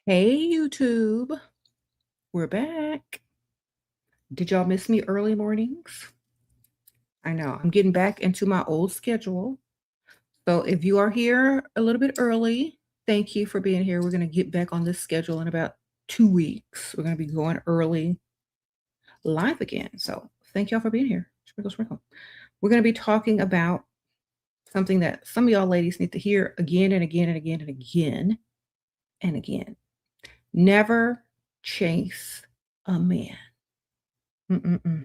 Hey, YouTube. We're back. Did y'all miss me early mornings? I know I'm getting back into my old schedule. So if you are here a little bit early, thank you for being here. We're going to get back on this schedule in about 2 weeks. We're going to be going early live again. So thank y'all for being here. Sprinkle, sprinkle. We're going to be talking about something that some of y'all ladies need to hear again and again and again and again and again. Never chase a man. Mm-mm-mm.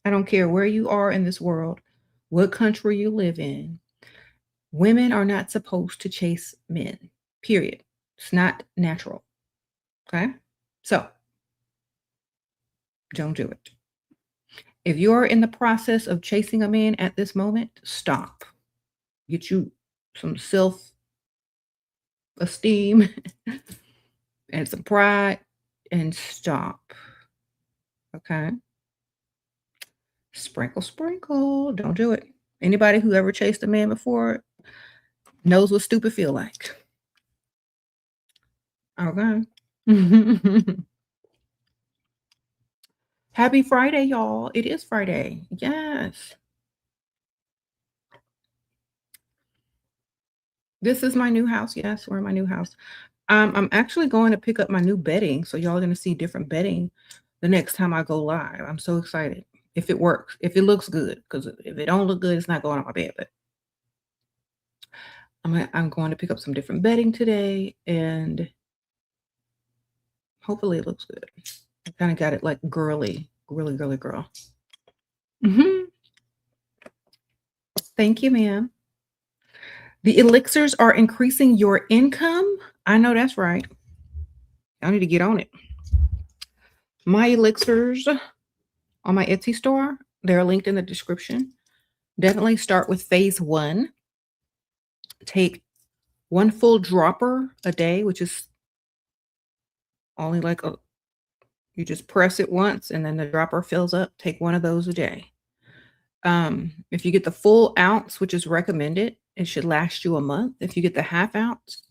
I don't care where you are in this world, what country you live in. Women are not supposed to chase men, period. It's not natural. Okay? So don't do it. If you're in the process of chasing a man at this moment, stop. Get you some self esteem and some pride and stop. Okay? Sprinkle, sprinkle. Don't do it. Anybody who ever chased a man before knows what stupid feel like. Okay. Happy Friday, y'all. It is Friday. Yes. This is my new house. Yes, we're in my new house. I'm actually going to pick up my new bedding. So y'all are going to see different bedding the next time I go live. I'm so excited. If it works, if it looks good, because if it don't look good, it's not going on my bed. But I'm going to pick up some different bedding today, and hopefully it looks good. I kind of got it like girly girl. Thank you, ma'am. The elixirs are increasing your income. I know that's right. I need to get on it. My elixirs on my Etsy store, they're linked in the description. Definitely start with phase 1. Take 1 full dropper a day, which is only like you just press it once and then the dropper fills up. Take 1 of those a day. If you get the full ounce, which is recommended, it should last you a month. If you get the half ounce,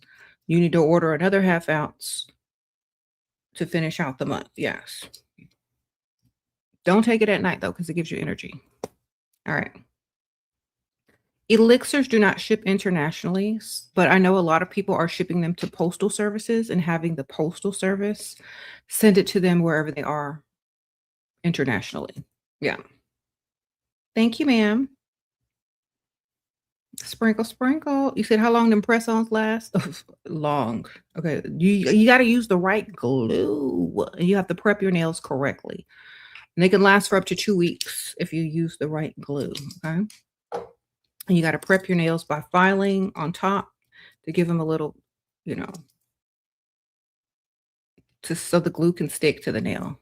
you need to order another half ounce to finish out the month. Yes. Don't take it at night though, because it gives you energy. All right. Elixirs do not ship internationally, but I know a lot of people are shipping them to postal services and having the postal service send it to them wherever they are internationally. Yeah. Thank you, ma'am. Sprinkle, sprinkle. You said how long them press-ons last? Long. Okay. You got to use the right glue. You have to prep your nails correctly. And they can last for up to 2 weeks if you use the right glue. Okay. And you got to prep your nails by filing on top to give them a little, so the glue can stick to the nail.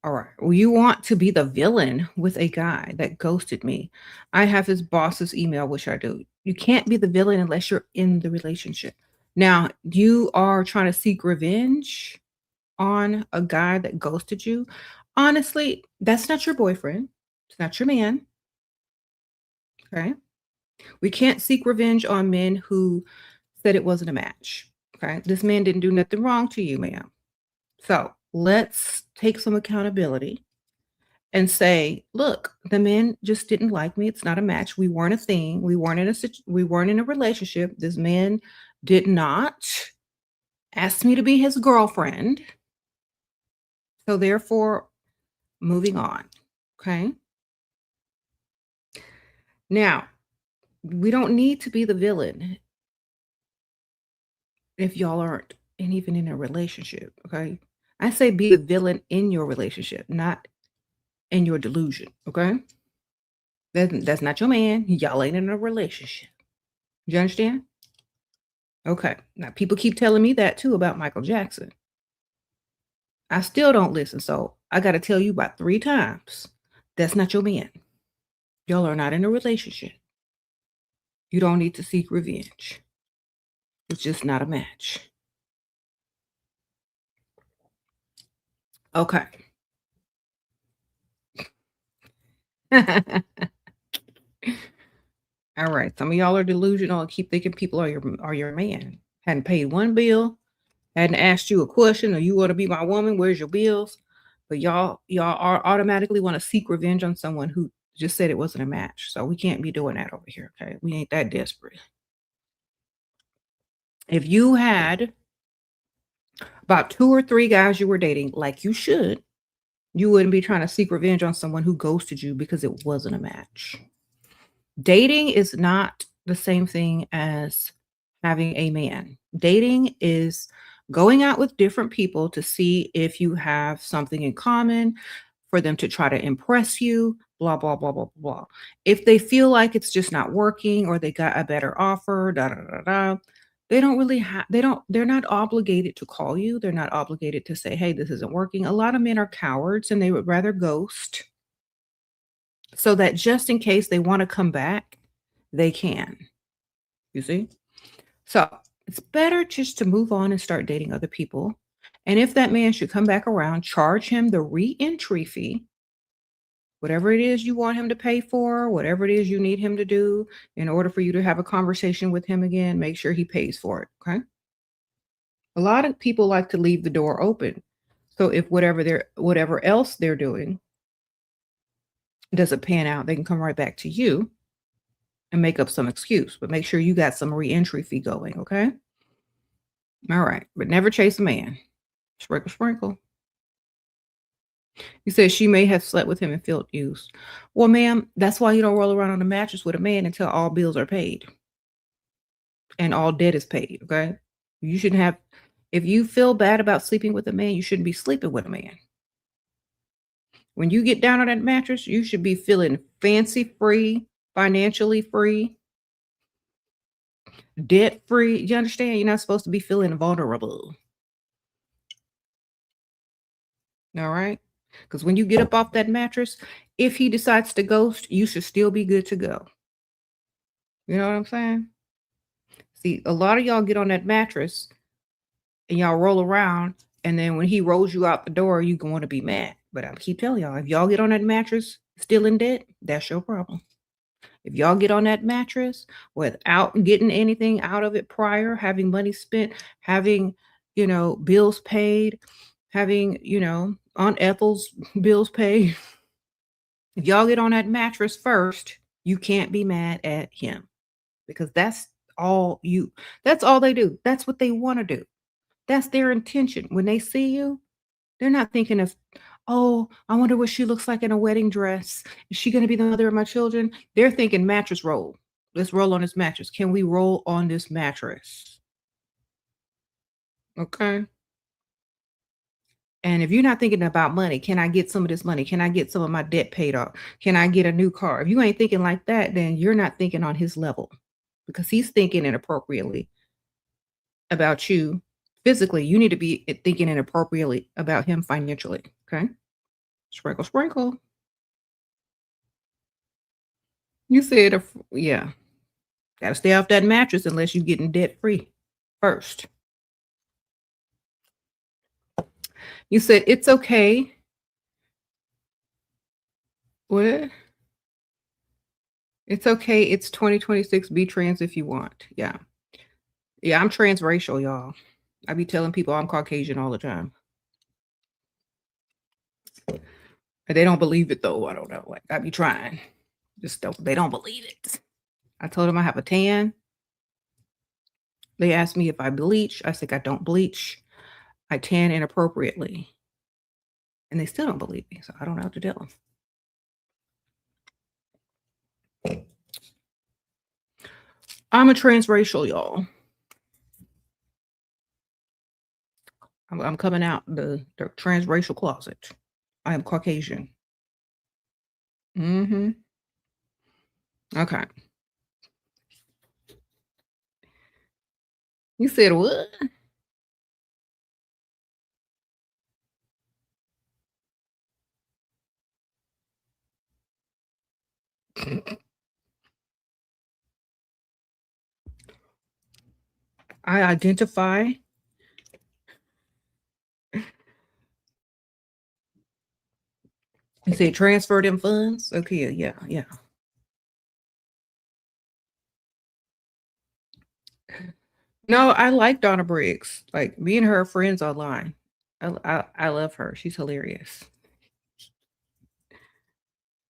All right. Well, you want to be the villain with a guy that ghosted me. I have his boss's email, which I do. You can't be the villain unless you're in the relationship. Now, you are trying to seek revenge on a guy that ghosted you. Honestly, that's not your boyfriend. It's not your man. Okay. We can't seek revenge on men who said it wasn't a match. Okay. This man didn't do nothing wrong to you, ma'am. So let's take some accountability and say, look, the man just didn't like me. It's not a match. We weren't a thing. We weren't in a relationship. This man did not ask me to be his girlfriend. So therefore, moving on. Okay. Now, we don't need to be the villain if y'all aren't even in a relationship. Okay. I say be the villain in your relationship, not in your delusion. Okay. That's not your man. Y'all ain't in a relationship. You understand? Okay. Now, people keep telling me that too about Michael Jackson. I still don't listen. So I got to tell you about 3 times. That's not your man. Y'all are not in a relationship. You don't need to seek revenge. It's just not a match. Okay. All right. Some of y'all are delusional and keep thinking people are your man. Hadn't paid 1 bill Hadn't asked you a question, or you want to be my woman, where's your bills? But y'all are automatically want to seek revenge on someone who just said it wasn't a match. So we can't be doing that over here, okay? We ain't that desperate. If you had about 2 or 3 guys you were dating, like you should, you wouldn't be trying to seek revenge on someone who ghosted you because it wasn't a match. Dating is not the same thing as having a man. Dating is going out with different people to see if you have something in common, for them to try to impress you, blah, blah, blah, blah, blah. If they feel like it's just not working or they got a better offer, da, da, da, da, they don't really have, they're not obligated to call you. They're not obligated to say, hey, this isn't working. A lot of men are cowards and they would rather ghost so that just in case they want to come back, they can. You see? So it's better just to move on and start dating other people. And if that man should come back around, charge him the re-entry fee, whatever it is you want him to pay for, whatever it is you need him to do in order for you to have a conversation with him again, make sure he pays for it. Okay. A lot of people like to leave the door open. So if whatever else they're doing doesn't pan out, they can come right back to you and make up some excuse, but make sure you got some re-entry fee going. Okay. All right. But never chase a man. Sprinkle, sprinkle. You said she may have slept with him and felt used. Well, ma'am, that's why you don't roll around on a mattress with a man until all bills are paid and all debt is paid. Okay. You shouldn't have, if you feel bad about sleeping with a man, you shouldn't be sleeping with a man. When you get down on that mattress, you should be feeling fancy free, financially free, debt free. You understand? You're not supposed to be feeling vulnerable. All right. Because when you get up off that mattress, if he decides to ghost, you should still be good to go. You know what I'm saying? See, a lot of y'all get on that mattress and y'all roll around, and then when he rolls you out the door, you going to be mad. But I keep telling y'all, if y'all get on that mattress still in debt, that's your problem. If y'all get on that mattress without getting anything out of it prior, having money spent, having, bills paid, having, Aunt Ethel's bills paid, if y'all get on that mattress first, you can't be mad at him because that's all they do. That's what they want to do. That's their intention. When they see you, they're not thinking of, oh, I wonder what she looks like in a wedding dress. Is she going to be the mother of my children? They're thinking mattress roll. Let's roll on this mattress. Can we roll on this mattress? Okay. And if you're not thinking about money, can I get some of this money? Can I get some of my debt paid off? Can I get a new car? If you ain't thinking like that, then you're not thinking on his level because he's thinking inappropriately about you physically. You need to be thinking inappropriately about him financially. Okay. Sprinkle, sprinkle. You said, yeah, got to stay off that mattress unless you're getting debt free first. You said, it's okay. What? It's okay. It's 2026. Be trans if you want. Yeah. Yeah, I'm transracial, y'all. I be telling people I'm Caucasian all the time. And they don't believe it though. I don't know. Like I be trying. They don't believe it. I told them I have a tan. They asked me if I bleach. I said I don't bleach. I tan inappropriately. And they still don't believe me. So I don't know what to tell them. I'm a transracial, y'all. I'm coming out the transracial closet. I am Caucasian. Mm-hmm. Okay. You said what? I identify. You said transfer them funds? Okay, yeah, yeah. No, I like Donna Briggs. Like, me and her are friends online. I love her. She's hilarious.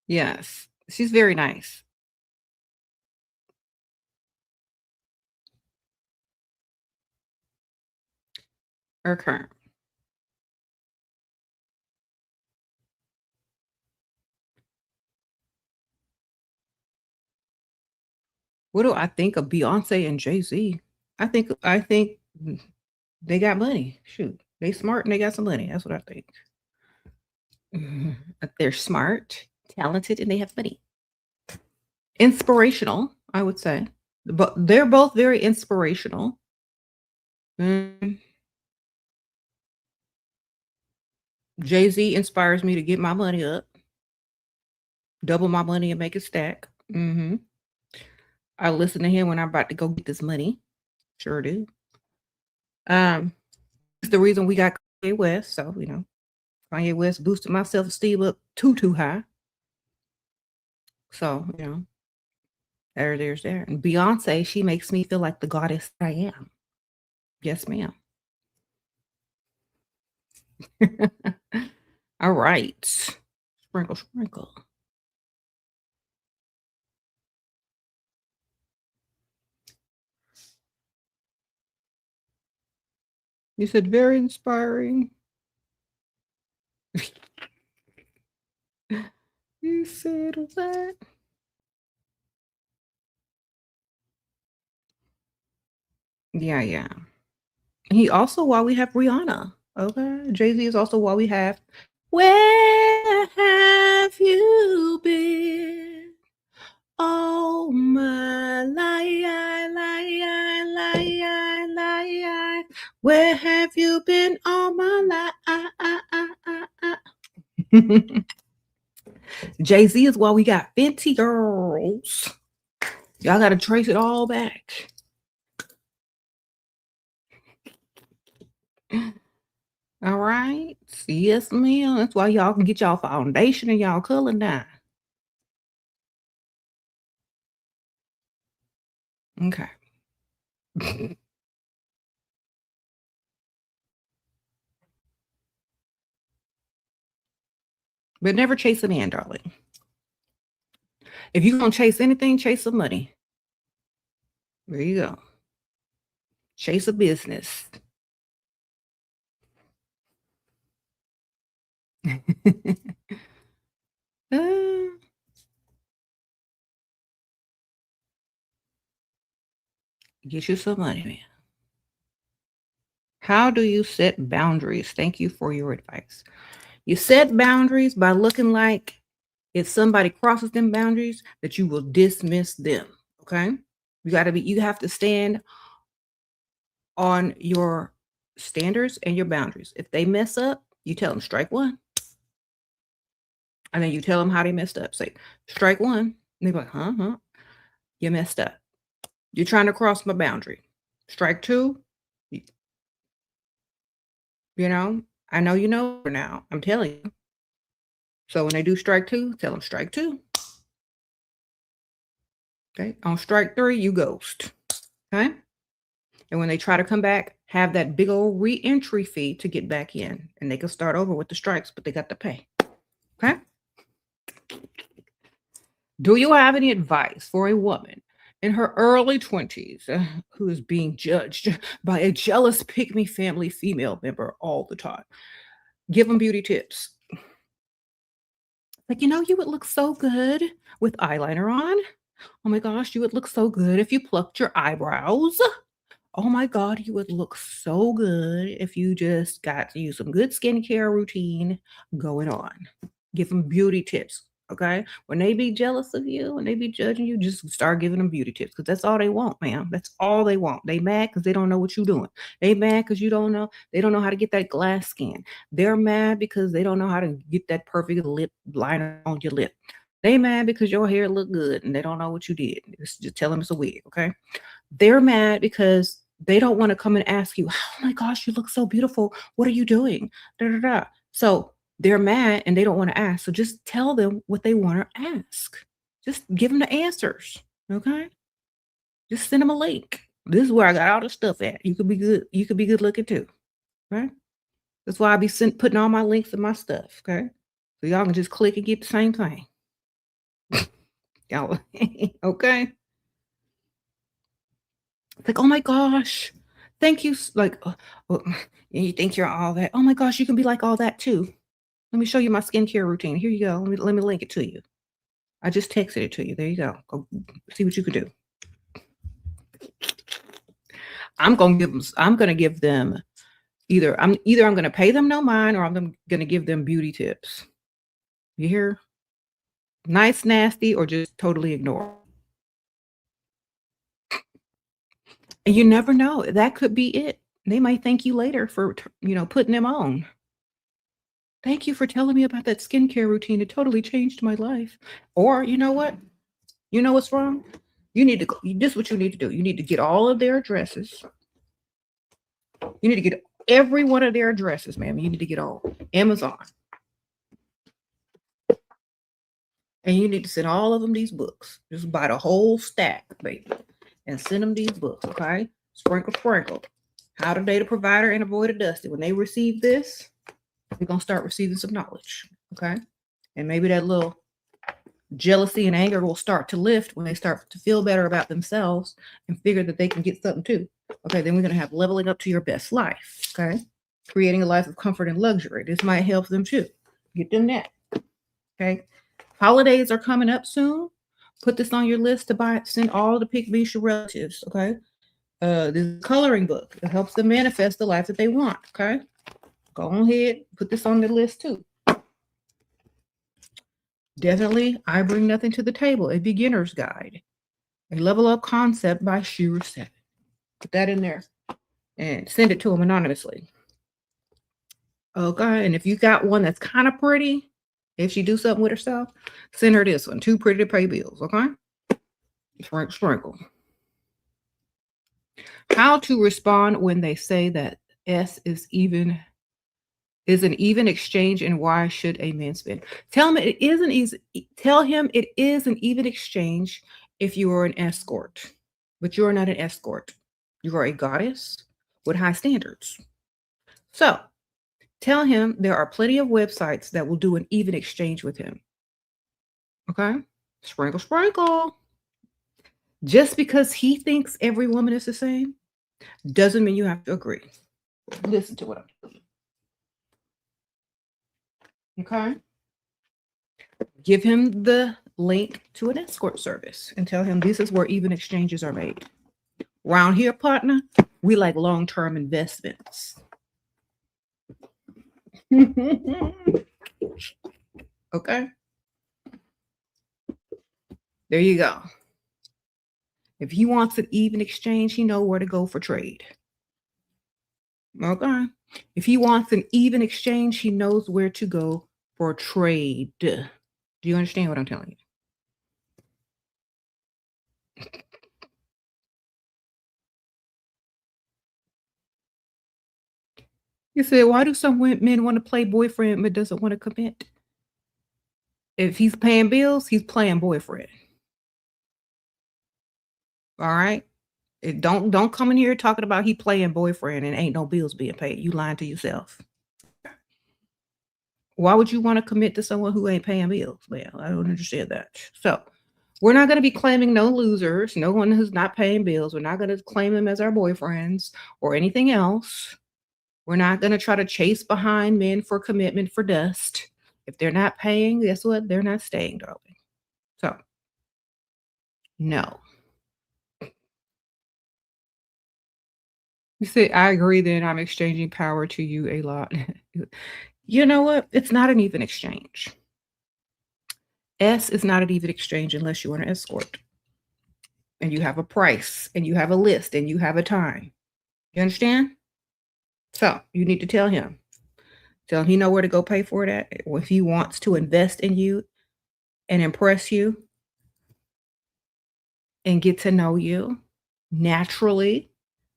Yes. She's very nice. Okay. What do I think of Beyonce and Jay-Z? I think they got money. Shoot. They smart and they got some money. That's what I think. Mhm. They're smart, talented, and they have money. Inspirational, I would say. But they're both very inspirational. Mm, Jay-Z inspires me to get my money up, double my money and make it stack. I listen to him when I'm about to go get this money. Sure do. Um, it's the reason we got Kanye West. So, Kanye West boosted my self-esteem up too high. So, there's there. And Beyonce, she makes me feel like the goddess I am. Yes, ma'am. All right. Sprinkle, sprinkle. You said very inspiring. You said what? Yeah, yeah. He also while we have Rihanna. Okay. Jay-Z is also while we have Where have you been? All my life. Where have you been all my life? Jay-Z is while we got Fenty Girls. Y'all got to trace it all back. All right. Yes, ma'am. That's why y'all can get y'all foundation and y'all color down. Okay. But never chase a man, darling. If you're going to chase anything, chase some money. There you go. Chase a business. Uh, get you some money, man. How do you set boundaries? Thank you for your advice. You set boundaries by looking like if somebody crosses them boundaries, that you will dismiss them. Okay. You have to stand on your standards and your boundaries. If they mess up, you tell them strike one. And then you tell them how they messed up. Say, strike one. And they're like, huh? You messed up. You're trying to cross my boundary. Strike two, y- you know, I know you know now. I'm telling you. So when they do strike two, tell them strike two. Okay. On strike three, you ghost. Okay. And when they try to come back, have that big old re-entry fee to get back in. And they can start over with the strikes, but they got to pay. Okay. Do you have any advice for a woman in her early 20s who is being judged by a jealous pick me family female member all the time? Give them beauty tips. Like, you would look so good with eyeliner on. Oh my gosh, you would look so good if you plucked your eyebrows. Oh my God, you would look so good if you just got to use some good skincare routine going on. Give them beauty tips. Okay. When they be jealous of you and they be judging you, just start giving them beauty tips because that's all they want, man. That's all they want. They mad because they don't know what you're doing. They mad because you don't know. They don't know how to get that glass skin. They're mad because they don't know how to get that perfect lip liner on your lip. They mad because your hair look good and they don't know what you did. Just tell them it's a wig. Okay. They're mad because they don't wanna come and ask you, "Oh my gosh, you look so beautiful. What are you doing?" Da, da, da. So, they're mad and they don't wanna ask, so just tell them what they wanna ask. Just give them the answers, okay? Just send them a link, This is where I got all the stuff at. You could be good. You could be good looking too. Right? That's why I be putting all my links in my stuff. Okay. So y'all can just click and get the same thing. Y'all, okay? It's like, oh my gosh, thank you. Like, oh, you think you're all that? Oh my gosh, you can be like all that too. Let me show you my skincare routine. Here you go. Let me link it to you. I just texted it to you. There you go. Go see what you can do. I'm gonna give them I'm gonna pay them no mind or I'm gonna give them beauty tips. You hear? Nice, nasty, or just totally ignore. And you never know. That could be it. They might thank you later for putting them on. Thank you for telling me about that skincare routine. It totally changed my life. Or you know what? You know what's wrong? You need to go. This is what you need to do. You need to get all of their addresses. You need to get every one of their addresses, ma'am. You need to get all Amazon. And you need to send all of them these books. Just buy the whole stack, baby. And send them these books, okay? Sprinkle, sprinkle. How to date a provider and avoid a dusty. When they receive this, we're going to start receiving some knowledge, okay? And maybe that little jealousy and anger will start to lift when they start to feel better about themselves and figure that they can get something too. Okay, then we're going to have leveling up to your best life, okay? Creating a life of comfort and luxury. This might help them too. Get them that, okay? Holidays are coming up soon. Put this on your list to buy. Send all the pick me your relatives, okay? This is a coloring book. It helps them manifest the life that they want, okay? Go ahead, put this on the list too. Definitely, I Bring Nothing to the Table, a beginner's guide. A level up concept by Shira 7. Put that in there and send it to them anonymously. Okay, and if you got one that's kind of pretty, if she do something with herself, send her this one. Too pretty to pay bills, okay? Sprinkle. How to respond when they say that S is an even exchange and why should a man spend? Tell him it is an even exchange if you are an escort, but you are not an escort. You are a goddess with high standards. So tell him there are plenty of websites that will do an even exchange with him. Okay? Sprinkle, sprinkle. Just because he thinks every woman is the same doesn't mean you have to agree. Listen to what I'm doing. Okay? Give him the link to an escort service and tell him this is where even exchanges are made. Around here, partner, we like long-term investments. Okay? There you go. If he wants an even exchange, he knows where to go for trade. Okay? If he wants an even exchange, he knows where to go for trade. Do you understand what I'm telling you? You said, why do some men want to play boyfriend but doesn't want to commit? If he's paying bills, he's playing boyfriend. All right? Don't come in here talking about he playing boyfriend and ain't no bills being paid. You lying to yourself. Why would you want to commit to someone who ain't paying bills? Well, I don't understand that. So we're not going to be claiming no losers, no one who's not paying bills. We're not going to claim them as our boyfriends or anything else. We're not going to try to chase behind men for commitment for dust. If they're not paying, guess what? They're not staying, darling. So, no. You say, I agree, then I'm exchanging power to you a lot. You know what? It's not an even exchange. S is not an even exchange unless you are an escort. And you have a price, and you have a list, and you have a time. You understand? So, you need to tell him. Tell him he know where to go pay for it at. Or if he wants to invest in you and impress you and get to know you naturally,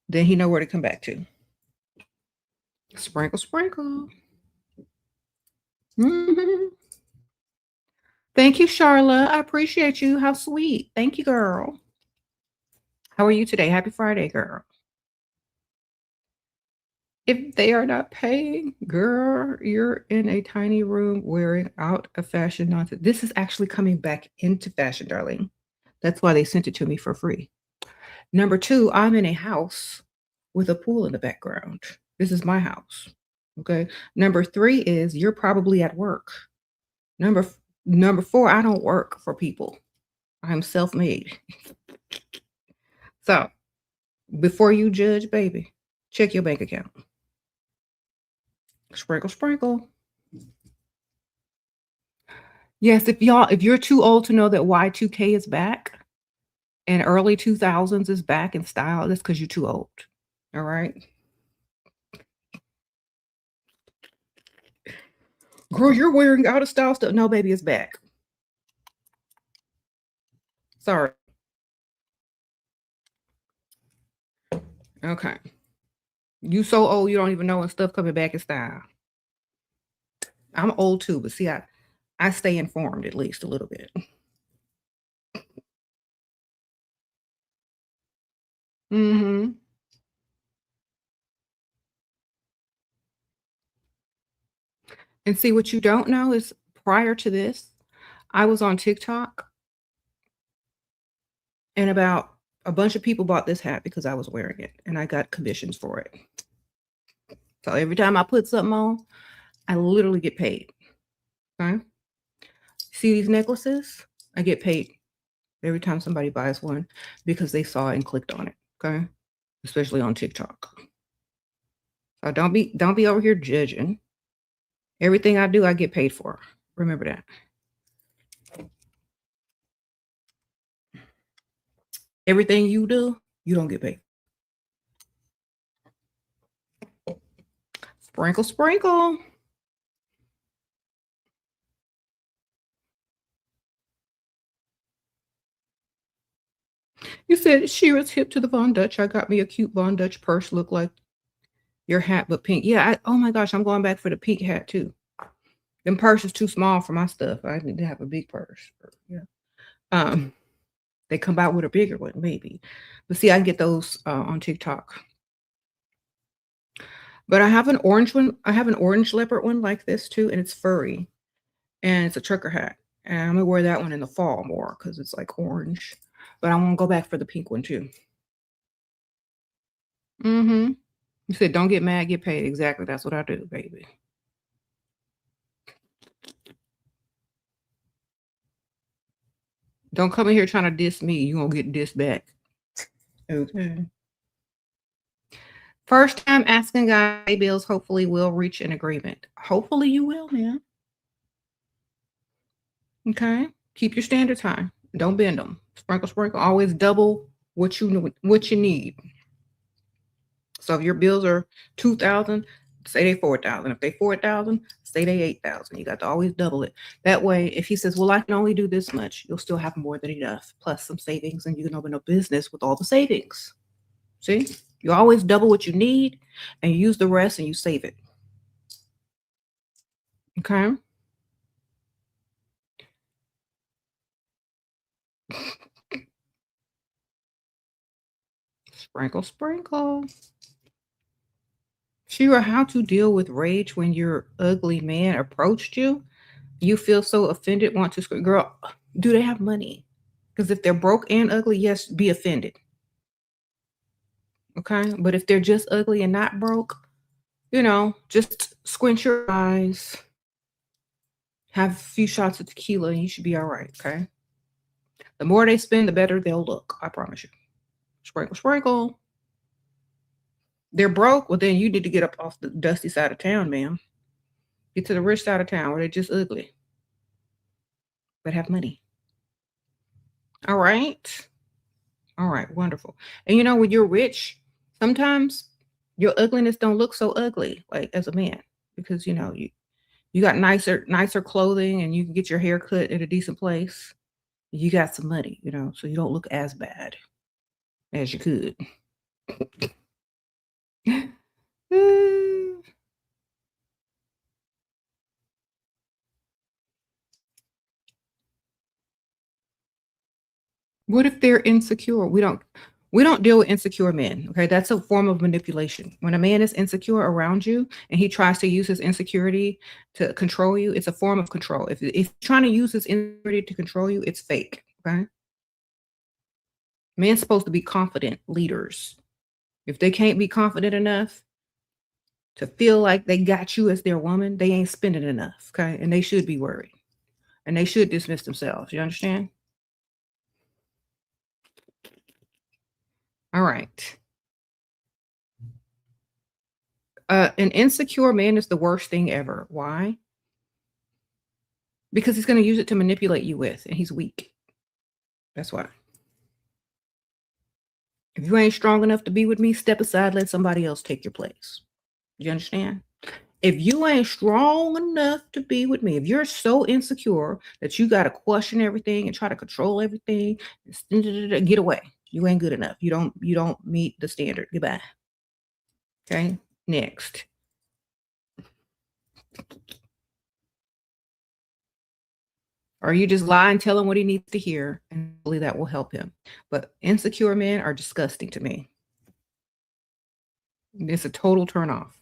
then he know where to come back to. Sprinkle, sprinkle. Mm-hmm. Thank you, Charla. I appreciate you. How sweet. Thank you, girl. How are you today? Happy Friday, girl. If they are not paying, girl, you're in a tiny room wearing out of fashion nonsense. This is actually coming back into fashion, darling. That's why they sent it to me for free. Number two, I'm in a house with a pool in the background. This is my house. Okay. Number three is you're probably at work. Number four, I don't work for people. I'm self-made. So before you judge, baby, check your bank account. Sprinkle, sprinkle. Yes, if you're too old to know that Y2K is back and early 2000s is back in style, that's because you're too old. All right. Girl, you're wearing out of style stuff. No, baby, it's back. Sorry. Okay. You so old you don't even know when stuff coming back in style. I'm old too, but see, I stay informed at least a little bit. Hmm. And see what you don't know is prior to this, I was on TikTok and about a bunch of people bought this hat because I was wearing it and I got commissions for it. So every time I put something on, I literally get paid. Okay. See these necklaces? I get paid every time somebody buys one because they saw it and clicked on it. Okay. Especially on TikTok. So don't be over here judging. Everything I do, I get paid for. Remember that. Everything you do, you don't get paid. Sprinkle, sprinkle. You said she was hip to the Von Dutch. I got me a cute Von Dutch purse, look like your hat, but pink. Yeah, oh my gosh, I'm going back for the pink hat too. Them purse is too small for my stuff. I need to have a big purse. Yeah. Um, they come out with a bigger one, maybe. But see, I get those on TikTok. But I have an orange one. I have an orange leopard one like this too, and it's furry, and it's a trucker hat. And I'm gonna wear that one in the fall more because it's like orange. But I want to go back for the pink one too. Mm-hmm. You said don't get mad, get paid. Exactly. That's what I do, baby. Don't come in here trying to diss me. You gonna get dissed back. Okay. First time asking guy bills. Hopefully we'll reach an agreement. Hopefully you will, man. Okay. Keep your standards high. Don't bend them. Sprinkle, sprinkle. Always double what you need. So if your bills are 2,000, say they 4,000. If they 4,000, say they 8,000. You got to always double it. That way, if he says, "Well, I can only do this much," you'll still have more than enough, plus some savings, and you can open a business with all the savings. See, you always double what you need, and you use the rest, and you save it. Okay. Sprinkle, sprinkle. Shira, how to deal with rage when your ugly man approached you? You feel so offended, want to scream. Girl, do they have money? Because if they're broke and ugly, yes, be offended. Okay. But if they're just ugly and not broke, just squint your eyes, have a few shots of tequila, and you should be all right. Okay. The more they spend, the better they'll look. I promise you. Sprinkle, sprinkle. They're broke. Well, then you need to get up off the dusty side of town, ma'am. Get to the rich side of town where they're just ugly, but have money. All right. All right. Wonderful. And when you're rich, sometimes your ugliness don't look so ugly, like as a man, because you got nicer clothing and you can get your hair cut at a decent place. You got some money, so you don't look as bad as you could. What if they're insecure? We don't deal with insecure men, okay? That's a form of manipulation. When a man is insecure around you and he tries to use his insecurity to control you, it's a form of control. If he's trying to use his insecurity to control you, it's fake, okay? Men's supposed to be confident leaders. If they can't be confident enough to feel like they got you as their woman, they ain't spending enough, okay? And they should be worried. And they should dismiss themselves. You understand? All right. An insecure man is the worst thing ever. Why? Because he's going to use it to manipulate you with, and he's weak. That's why. If you ain't strong enough to be with me, step aside, let somebody else take your place. You understand? If you ain't strong enough to be with me, if you're so insecure that you got to question everything and try to control everything, get away. You ain't good enough. You don't meet the standard. Goodbye. Okay? Next. Or you just lie and tell him what he needs to hear, and hopefully that will help him. But insecure men are disgusting to me. It's a total turn off.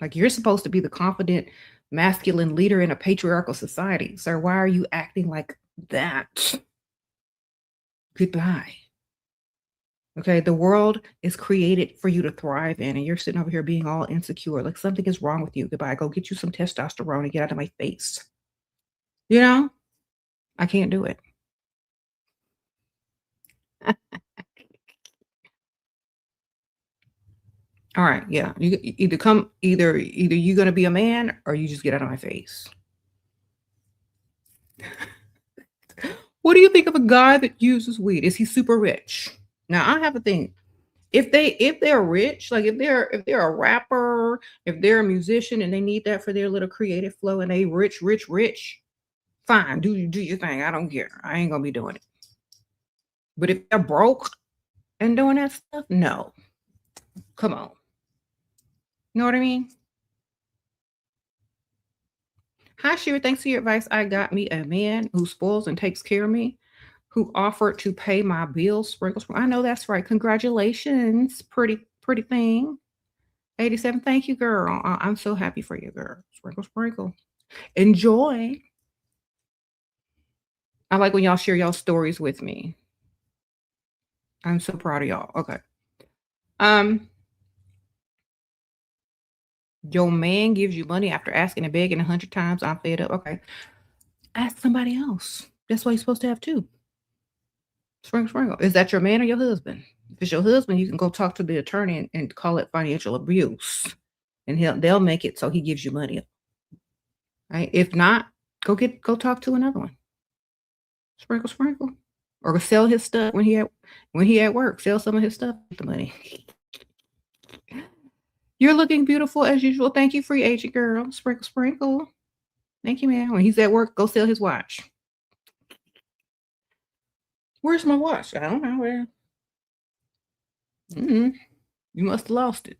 Like you're supposed to be the confident, masculine leader in a patriarchal society. Sir, why are you acting like that? Goodbye. Okay, the world is created for you to thrive in, and you're sitting over here being all insecure. Like something is wrong with you. Goodbye. Go get you some testosterone and get out of my face. You know, I can't do it. All right, yeah. You either come either you're gonna be a man or you just get out of my face. What do you think of a guy that uses weed? Is he super rich? Now I have a thing. If they're rich, like if they're a rapper, if they're a musician and they need that for their little creative flow and they rich, rich, rich, fine, do your thing. I don't care. I ain't gonna be doing it. But if they're broke and doing that stuff, no. Come on. You know what I mean? Hi, Shira. Thanks for your advice. I got me a man who spoils and takes care of me, who offered to pay my bills. Sprinkles. I know that's right. Congratulations, pretty thing. 87. Thank you, girl. I'm so happy for you, girl. Sprinkle, sprinkle. Enjoy. I like when y'all share y'all stories with me. I'm so proud of y'all. Okay. Um, your man gives you money after asking and begging 100 times. I'm fed up. Okay. Ask somebody else. That's what you're supposed to have too. Sprinkle, sprinkle. Is that your man or your husband? If it's your husband, you can go talk to the attorney and call it financial abuse. And they'll make it so he gives you money. Right? If not, go talk to another one. Sprinkle, sprinkle. Or sell his stuff when he at work. Sell some of his stuff with the money. You're looking beautiful as usual. Thank you, free agent girl. Sprinkle, sprinkle. Thank you, man. When he's at work, go sell his watch. Where's my watch? I don't know where. You must have lost it.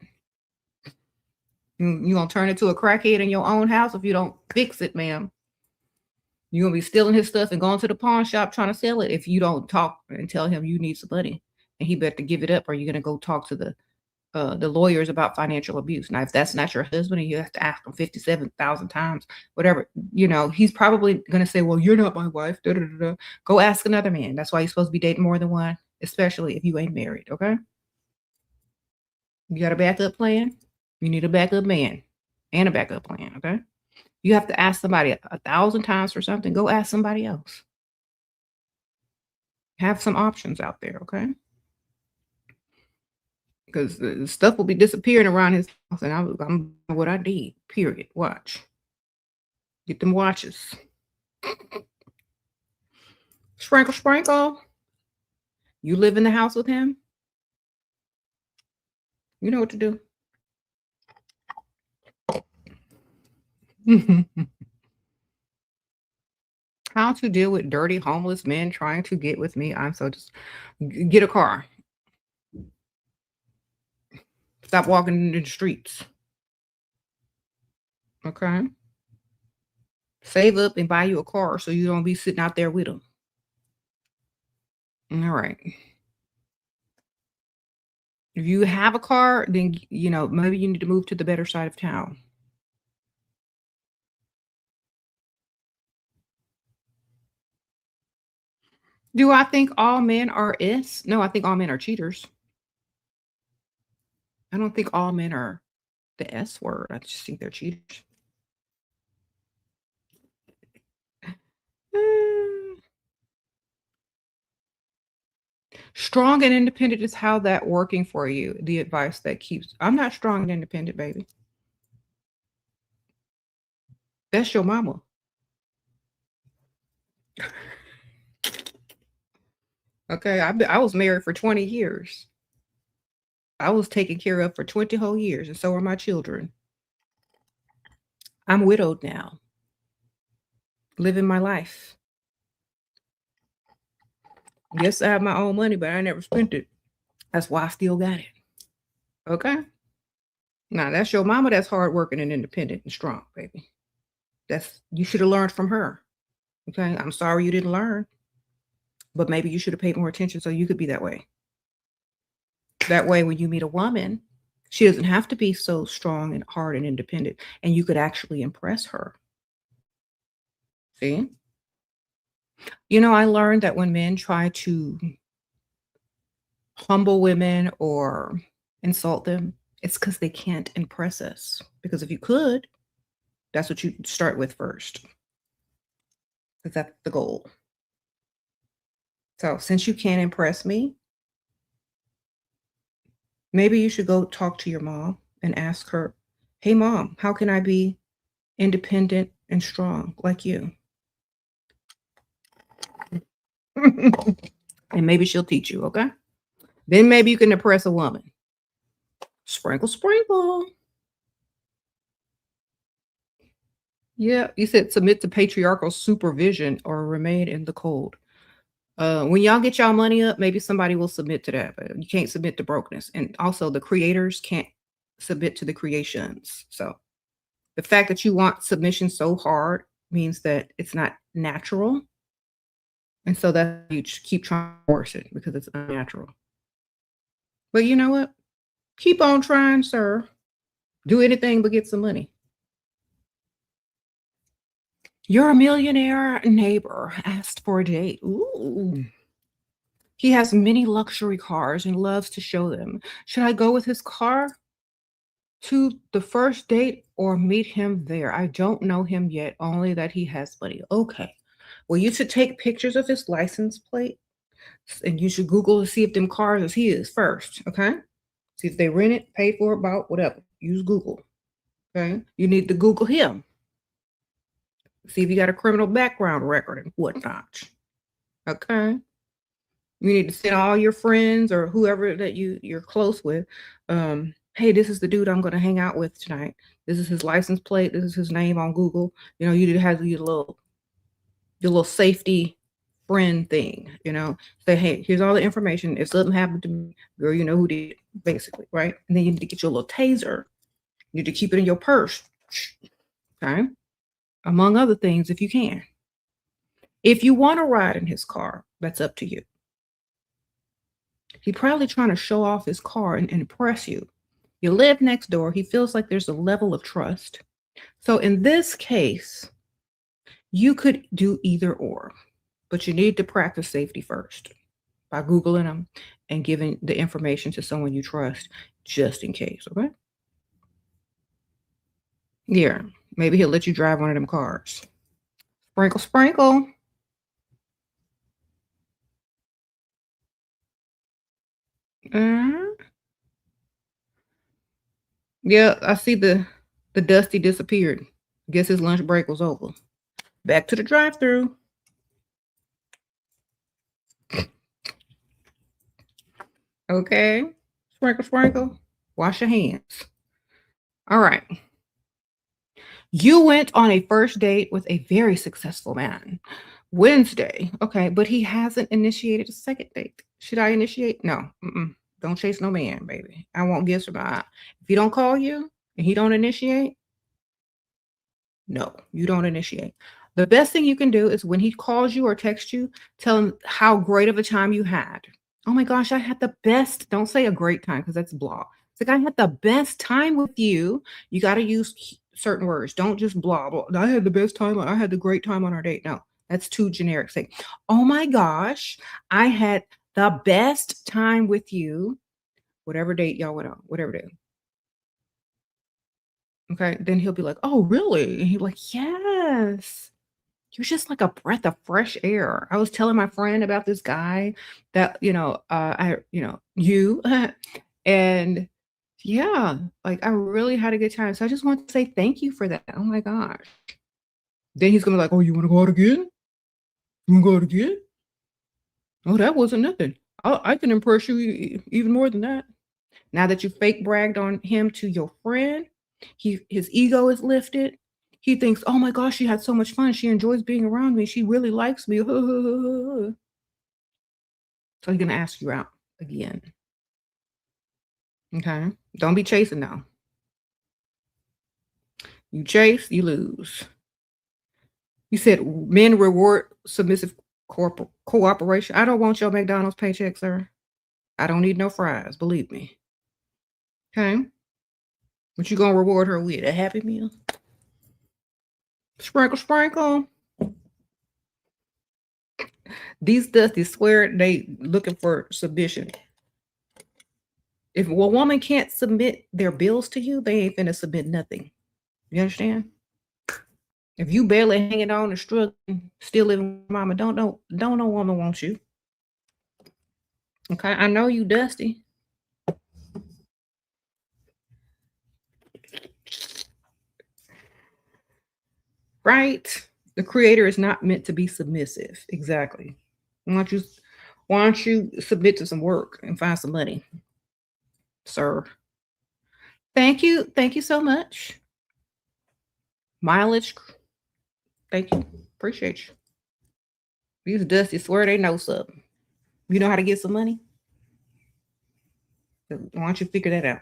You gonna turn it to a crackhead in your own house if you don't fix it, ma'am. You're gonna be stealing his stuff and going to the pawn shop trying to sell it if you don't talk and tell him you need some money. And he better give it up, or you're gonna go talk to the lawyers about financial abuse. Now, if that's not your husband and you have to ask him 57,000 times, whatever, he's probably gonna say, well, you're not my wife. Da, da, da, da. Go ask another man. That's why you're supposed to be dating more than one, especially if you ain't married, okay? You got a backup plan? You need a backup man and a backup plan, okay? You have to ask somebody 1,000 times for something, go ask somebody else. Have some options out there, okay? Because the stuff will be disappearing around his house, and I'm what I need. Period. Watch. Get them watches. Sprinkle, sprinkle. You live in the house with him? You know what to do. How to deal with dirty homeless men trying to get with me. I'm so just get a car. Stop walking into the streets. Okay. Save up and buy you a car so you don't be sitting out there with them. All right. If you have a car, then, maybe you need to move to the better side of town. Do I think all men are is? No, I think all men are cheaters. I don't think all men are the S word. I just think they're cheaters. Mm. Strong and independent is how that working for you. The advice that keeps I'm not strong and independent, baby. That's your mama. Okay. I was married for 20 years. I was taken care of for 20 whole years, and so are my children. I'm widowed now, living my life. Yes, I have my own money, but I never spent it. That's why I still got it. Okay. Now that's your mama that's hardworking and independent and strong, baby. That's you should have learned from her. Okay. I'm sorry you didn't learn, but maybe you should have paid more attention so you could be that way. That way, when you meet a woman, she doesn't have to be so strong and hard and independent, and you could actually impress her. See? I learned that when men try to humble women or insult them, it's because they can't impress us. Because if you could, that's what you start with first, because that's the goal. So since you can't impress me, maybe you should go talk to your mom and ask her, hey, mom, how can I be independent and strong like you? And maybe she'll teach you, okay? Then maybe you can impress a woman. Sprinkle, sprinkle. Yeah, you said submit to patriarchal supervision or remain in the cold. When y'all get y'all money up, maybe somebody will submit to that, but you can't submit to brokenness. And also, the creators can't submit to the creations. So the fact that you want submission so hard means that it's not natural. And so that you keep trying to force it because it's unnatural. But you know what? Keep on trying, sir. Do anything but get some money. Your millionaire neighbor asked for a date. Ooh. He has many luxury cars and loves to show them. Should I go with his car to the first date or meet him there? I don't know him yet, only that he has money. Okay. Well, you should take pictures of his license plate and you should Google to see if them cars is his first. Okay. See if they rent it, pay for it, bought, whatever. Use Google. Okay. You need to Google him. See if you got a criminal background record and whatnot. Okay. You need to send all your friends or whoever that you're close with. Hey, this is the dude I'm going to hang out with tonight. This is his license plate. This is his name on Google. You need to have your little safety friend thing. Say, hey, here's all the information. If something happened to me, girl, you know who did it, basically, right? And then you need to get your little taser. You need to keep it in your purse. Okay, among other things, if you can. If you want to ride in his car, that's up to you. He's probably trying to show off his car and impress you. You live next door. He feels like there's a level of trust. So in this case, you could do either or, but you need to practice safety first by Googling them and giving the information to someone you trust just in case, okay? Yeah, maybe he'll let you drive one of them cars. Sprinkle, sprinkle. Uh, yeah, I see the Dusty disappeared. Guess his lunch break was over. Back to the drive-through. Okay. Sprinkle, sprinkle. Wash your hands. All right. You went on a first date with a very successful man. Wednesday. Okay, but he hasn't initiated a second date. Should I initiate? No. Don't chase no man, baby. I won't gifts or not. If he don't call you and he don't initiate, no, you don't initiate. The best thing you can do is when he calls you or texts you, tell him how great of a time you had. Oh my gosh, I had the best, don't say a great time because that's blah. It's like, I had the best time with you. You got to use certain words. Don't just blah, blah. I had the best time. I had the great time on our date. No, that's too generic. Say, oh my gosh, I had the best time with you. Whatever date y'all went on, whatever day. Okay. Then he'll be like, oh, really? And he'll be like, yes. You're just like a breath of fresh air. I was telling my friend about this guy that, you, and yeah, like I really had a good time. So I just want to say thank you for that. Oh my gosh. Then he's gonna be like, oh, you want to go out again? You want to go out again? Oh, that wasn't nothing. I can impress you even more than that. Now that you fake bragged on him to your friend, his ego is lifted. He thinks, "Oh my gosh, she had so much fun. She enjoys being around me. She really likes me." So he's gonna ask you out again. Okay? Don't be chasing now. You chase, you lose. You said men reward submissive cooperation. I don't want your McDonald's paycheck, sir. I don't need no fries, believe me. Okay? What you gonna reward her with? A Happy Meal? Sprinkle, sprinkle. These dusties swear they looking for submission. If a woman can't submit their bills to you, they ain't finna submit nothing. You understand? If you barely hanging on and struggling, still living with mama, don't no woman want you. Okay, I know you dusty. Right? The creator is not meant to be submissive. Exactly. Why don't you submit to some work and find some money, sir? Thank you. Thank you so much. Mileage. Thank you. Appreciate you. These dusty swear they know something. You know how to get some money? Why don't you figure that out?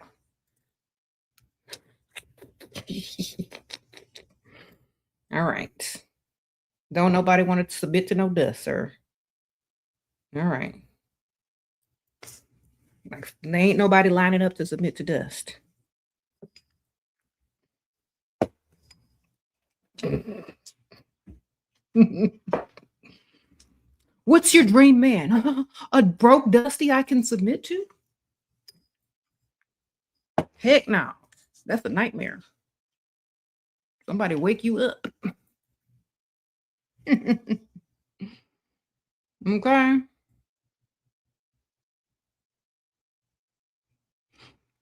All right. Don't nobody want to submit to no dust, sir. All right. Like, there ain't nobody lining up to submit to dust. What's your dream man? A broke dusty I can submit to? Heck no. That's a nightmare. Somebody wake you up. Okay.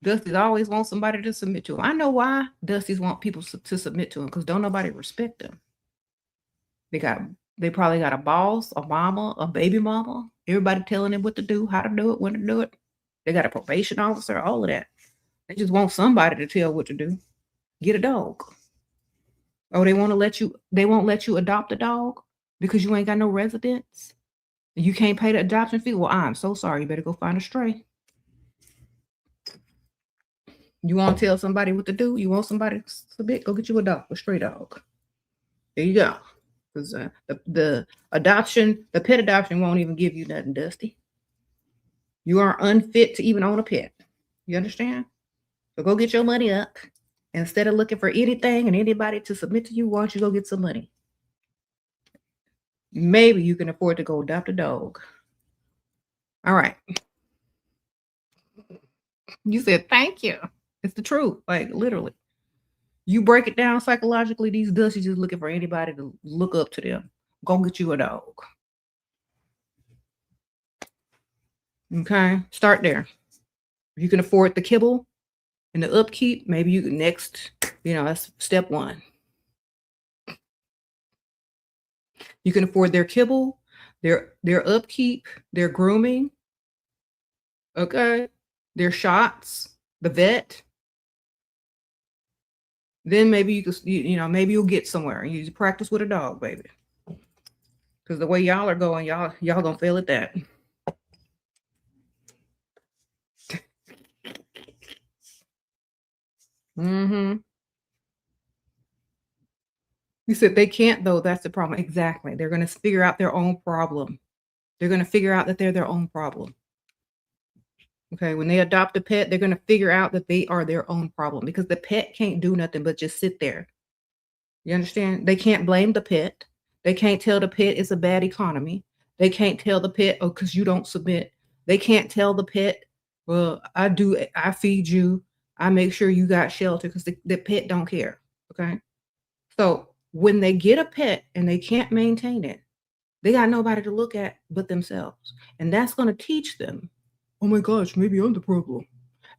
Dusties always want somebody to submit to them. I know why Dusties want people to submit to them, because don't nobody respect them. They probably got a boss, a mama, a baby mama, everybody telling them what to do, how to do it, when to do it. They got a probation officer, all of that. They just want somebody to tell what to do. Get a dog. Oh, they won't let you adopt a dog because you ain't got no residence. You can't pay the adoption fee. Well, I'm so sorry. You better go find a stray. You want to tell somebody what to do? You want somebody to submit? Go get you a dog, a stray dog. There you go. Because the pet adoption won't even give you nothing, Dusty. You are unfit to even own a pet. You understand? So go get your money up. Instead of looking for anything and anybody to submit to you, why don't you go get some money? Maybe you can afford to go adopt a dog. All right. You said thank you. It's the truth, like literally. You break it down psychologically, these dusties just looking for anybody to look up to them. Go get you a dog. Okay, start there. If you can afford the kibble and the upkeep, maybe you can that's step one. You can afford their kibble, their upkeep, their grooming, okay, their shots, the vet. Then maybe you could, maybe you'll get somewhere and you practice with a dog, baby. Because the way y'all are going, y'all gonna fail at that. Mm-hmm. You said they can't though. That's the problem. Exactly. They're gonna figure out their own problem. They're gonna figure out that they're their own problem. Okay, when they adopt a pet, they're going to figure out that they are their own problem because the pet can't do nothing but just sit there. You understand? They can't blame the pet. They can't tell the pet it's a bad economy. They can't tell the pet, oh, because you don't submit. They can't tell the pet, well, I feed you, I make sure you got shelter because the pet don't care. Okay. So when they get a pet and they can't maintain it, they got nobody to look at but themselves. And that's going to teach them, oh my gosh, maybe I'm the problem.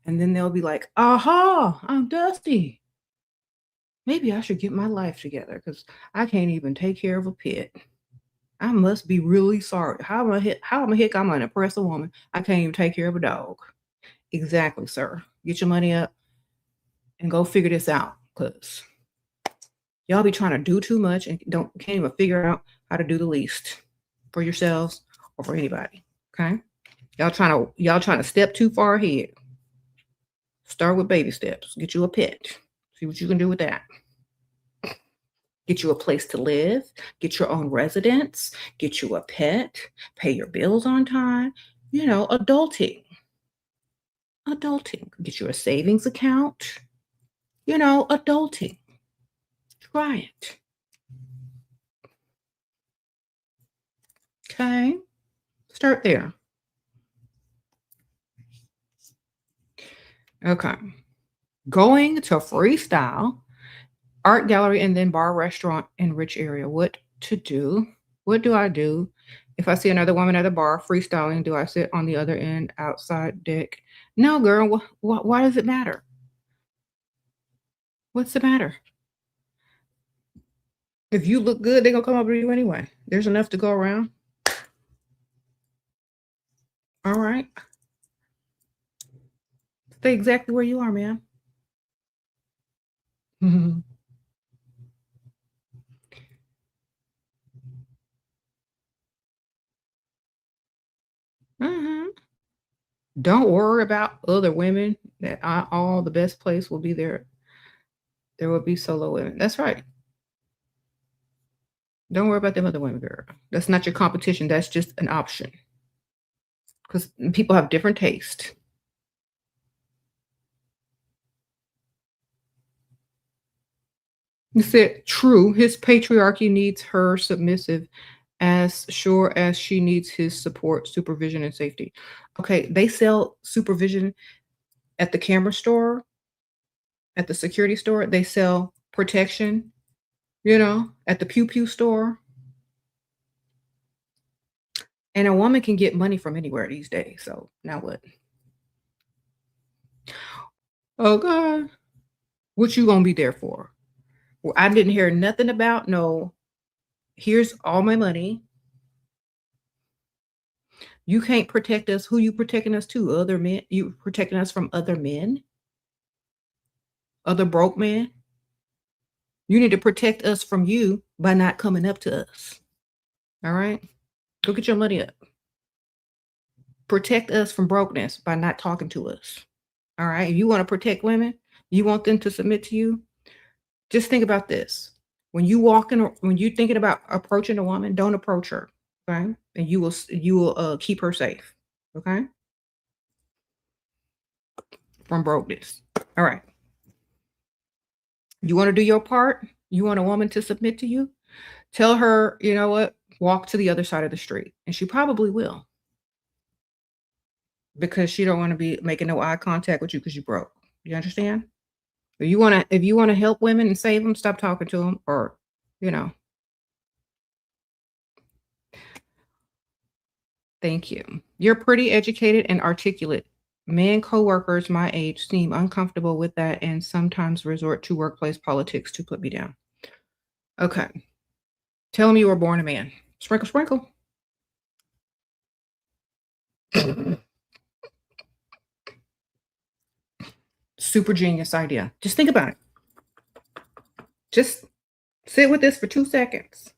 And then they'll be like, aha, I'm Dusty. Maybe I should get my life together because I can't even take care of a pet. I must be really sorry. How the heck I'm gonna impress a woman? I can't even take care of a dog. Exactly, sir. Get your money up and go figure this out. Cause y'all be trying to do too much and can't even figure out how to do the least for yourselves or for anybody. Okay? Y'all trying to step too far ahead. Start with baby steps. Get you a pet. See what you can do with that. Get you a place to live, get your own residence, get you a pet, pay your bills on time, adulting. Adulting. Get you a savings account, adulting. Try it. Okay. Start there. Okay. Going to freestyle, art gallery, and then bar restaurant in rich area. What to do? What do I do? If I see another woman at a bar freestyling, do I sit on the other end outside deck? No, girl. Why does it matter? What's the matter? If you look good, they're going to come over to you anyway. There's enough to go around. All right. Stay exactly where you are, ma'am. Mm-hmm. Mm-hmm. Don't worry about other women. All the best place will be there. There will be solo women. That's right. Don't worry about them other women, girl. That's not your competition. That's just an option. Because people have different taste. You said true. His patriarchy needs her submissive as sure as she needs his support, supervision, and safety. Okay, they sell supervision at the camera store, at the security store. They sell protection, at the pew pew store. And a woman can get money from anywhere these days. So now what? Oh God. What you gonna be there for? Well, I didn't hear nothing about no, here's all my money. You can't protect us. Who you protecting us to? Other men? You protecting us from other men? Other broke men? You need to protect us from you by not coming up to us. All right? Go get your money up. Protect us from brokenness by not talking to us. All right? If you want to protect women, you want them to submit to you, just think about this. When you're thinking about approaching a woman, don't approach her. Okay? And you will keep her safe. Okay? From brokenness. All right. You want to do your part? You want a woman to submit to you? Tell her, you know what? Walk to the other side of the street. And she probably will. Because she don't want to be making no eye contact with you because you broke. You understand? If you want to help women and save them, stop talking to them or, Thank you. You're pretty educated and articulate. Men coworkers my age seem uncomfortable with that and sometimes resort to workplace politics to put me down. Okay. Tell them you were born a man. Sprinkle, sprinkle. Super genius idea. Just think about it. Just sit with this for 2 seconds.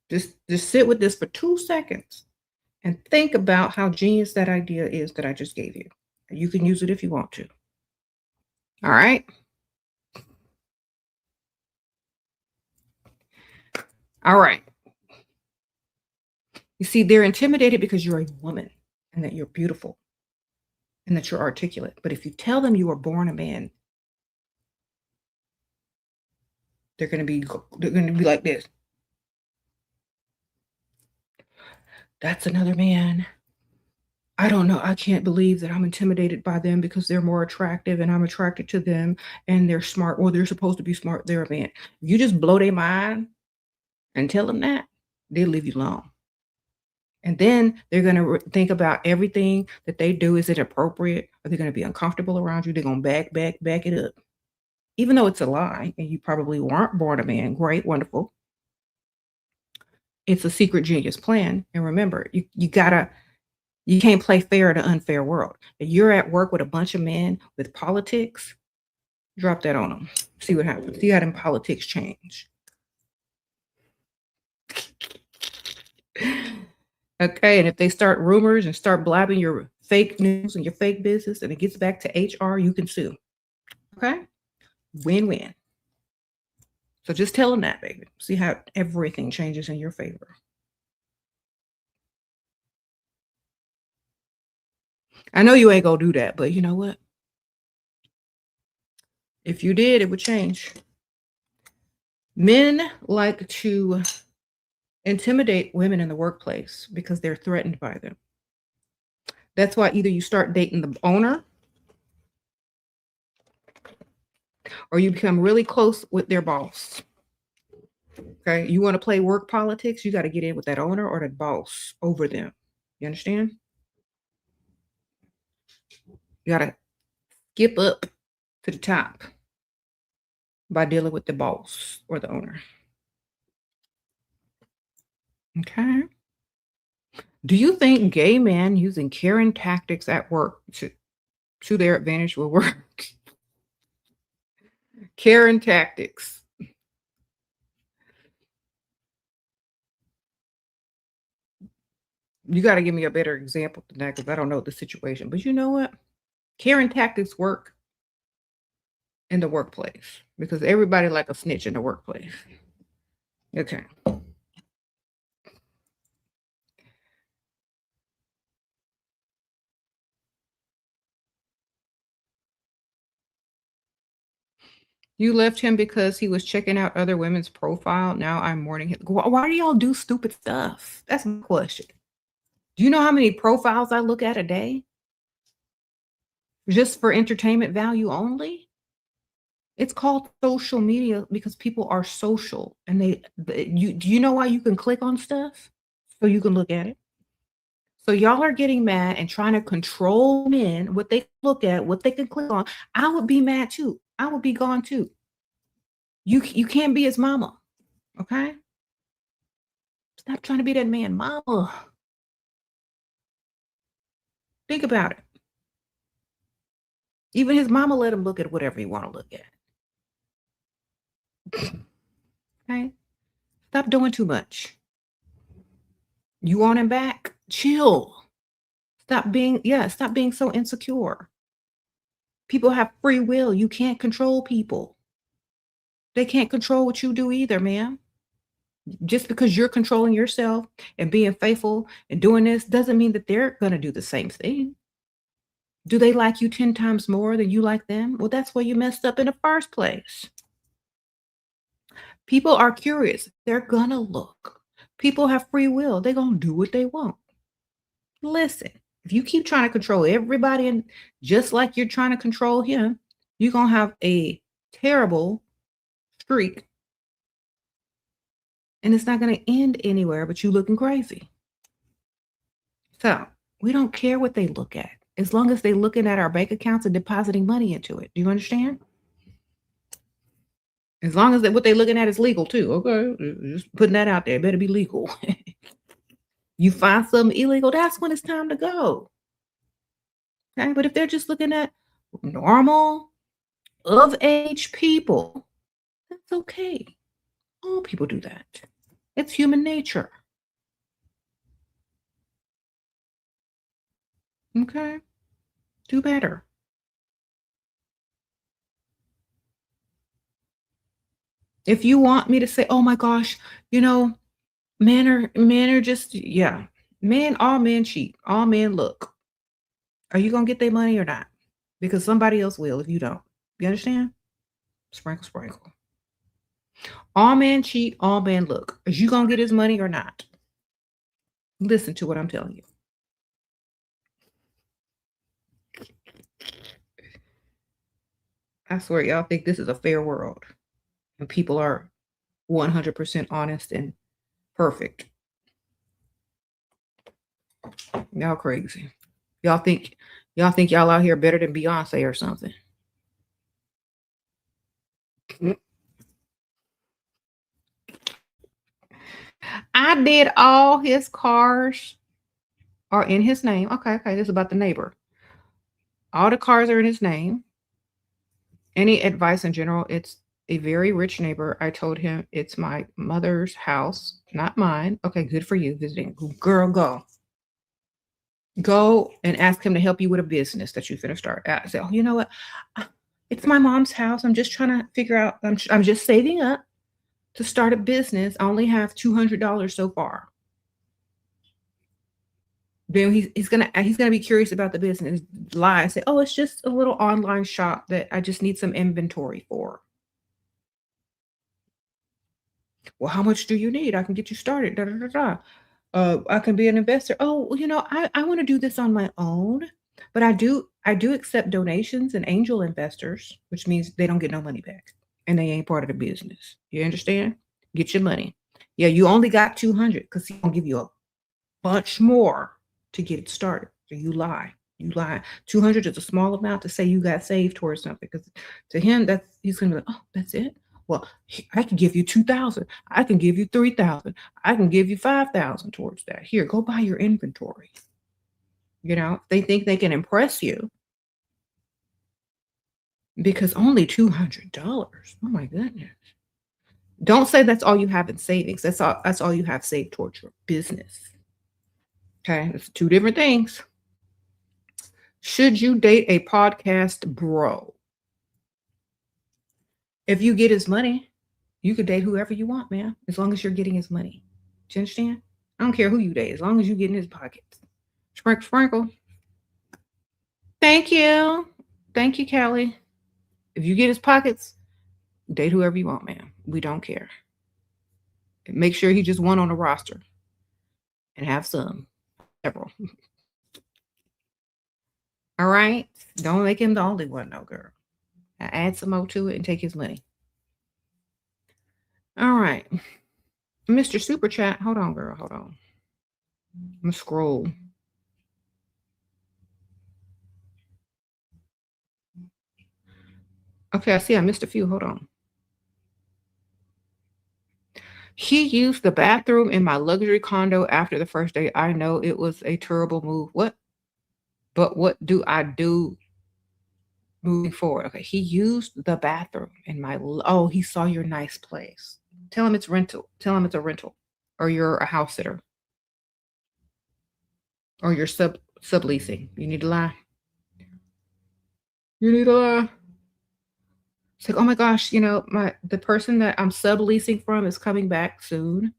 Just sit with this for 2 seconds and think about how genius that idea is that I just gave you. You can use it if you want to. All right. All right. You see, they're intimidated because you're a woman and that you're beautiful and that you're articulate. But if you tell them you were born a man, they're gonna be like this. That's another man. I don't know. I can't believe that I'm intimidated by them because they're more attractive and I'm attracted to them and they're smart. Or they're supposed to be smart. They're a man. If you just blow their mind and tell them that, they'll leave you alone. And then they're going to think about everything that they do. Is it appropriate? Are they going to be uncomfortable around you? They're going to back it up. Even though it's a lie and you probably weren't born a man. Great, wonderful. It's a secret genius plan. And remember, you can't play fair in an unfair world. If you're at work with a bunch of men with politics, drop that on them. See what happens. See how them politics change. Okay, and if they start rumors and start blabbing your fake news and your fake business and it gets back to HR, you can sue. Okay? Win-win. So just tell them that, baby. See how everything changes in your favor. I know you ain't gonna do that, but you know what? If you did, it would change. Men like to intimidate women in the workplace because they're threatened by them. That's why either you start dating the owner or you become really close with their boss. Okay, you want to play work politics, you got to get in with that owner or that boss over them. You understand? You got to skip up to the top by dealing with the boss or the owner. Okay. Do you think gay men using Karen tactics at work to their advantage will work? Karen tactics. You got to give me a better example than that because I don't know the situation. But you know what? Karen tactics work in the workplace because everybody like a snitch in the workplace. Okay. You left him because he was checking out other women's profile. Now I'm mourning him. Why do y'all do stupid stuff? That's my question. Do you know how many profiles I look at a day? Just for entertainment value only? It's called social media because people are social and do you know why you can click on stuff? So you can look at it. So y'all are getting mad and trying to control men, what they look at, what they can click on. I would be mad too. I would be gone too. You can't be his mama. Okay? Stop trying to be that man mama. Think about it. Even his mama let him look at whatever he want to look at. Okay? Stop doing too much. You want him back? Chill. Stop being so insecure. People have free will. You can't control people. They can't control what you do either, ma'am. Just because you're controlling yourself and being faithful and doing this doesn't mean that they're going to do the same thing. Do they like you 10 times more than you like them? Well, that's why you messed up in the first place. People are curious. They're going to look. People have free will. They're going to do what they want. Listen, if you keep trying to control everybody and just like you're trying to control him, you're going to have a terrible streak. And it's not going to end anywhere but you looking crazy. So we don't care what they look at as long as they're looking at our bank accounts and depositing money into it. Do you understand? As long as what they're looking at is legal too. Okay, just putting that out there. It better be legal. You find something illegal, that's when it's time to go. Okay, but if they're just looking at normal, of age people, that's okay. All people do that. It's human nature. Okay, do better. If you want me to say, oh my gosh, men are just, yeah. All men cheat. All men look. Are you gonna get their money or not? Because somebody else will if you don't. You understand? Sprinkle, sprinkle. All men cheat, all men look. Is you gonna get his money or not? Listen to what I'm telling you. I swear, y'all think this is a fair world, and people are 100% honest and perfect. Y'all crazy. Y'all think y'all out here better than Beyonce or something. I did all his cars are in his name. Okay, this is about the neighbor. All the cars are in his name. Any advice in general? It's a very rich neighbor. I told him it's my mother's house, not mine. Okay, good for you visiting. Girl, go. Go and ask him to help you with a business that you finna start. Say, oh, you know what? It's my mom's house. I'm just trying to figure out. I'm just saving up to start a business. I only have $200 so far. Then he's gonna be curious about the business. Lie and say, oh, it's just a little online shop that I just need some inventory for. Well, how much do you need? I can get you started. Da, da, da, da. I can be an investor. Oh, well, I want to do this on my own, but I do accept donations and angel investors, which means they don't get no money back and they ain't part of the business. You understand? Get your money. Yeah, you only got 200 because he gonna give you a bunch more to get it started. So you lie. You lie. 200 is a small amount to say you got saved towards something because to him he's gonna be like, oh, that's it. Well, I can give you 2,000. I can give you 3,000. I can give you 5,000 towards that. Here, go buy your inventory. They think they can impress you because only $200. Oh my goodness. Don't say that's all you have in savings. That's all you have saved towards your business. Okay, it's two different things. Should you date a podcast bro? If you get his money, you could date whoever you want, man, as long as you're getting his money. Do you understand? I don't care who you date, as long as you get in his pockets. Sprinkle, sprinkle. Thank you. Thank you, Kelly. If you get his pockets, date whoever you want, man. We don't care. Make sure he just one on the roster and have several. All right? Don't make him the only one, no, girl. Add some more to it and take his money. All right. Mr. Super Chat. Hold on, girl. Hold on. I'm going to scroll. Okay, I see I missed a few. Hold on. He used the bathroom in my luxury condo after the first day. I know it was a terrible move. What? But what do I do moving forward? Okay, he used the bathroom in my. Oh, he saw your nice place. Tell him it's rental. Tell him it's a rental, or you're a house sitter, or you're subleasing. You need to lie. You need to lie. It's like, oh my gosh, the person that I'm subleasing from is coming back soon,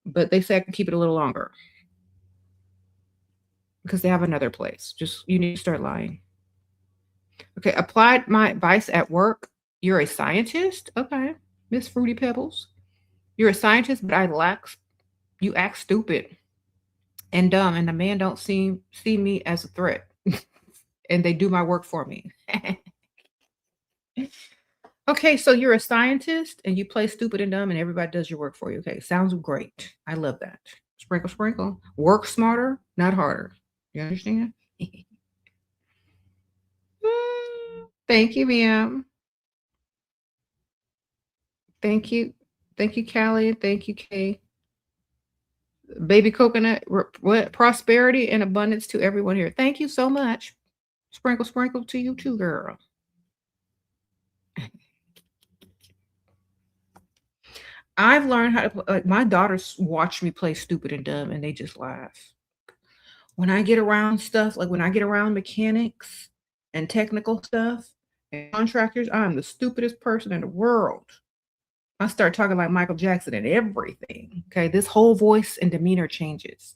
but they say I can keep it a little longer because they have another place. Just you need to start lying. Okay, applied my advice at work. You're a scientist? Okay, Miss Fruity Pebbles. You're a scientist, but you act stupid and dumb, and the man don't see me as a threat. And they do my work for me. Okay, so you're a scientist and you play stupid and dumb and everybody does your work for you. Okay, sounds great. I love that. Sprinkle, sprinkle. Work smarter, not harder. You understand? Thank you, ma'am. Thank you. Thank you, Callie. Thank you, Kay. Baby coconut, what prosperity and abundance to everyone here. Thank you so much. Sprinkle, sprinkle to you too, girl. I've learned how to like my daughters watch me play stupid and dumb and they just laugh. When I get around stuff, like when I get around mechanics and technical stuff and contractors, I'm the stupidest person in the world. I start talking like Michael Jackson and everything. Okay, this whole voice and demeanor changes.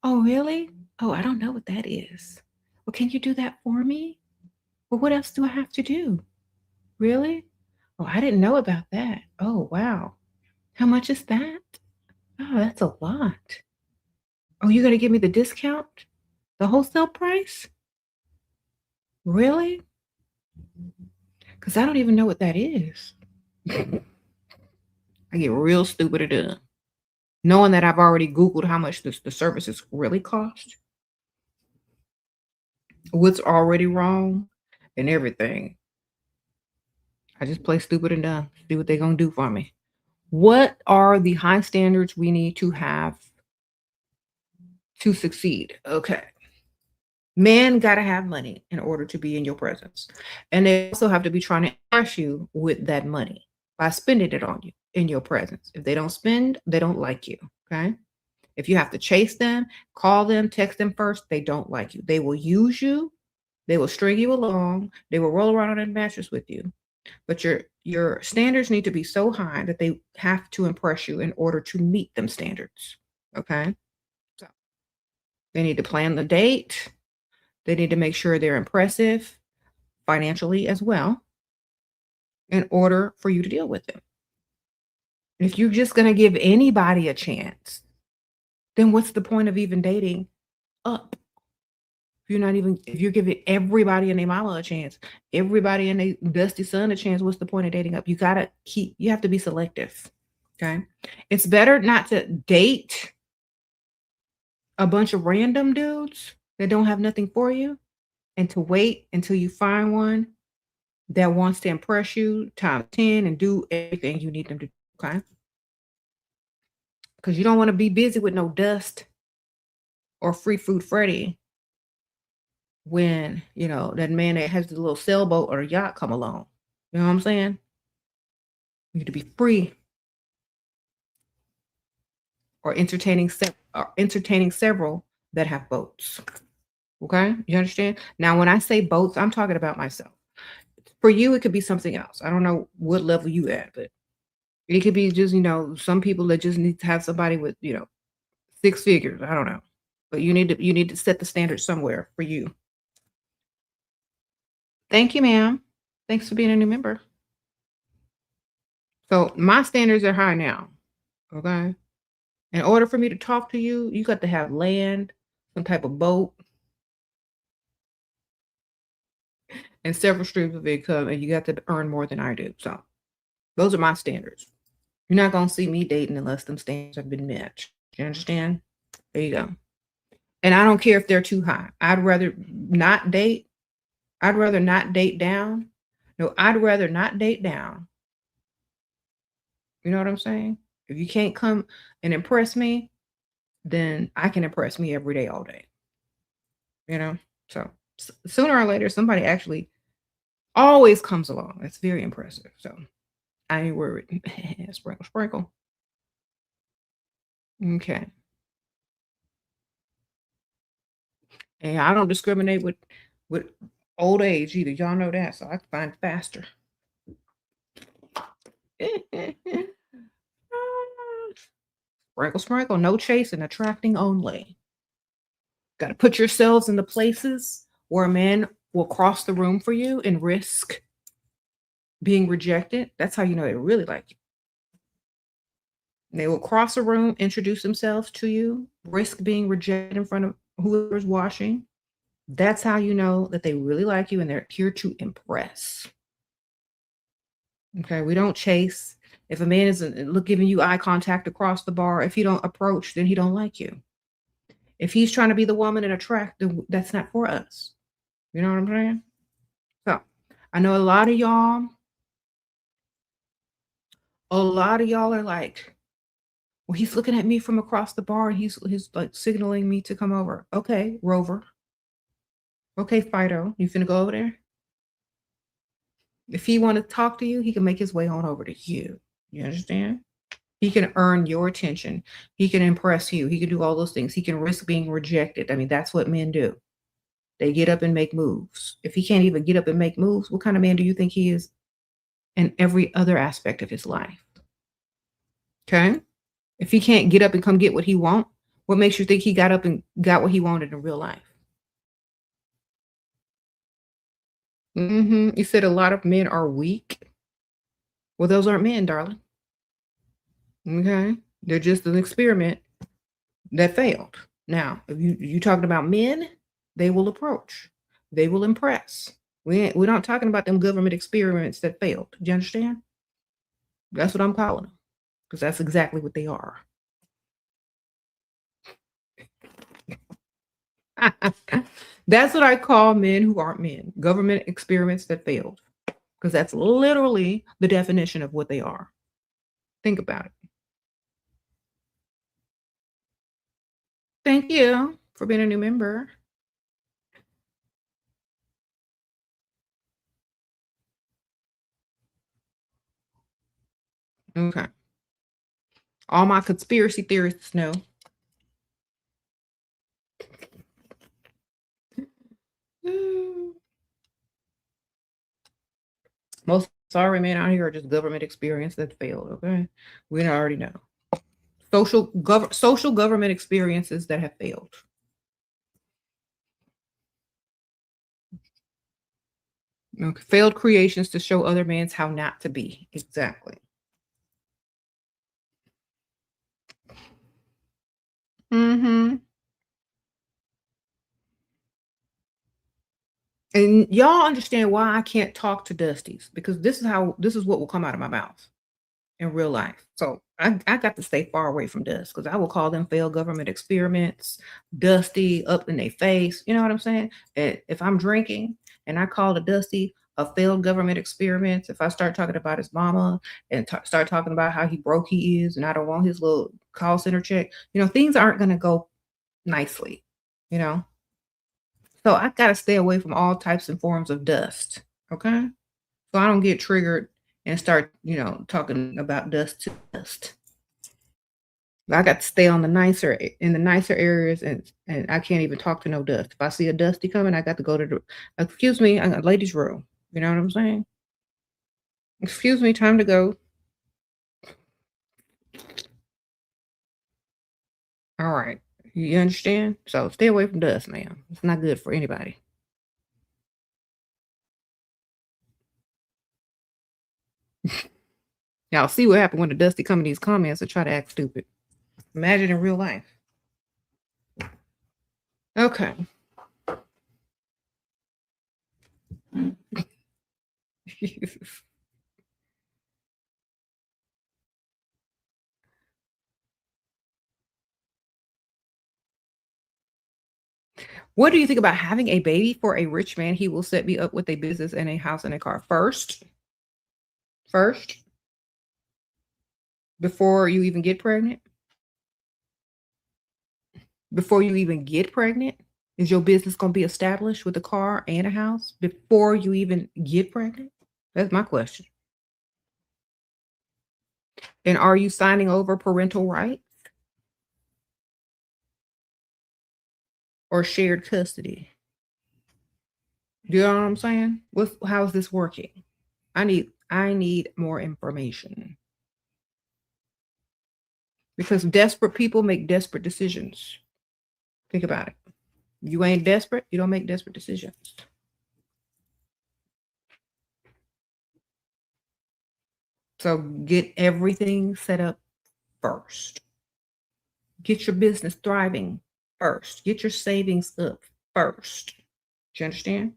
Oh, really? Oh, I don't know what that is. Well, can you do that for me? Well, what else do I have to do? Really? Oh, I didn't know about that. Oh, wow. How much is that? Oh, that's a lot. Oh, you're gonna give me the discount? The wholesale price? Really? Because I don't even know what that is. I get real stupid at it. Knowing that I've already Googled how much the services really cost, what's already wrong, and everything. I just play stupid and dumb. See what they're gonna do for me. What are the high standards we need to have to succeed? Okay. Men gotta have money in order to be in your presence. And they also have to be trying to impress you with that money by spending it on you in your presence. If they don't spend, they don't like you. Okay. If you have to chase them, call them, text them first, they don't like you. They will use you, they will string you along, they will roll around on a mattress with you. But your standards need to be so high that they have to impress you in order to meet them standards. Okay. So they need to plan the date. They need to make sure they're impressive financially as well in order for you to deal with them. If you're just going to give anybody a chance, then what's the point of even dating up? If you're giving everybody and their mama a chance, everybody and their dusty son a chance, what's the point of dating up? You have to be selective. Okay. It's better not to date a bunch of random dudes that don't have nothing for you and to wait until you find one that wants to impress you times 10 and do everything you need them to do. Okay. Because you don't want to be busy with no dust or free food Freddy when, that man that has the little sailboat or a yacht come along. You know what I'm saying? You need to be free or entertaining several that have boats. Okay? You understand? Now, when I say boats, I'm talking about myself. For you, it could be something else. I don't know what level you at, but it could be just, some people that just need to have somebody with, six figures. I don't know. But you need to set the standard somewhere for you. Thank you, ma'am. Thanks for being a new member. So my standards are high now. Okay. In order for me to talk to you, you got to have land, some type of boat, and several streams of income, and you got to earn more than I do. So those are my standards. You're not gonna see me dating unless them standards have been met. You understand? There you go. And I don't care if they're too high. I'd rather not date. I'd rather not date down. No, I'd rather not date down. You know what I'm saying? If you can't come and impress me, then I can impress me every day, all day. So sooner or later, somebody actually always comes along. That's very impressive. So I ain't worried. Sprinkle, sprinkle. Okay. And I don't discriminate with old age either. Y'all know that. So I can find faster. Sprinkle, sprinkle. No chasing, attracting only. Got to put yourselves in the places where a man will cross the room for you and risk being rejected. That's how you know they really like you. They will cross a room, introduce themselves to you, risk being rejected in front of whoever's watching. That's how you know that they really like you and they're here to impress. Okay, we don't chase. If a man isn't giving you eye contact across the bar, if you don't approach, then he don't like you. If he's trying to be the woman and attract, that's not for us. You know what I'm saying? So I know a lot of y'all are like, well, he's looking at me from across the bar and he's like signaling me to come over. Okay, Rover. Okay, Fido, you finna go over there? If he want to talk to you, he can make his way on over to you. You understand? He can earn your attention. He can impress you. He can do all those things. He can risk being rejected. I mean, that's what men do. They get up and make moves. If he can't even get up and make moves, what kind of man do you think he is in every other aspect of his life? Okay? If he can't get up and come get what he wants, What makes you think he got up and got what he wanted in real life? You said a lot of men are weak. Well, those aren't men, darling. Okay? They're just an experiment that failed. Now, if you talking about men, they will approach. They will impress. We're not talking about them government experiments that failed. Do you understand? That's what I'm calling them, because that's exactly what they are. That's what I call men who aren't men. Government experiments that failed, because that's literally the definition of what they are. Think about it. Thank you for being a new member. Okay. All my conspiracy theorists know. Most sorry men out here are just government experience that failed. Okay, we already know social government experiences that have failed. Okay. Failed creations to show other mans how not to be. Exactly. And y'all understand why I can't talk to Dusties, because this is what will come out of my mouth in real life. So I got to stay far away from Dust, because I will call them failed government experiments, Dusty up in their face. You know what I'm saying? And if I'm drinking and I call a Dusty a failed government experiment, if I start talking about his mama and start talking about how he broke he is and I don't want his little call center check, things aren't going to go nicely, you know? So I got to stay away from all types and forms of dust. Okay. So I don't get triggered and start, talking about dust to dust. I got to stay on the nicer areas, and I can't even talk to no dust. If I see a dusty coming, I got to go to the excuse me, ladies' room. You know what I'm saying? Excuse me, time to go. All right. You understand? So stay away from dust, ma'am. It's not good for anybody. Y'all see what happened when the dusty come in these comments and try to act stupid. Imagine in real life. Okay. What do you think about having a baby for a rich man? He will set me up with a business and a house and a car first, before you even get pregnant. Before you even get pregnant, is your business going to be established with a car and a house before you even get pregnant? That's my question. And are you signing over parental rights or shared custody? Do you know what I'm saying? How's this working? I need more information. Because desperate people make desperate decisions. Think about it. You ain't desperate, you don't make desperate decisions. So get everything set up first. Get your business thriving first. Get your savings up first. Do you understand?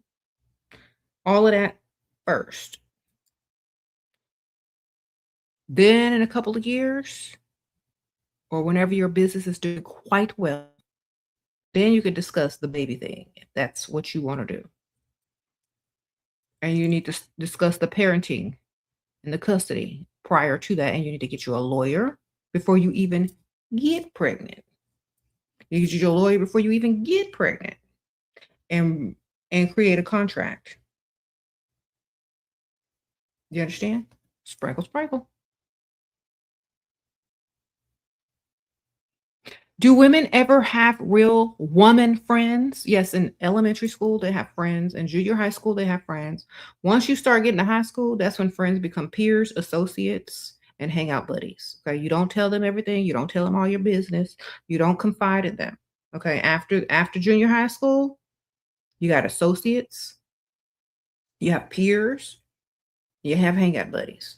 All of that first. Then in a couple of years, or whenever your business is doing quite well, then you can discuss the baby thing, if that's what you want to do. And you need to discuss the parenting and the custody prior to that. And you need to get you a lawyer before you even get pregnant. You get your lawyer before you even get pregnant, and create a contract. You understand? Sprinkle, sprinkle. Do women ever have real woman friends? Yes, in elementary school, they have friends. In junior high school, they have friends. Once you start getting to high school, that's when friends become peers, associates, and hangout buddies. Okay. You don't tell them everything. You don't tell them all your business. You don't confide in them. Okay. After junior high school, you got associates, you have peers, you have hangout buddies.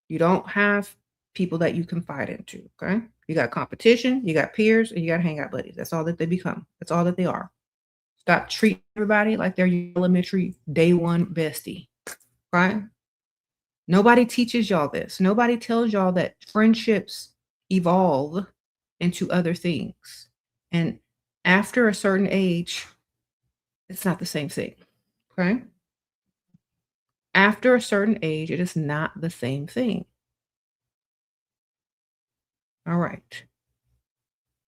You don't have people that you confide into. Okay. You got competition, you got peers, and you got hangout buddies. That's all that they become. That's all that they are. Stop treating everybody like they're your elementary day one bestie. Right? Nobody teaches y'all this. Nobody tells y'all that friendships evolve into other things. And after a certain age, it's not the same thing. Okay. After a certain age, it is not the same thing. All right.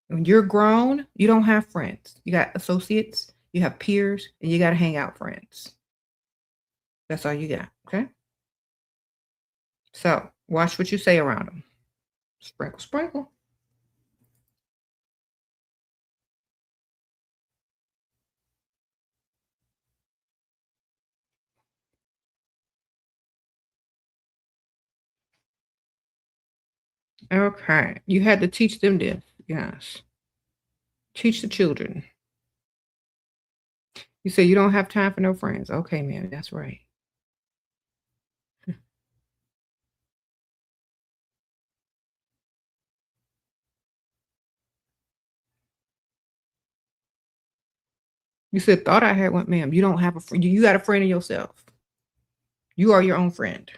When you're grown, you don't have friends. You got associates, you have peers, and you got to hang out friends. That's all you got. Okay. So watch what you say around them. Sprinkle, sprinkle. Okay. You had to teach them this. Yes. Teach the children. You say you don't have time for no friends. Okay, man, that's right. You said thought I had one, ma'am. You don't have a friend. You got a friend in yourself. You are your own friend.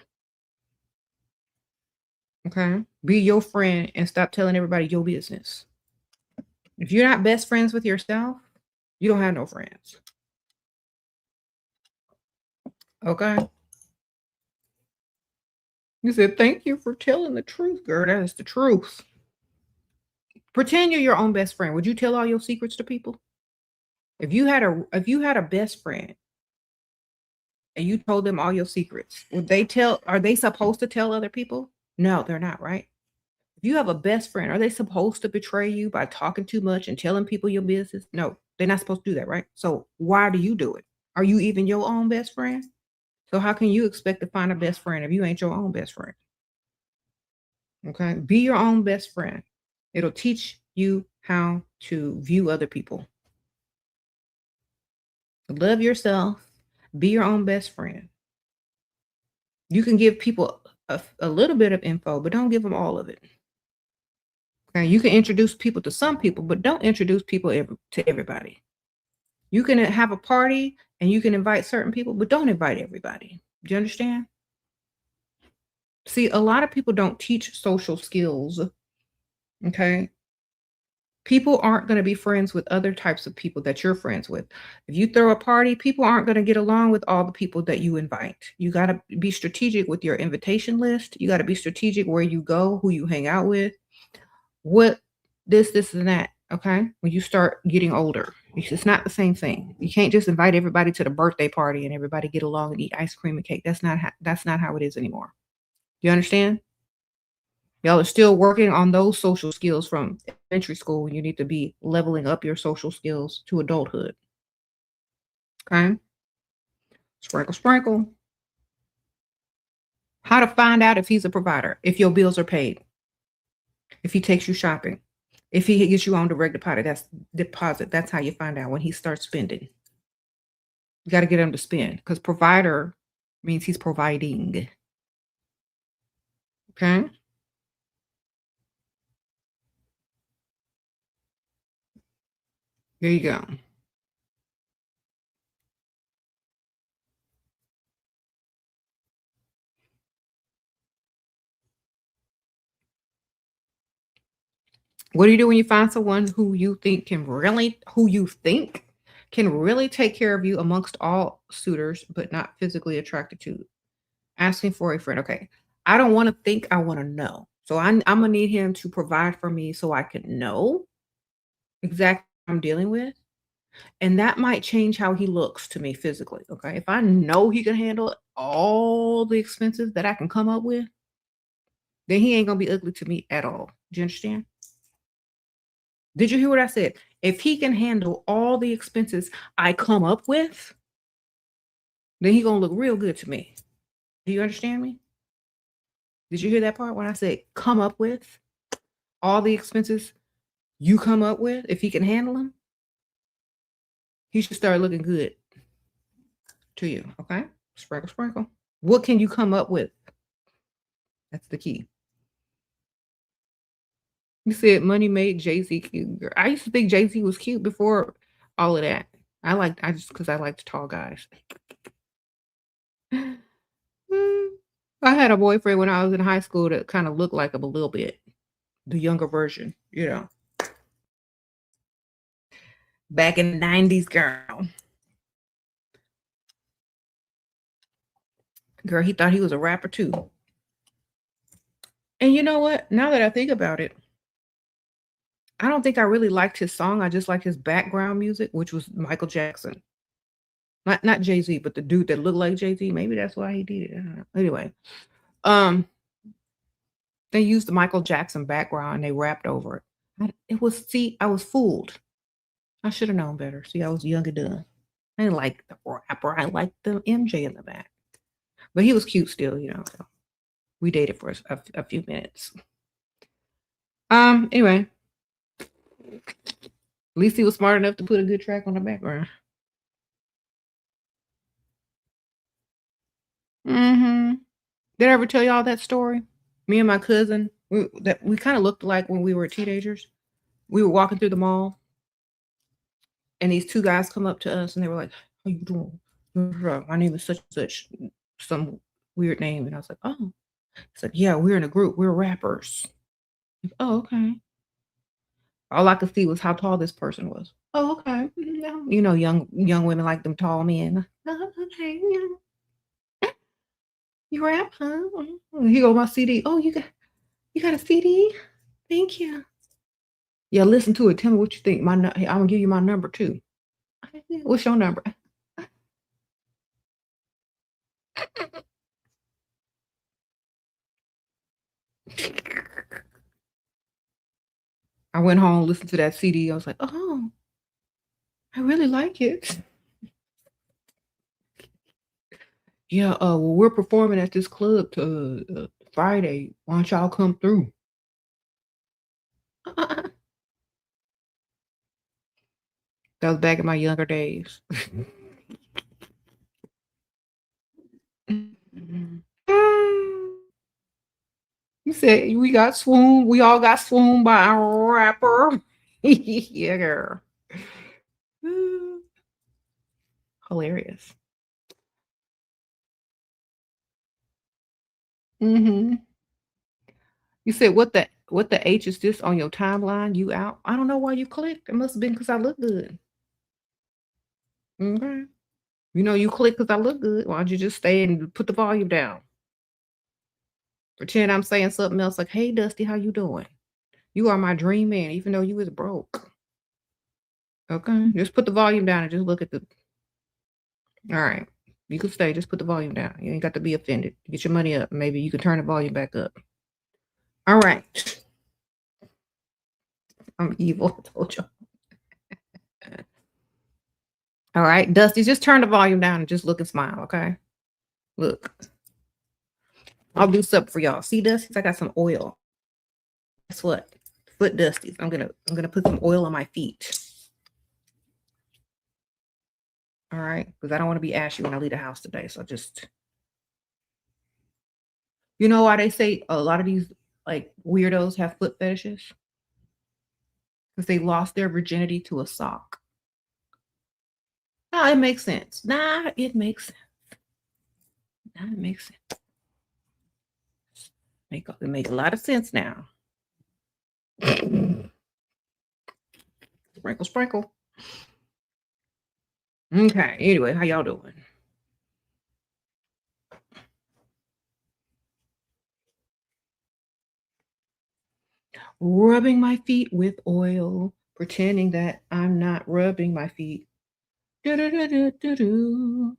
Okay. Be your friend and stop telling everybody your business. If you're not best friends with yourself, you don't have no friends. Okay. You said, thank you for telling the truth, girl. That is the truth. Pretend you're your own best friend. Would you tell all your secrets to people? If you had a best friend and you told them all your secrets, are they supposed to tell other people? No, they're not, right? If you have a best friend, are they supposed to betray you by talking too much and telling people your business? No, they're not supposed to do that, right? So why do you do it? Are you even your own best friend? So how can you expect to find a best friend if you ain't your own best friend? Okay. Be your own best friend. It'll teach you how to view other people. Love yourself. Be your own best friend. You can give people a little bit of info, but don't give them all of it. Okay. You can introduce people to some people, but don't introduce people to everybody. You can have a party and you can invite certain people, but don't invite everybody. Do you understand? See, a lot of people don't teach social skills. Okay. People aren't going to be friends with other types of people that you're friends with. If you throw a party, people aren't going to get along with all the people that you invite. You got to be strategic with your invitation list. You got to be strategic where you go, who you hang out with, what this, and that. Okay. When you start getting older, it's not the same thing. You can't just invite everybody to the birthday party and everybody get along and eat ice cream and cake. That's not how it is anymore. You understand? Y'all are still working on those social skills from elementary school. You need to be leveling up your social skills to adulthood. Okay. Sprinkle, sprinkle. How to find out if he's a provider, if your bills are paid, if he takes you shopping, if he gets you on direct deposit. That's how you find out when he starts spending. You got to get him to spend because provider means he's providing. Okay. There you go. What do you do when you find someone who you think can really take care of you amongst all suitors, but not physically attracted to? Asking for a friend. Okay. I don't want to think, I want to know. So I'm gonna need him to provide for me so I can know exactly what I'm dealing with. And that might change how he looks to me physically. Okay. If I know he can handle all the expenses that I can come up with, then he ain't gonna be ugly to me at all. Do you understand? Did you hear what I said? If he can handle all the expenses I come up with, then he gonna look real good to me. Do you understand me? Did you hear that part when I said come up with all the expenses you come up with? If he can handle them, he should start looking good to you. Okay, sprinkle, sprinkle. What can you come up with? That's the key. You said money made Jay-Z cute. Girl, I used to think Jay-Z was cute before all of that. I just because I liked tall guys. Mm. I had a boyfriend when I was in high school that kind of looked like him a little bit, the younger version, back in the 90s, girl. Girl, he thought he was a rapper too. And you know what? Now that I think about it, I don't think I really liked his song. I just liked his background music, which was Michael Jackson. Not Jay-Z, but the dude that looked like Jay-Z. Maybe that's why he did it. I don't know. Anyway, um, they used the Michael Jackson background and they rapped over it. I was fooled. I should have known better. See, I was young and dumb. I didn't like the rapper. I liked the MJ in the back. But he was cute still. So we dated for a few minutes. Anyway, at least he was smart enough to put a good track on the background. Mm-hmm. Did I ever tell y'all that story? Me and my cousin, we kind of looked alike when we were teenagers. We were walking through the mall, and these two guys come up to us, and they were like, "How you doing? My name is such and such, some weird name." And I was like, "Oh," it's like, "Yeah, we're in a group. We're rappers." Like, oh, okay. All I could see was how tall this person was. Oh, okay. Young women like them tall men. Oh, okay. You rap, huh? Here go my CD. Oh, you got a CD? Thank you. Yeah, listen to it. Tell me what you think. I'm gonna give you my number too. What's your number? I went home, listened to that CD. I was like, oh, I really like it. Yeah, well, we're performing at this club to Friday. Why don't y'all come through? That was back in my younger days. You said we got swooned. We all got swooned by a rapper. Yeah, girl. Hilarious. Hmm. You said what the H is this on your timeline? You out? I don't know why you clicked. It must have been because I look good. Okay. You click because I look good. Why don't you just stay and put the volume down? Pretend I'm saying something else like, "Hey, Dusty, how you doing? You are my dream man, even though you was broke." Okay, just put the volume down and just look at the. All right, you can stay. Just put the volume down. You ain't got to be offended. Get your money up. Maybe you can turn the volume back up. All right, I'm evil. I told you. All right, Dusty, just turn the volume down and just look and smile. Okay, look. I'll do something for y'all. See, Dusty, I got some oil. Guess what? Foot dusties. I'm gonna put some oil on my feet. All right, because I don't want to be ashy when I leave the house today. So just, why they say a lot of these like weirdos have foot fetishes? Because they lost their virginity to a sock. Nah, it makes sense. Nah, it makes sense. Nah, it makes sense. It make a lot of sense now. Sprinkle, sprinkle. Okay. Anyway, how y'all doing? Rubbing my feet with oil, pretending that I'm not rubbing my feet. Do-do-do-do-do-do.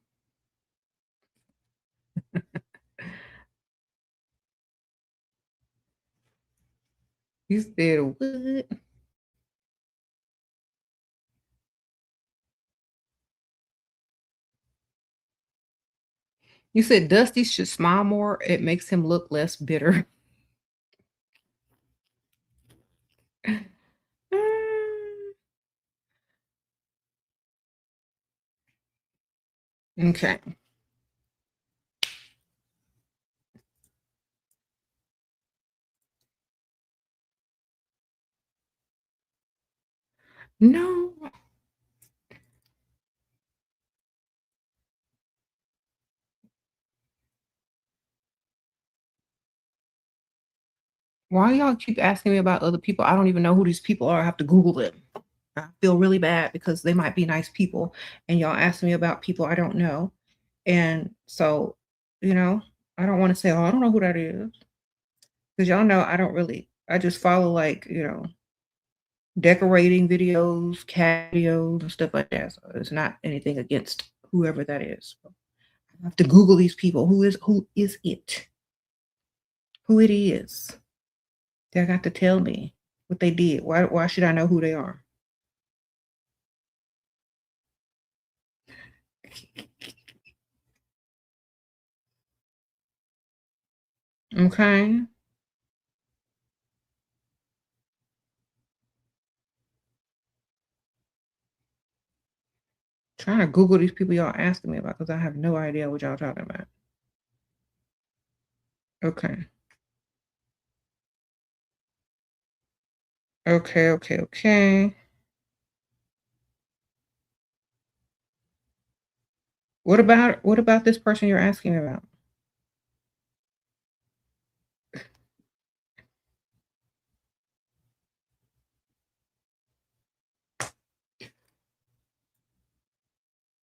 You said what? You said Dusty should smile more. It makes him look less bitter. Okay. No. Why y'all keep asking me about other people? I don't even know who these people are. I have to Google them. I feel really bad because they might be nice people, and y'all ask me about people I don't know. And so, you know, I don't want to say, oh, I don't know who that is. Because y'all know I don't really, I just follow like, decorating videos, cat videos, and stuff like that. So it's not anything against whoever that is. So I have to Google these people. Who is it? Who it is? They got to tell me what they did. Why should I know who they are? Okay. Trying to Google these people y'all asking me about because I have no idea what y'all talking about. Okay. Okay, okay, okay. What about this person you're asking about?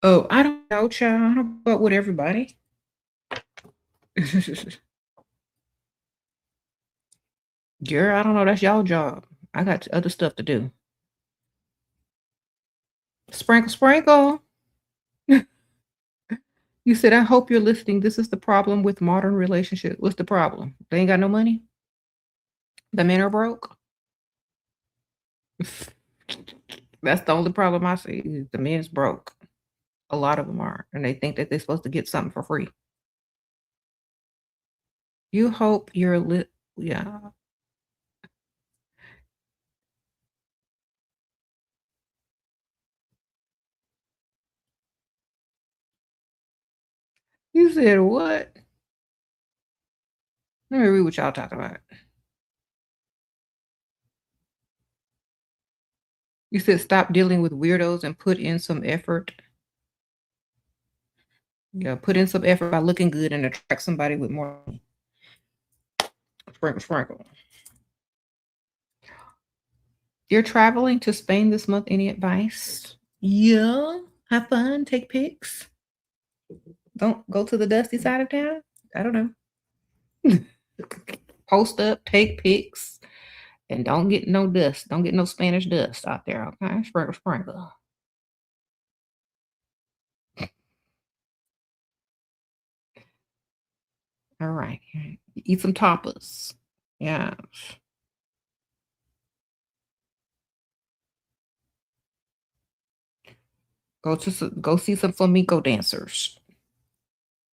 Oh, I don't know, child. I don't fuck with everybody. Girl, I don't know. That's y'all job. I got other stuff to do. Sprinkle, sprinkle. You said, I hope you're listening. This is the problem with modern relationships. What's the problem? They ain't got no money? The men are broke? That's the only problem I see. The men's broke. A lot of them are. And they think that they're supposed to get something for free. You hope you're lit. Yeah. You said what? Let me read what y'all talking about. You said stop dealing with weirdos and put in some effort. Yeah, put in some effort by looking good and attract somebody with more money. Sprinkle, sprinkle. You're traveling to Spain this month. Any advice? Yeah. Have fun. Take pics. Don't go to the dusty side of town. I don't know. Post up, take pics, and don't get no dust. Don't get no Spanish dust out there. Okay. Sprinkle, sprinkle. All right. Eat some tapas. Yeah. Go see some flamenco dancers.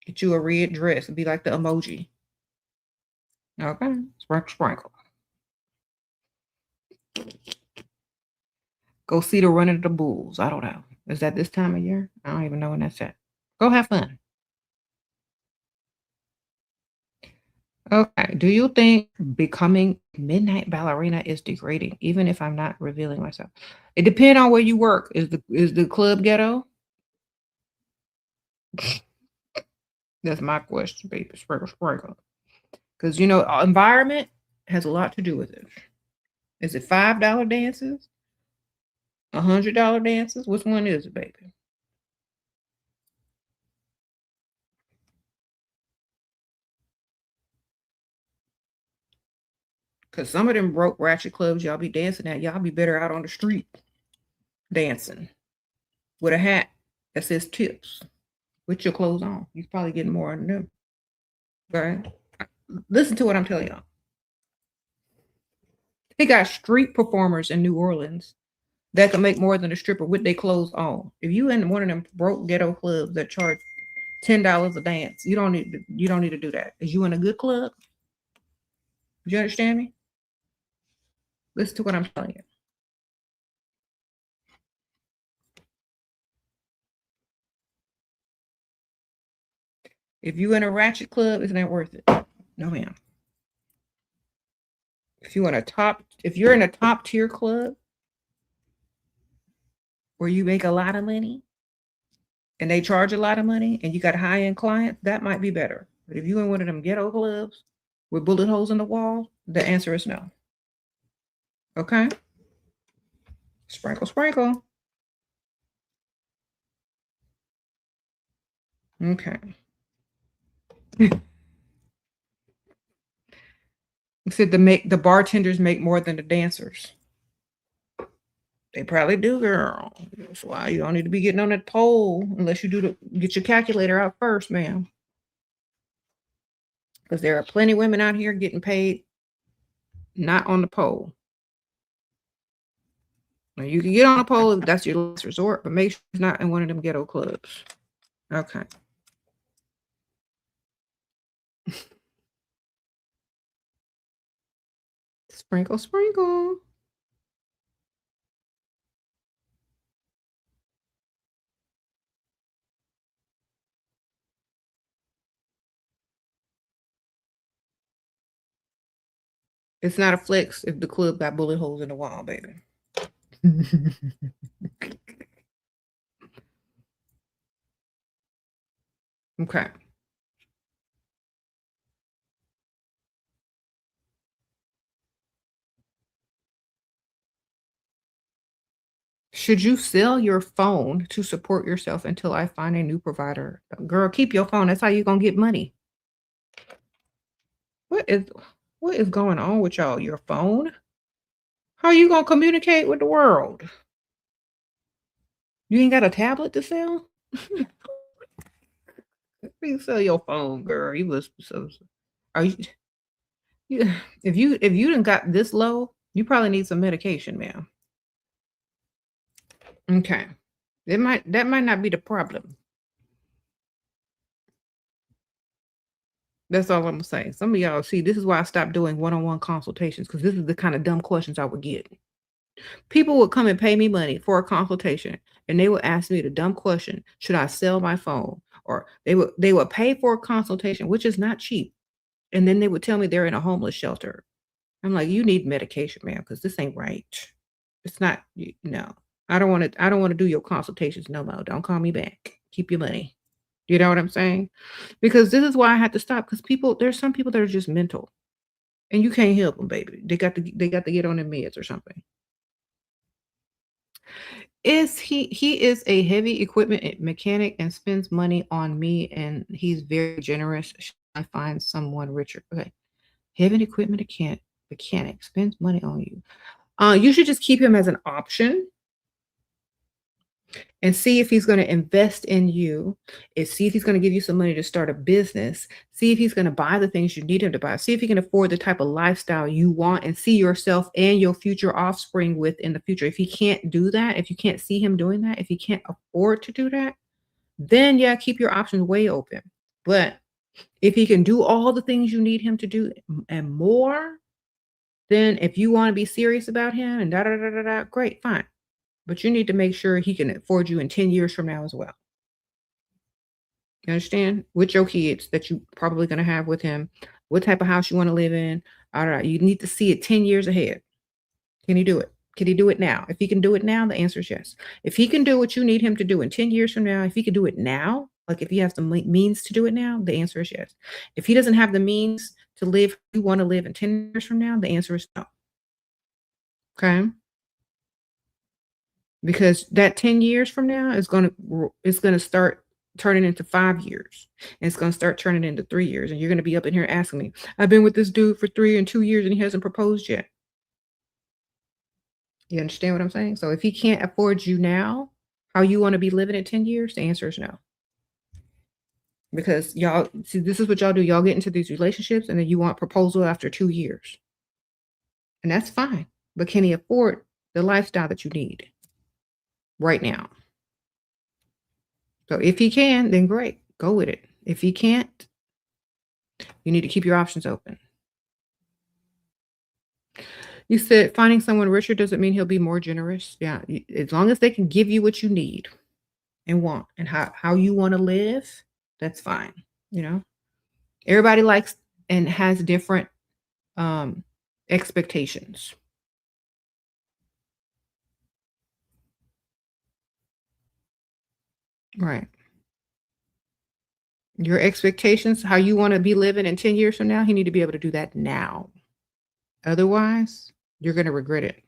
Get you a red dress. It'd be like the emoji. Okay. Sprinkle, sprinkle. Go see the running of the bulls. I don't know. Is that this time of year? I don't even know when that's at. Go have fun. Okay. Do you think becoming midnight ballerina is degrading, even if I'm not revealing myself? It depends on where you work. Is the club ghetto? That's my question, baby. Sprinkle, sprinkle. Because environment has a lot to do with it. Is it $5 dances? $100 dances? Which one is it, baby? Because some of them broke ratchet clubs y'all be dancing at, y'all be better out on the street dancing with a hat that says tips with your clothes on. You're probably getting more than them. Okay? Listen to what I'm telling y'all. They got street performers in New Orleans that can make more than a stripper with their clothes on. If you in one of them broke ghetto clubs that charge $10 a dance. You don't need to do that. Is you in a good club? Do you understand me? Listen to what I'm telling you. If you in a ratchet club, it's not worth it. No, ma'am. If you're in a top tier club where you make a lot of money and they charge a lot of money and you got high end clients, that might be better. But if you in one of them ghetto clubs with bullet holes in the wall, the answer is no. Okay? Sprinkle, sprinkle. Okay. You said the bartenders make more than the dancers. They probably do, girl. That's why you don't need to be getting on that pole unless you get your calculator out first, ma'am. Because there are plenty of women out here getting paid not on the pole. Now you can get on a pole if that's your last resort, but make sure it's not in one of them ghetto clubs. Okay. Sprinkle, sprinkle. It's not a flex if the club got bullet holes in the wall, baby. Okay. Should you sell your phone to support yourself until I find a new provider? Girl, keep your phone. That's how you're gonna get money. What is going on with y'all? Your phone? How are you gonna communicate with the world? You ain't got a tablet to sell? You sell your phone, girl. You was so are you if you didn't got this low, you probably need some medication, ma'am. Okay. That might not be the problem. That's all I'm gonna say. Some of y'all see this is why I stopped doing one-on-one consultations because this is the kind of dumb questions I would get. People would come and pay me money for a consultation and they would ask me the dumb question, should I sell my phone? Or they would pay for a consultation, which is not cheap. And then they would tell me they're in a homeless shelter. I'm like, you need medication, man, because this ain't right. It's not no. I don't want to do your consultations no more. Don't call me back. Keep your money. You know what I'm saying? Because this is why I had to stop because there's some people that are just mental. And you can't help them, baby. They got to get on their meds or something. He is a heavy equipment mechanic and spends money on me and he's very generous. Should I find someone richer? Okay. Heavy equipment mechanic spends money on you. You should just keep him as an option and see if he's going to invest in you, and see if he's going to give you some money to start a business, see if he's going to buy the things you need him to buy, see if he can afford the type of lifestyle you want and see yourself and your future offspring with in the future. If he can't do that, if you can't see him doing that, if he can't afford to do that, then yeah, keep your options way open. But if he can do all the things you need him to do and more, then if you want to be serious about him and da da da da da, great, fine. But you need to make sure he can afford you in 10 years from now as well. You understand? With your kids that you probably going to have with him, what type of house you want to live in. All right. You need to see it 10 years ahead. Can he do it? Can he do it now? If he can do it now, the answer is yes. If he can do what you need him to do in 10 years from now, if he can do it now, like if he has the means to do it now, the answer is yes. If he doesn't have the means to live, you want to live in 10 years from now, the answer is no. Okay. Because that 10 years from now is going to start turning into 5 years, and it's going to start turning into 3 years, and you're going to be up in here asking me, I've been with this dude for 3 and 2 years and he hasn't proposed yet. You understand what I'm saying? So if he can't afford you now, how you want to be living in 10 years, the answer is no. Because y'all see, this is what y'all do. Y'all get into these relationships and then you want proposal after 2 years, and that's fine, but can he afford the lifestyle that you need right now? So if he can, then great. go with it. If he can't, you need to keep your options open. You said finding someone richer doesn't mean he'll be more generous. Yeah, as long as they can give you what you need and want and how you want to live, that's fine. You know, everybody likes and has different um expectations. Right. Your expectations, how you want to be living in 10 years from now, you need to be able to do that now. Otherwise, you're going to regret it.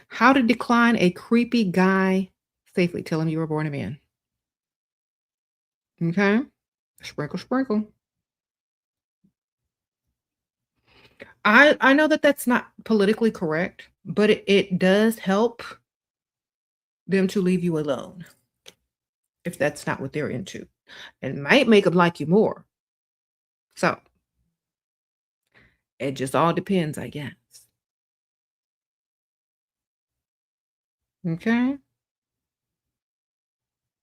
How to decline a creepy guy safely. Tell him you were born a man. Okay? Sprinkle, sprinkle. I know that that's not politically correct, but it does help them to leave you alone if that's not what they're into. It might make them like you more. So it just all depends, I guess. Okay?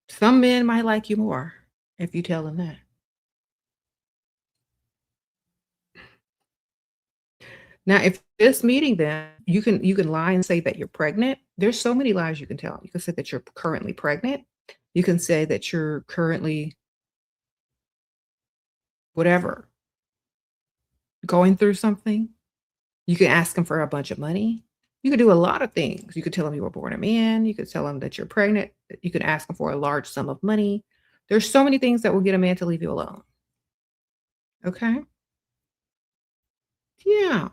Some men might like you more if you tell them that. Now, if just meeting them, you can lie and say that you're pregnant. There's so many lies you can tell. You can say that you're currently pregnant. You can say that you're currently whatever, going through something. You can ask them for a bunch of money. You could do a lot of things. You could tell them you were born a man. You could tell them that you're pregnant. You could ask them for a large sum of money. There's so many things that will get a man to leave you alone. Okay? Yeah.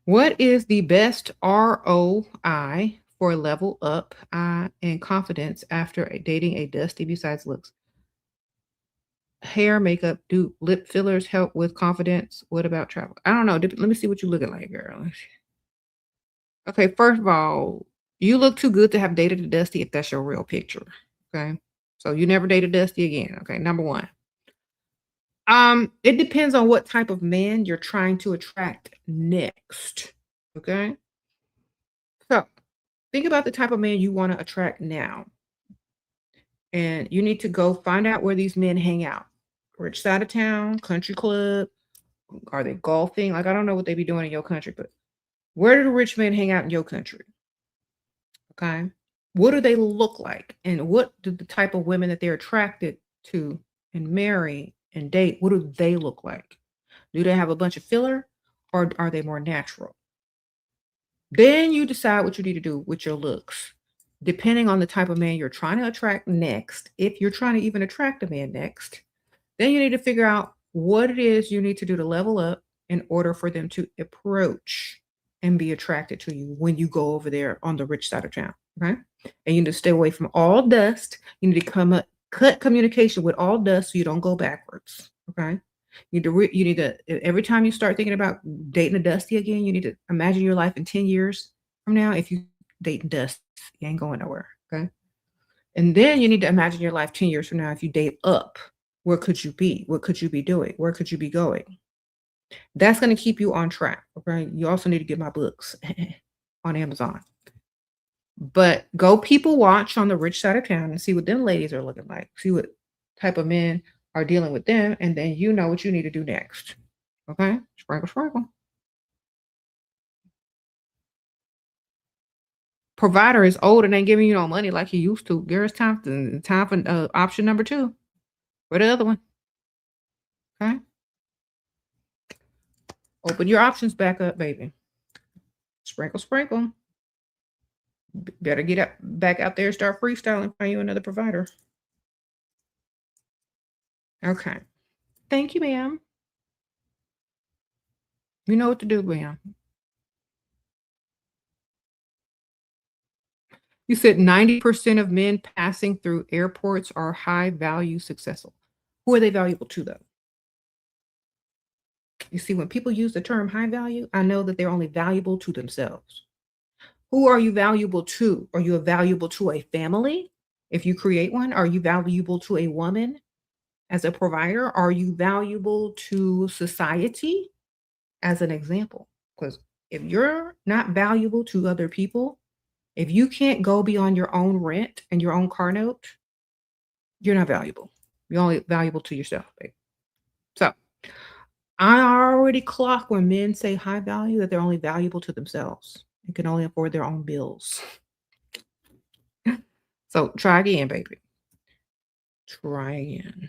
What is the best ROI for level up and confidence after dating a dusty besides looks? Hair, makeup, do lip fillers help with confidence? What about travel? I don't know. Let me see what you're looking like, girl. Okay, first of all, you look too good to have dated a dusty if that's your real picture. Okay. So you never dated dusty again. Okay, number one. It depends on what type of man you're trying to attract next. Okay. So think about the type of man you want to attract now. And you need to go find out where these men hang out. Rich side of town, country club. Are they golfing? Like, I don't know what they be doing in your country, but where do the rich men hang out in your country? Okay. What do they look like? And what do the type of women that they're attracted to and marry and date, what do they look like? Do they have a bunch of filler or are they more natural? Then you decide what you need to do with your looks. Depending on the type of man you're trying to attract next, if you're trying to even attract a man next, then you need to figure out what it is you need to do to level up in order for them to approach and be attracted to you when you go over there on the rich side of town. Okay. And you need to stay away from all dust. You need to cut communication with all dust so you don't go backwards. Okay. You need to every time you start thinking about dating a dusty again, you need to imagine your life in 10 years from now. If you date dust, you ain't going nowhere. Okay. And then you need to imagine your life 10 years from now. If you date up, where could you be? What could you be doing? Where could you be going? That's going to keep you on track. Okay. You also need to get my books on Amazon. But go people watch on the rich side of town and see what them ladies are looking like. See what type of men are dealing with them. And then you know what you need to do next. Okay. Sprinkle, sprinkle. Provider is old and ain't giving you no money like he used to. Girl, it's time for option number two. Or the other one. Okay. Open your options back up, baby. Sprinkle, sprinkle. Better get up back out there and start freestyling. Find you another provider. Okay. Thank you, ma'am. You know what to do, ma'am. You said 90% of men passing through airports are high value successful. Who are they valuable to, though? You see, when people use the term high value, I know that they're only valuable to themselves. Who are you valuable to? Are you valuable to a family? If you create one, are you valuable to a woman as a provider? Are you valuable to society as an example? Because If you're not valuable to other people, if you can't go beyond your own rent and your own car note, you're not valuable. You're only valuable to yourself, babe. So I already clock when men say high value that they're only valuable to themselves and can only afford their own bills. So try again, baby. Try again.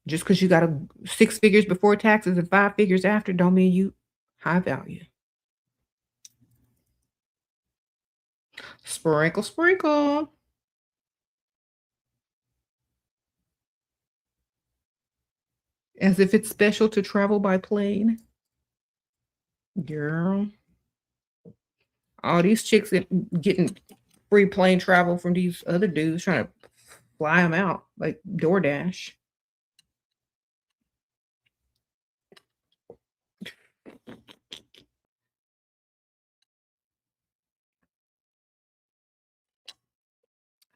Just because you got a 6 figures before taxes and 5 figures after don't mean you high value. Sprinkle, sprinkle. As if it's special to travel by plane. Girl. All these chicks getting free plane travel from these other dudes trying to fly them out like DoorDash.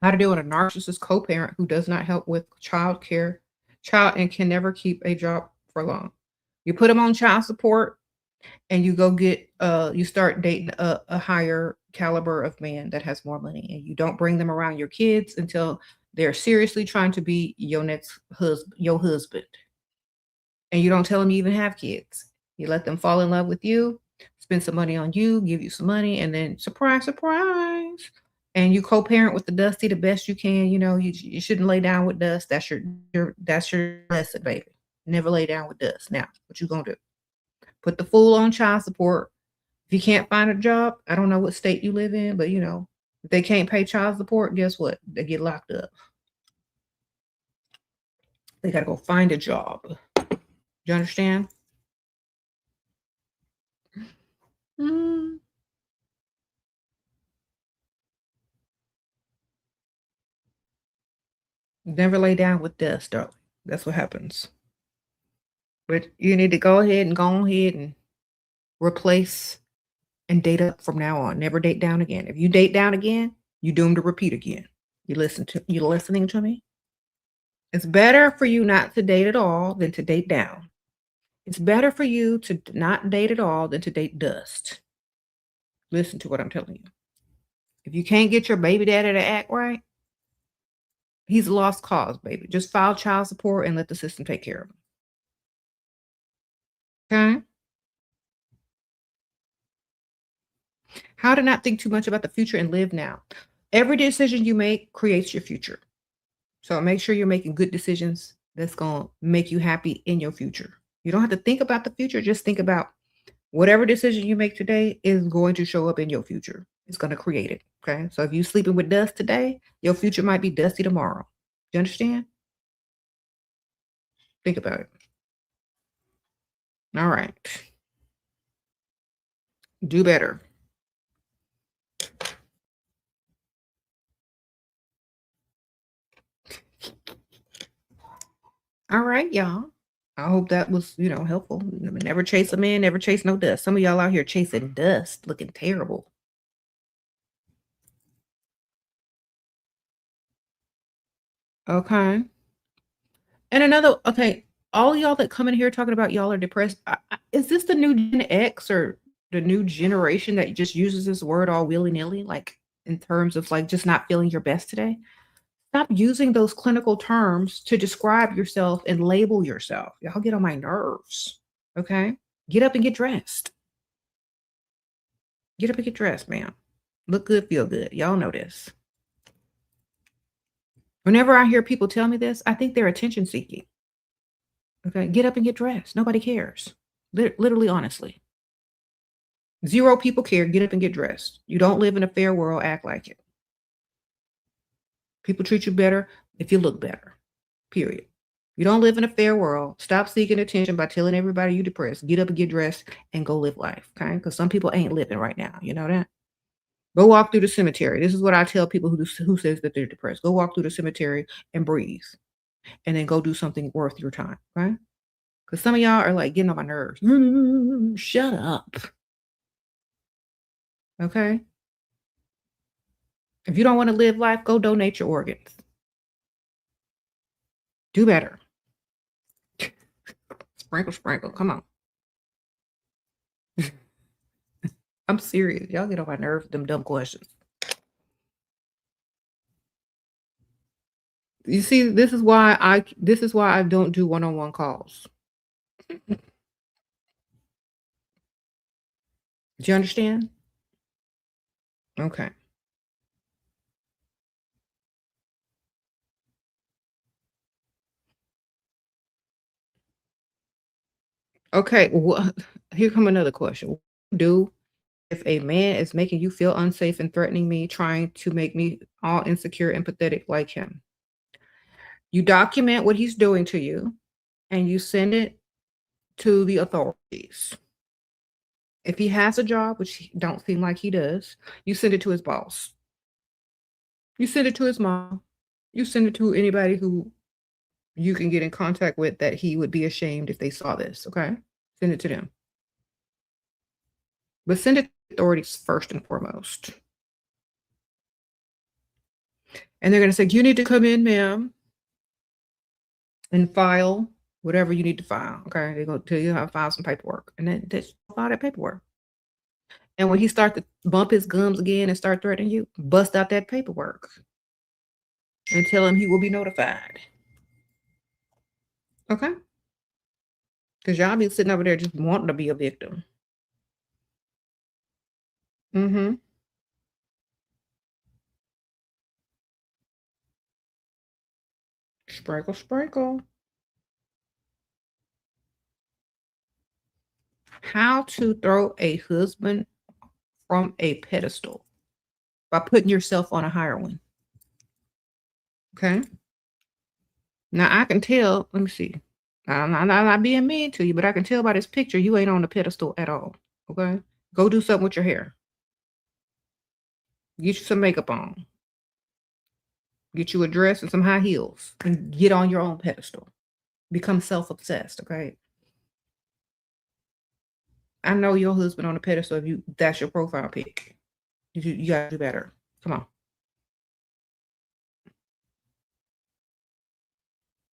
How to deal with a narcissist co-parent who does not help with child and can never keep a job for long. You put them on child support and you go get you start dating a higher caliber of man that has more money, and you don't bring them around your kids until they're seriously trying to be your husband, and you don't tell them you even have kids. You let them fall in love with you, spend some money on you, give you some money, and then surprise, surprise. And you co-parent with the Dusty the best you can. You know, you shouldn't lay down with dust. That's your lesson, baby. Never lay down with dust. Now, what you gonna do? Put the fool on child support. If you can't find a job, I don't know what state you live in, but if they can't pay child support, guess what? They get locked up. They got to go find a job. You understand? Mm. Never lay down with dust, darling. That's what happens. But you need to go ahead and replace and date up from now on. Never date down again. If you date down again, you're doomed to repeat again. You listening to me? It's better for you not to date at all than to date down. It's better for you to not date at all than to date dust. Listen to what I'm telling you. If you can't get your baby daddy to act right, he's a lost cause, baby. Just file child support and let the system take care of him. Okay? How to not think too much about the future and live now. Every decision you make creates your future. So make sure you're making good decisions that's going to make you happy in your future. You don't have to think about the future. Just think about whatever decision you make today is going to show up in your future. It's going to create it. Okay. So if you're sleeping with dust today, your future might be dusty tomorrow. You understand? Think about it. All right. Do better. All right, y'all. I hope that was, helpful. Never chase a man, never chase no dust. Some of y'all out here chasing dust, looking terrible. Okay. And okay, all y'all that come in here talking about y'all are depressed. Is this the new Gen X or the new generation that just uses this word all willy-nilly, like in terms of like just not feeling your best today? Stop using those clinical terms to describe yourself and label yourself. Y'all get on my nerves. Okay? Get up and get dressed. Get up and get dressed, ma'am. Look good, feel good. Y'all know this. Whenever I hear people tell me this, I think they're attention seeking. Okay? Get up and get dressed. Nobody cares. Literally, honestly. 0 people care. Get up and get dressed. You don't live in a fair world. Act like it. People treat you better if you look better. Period. You don't live in a fair world. Stop seeking attention by telling everybody you're depressed. Get up and get dressed and go live life. Okay? Because some people ain't living right now. You know that? Go walk through the cemetery. This is what I tell people who says that they're depressed. Go walk through the cemetery and breathe. And then go do something worth your time. Okay? Because some of y'all are like getting on my nerves. Shut up. Okay? If you don't want to live life, go donate your organs. Do better. Sprinkle, sprinkle. Come on. I'm serious. Y'all get on my nerves with them dumb questions. You see, this is why I don't do one-on-one calls. Do you understand? Okay. Okay. Here come another question. What do you do if a man is making you feel unsafe and threatening me, trying to make me all insecure and pathetic like him? You document what he's doing to you and you send it to the authorities. If he has a job, which don't seem like he does, you send it to his boss. You send it to his mom. You send it to anybody who you can get in contact with that he would be ashamed if they saw this, okay? Send it to them. But send it to the authorities first and foremost. And they're gonna say, "You need to come in, ma'am, and file whatever you need to file." Okay. They're gonna tell you how to file some paperwork. And then just file that paperwork. And when he start to bump his gums again and start threatening you, bust out that paperwork and tell him he will be notified. Okay? Because y'all be sitting over there just wanting to be a victim. Mm-hmm. Sprinkle, sprinkle. How to throw a husband from a pedestal by putting yourself on a higher one. Okay. Now I can tell, let me see. I'm not being mean to you, but I can tell by this picture you ain't on the pedestal at all. Okay. Go do something with your hair. Get you some makeup on. Get you a dress and some high heels and get on your own pedestal. Become self-obsessed. Okay. I know your husband on the pedestal if you that's your profile pic. You gotta do better. Come on.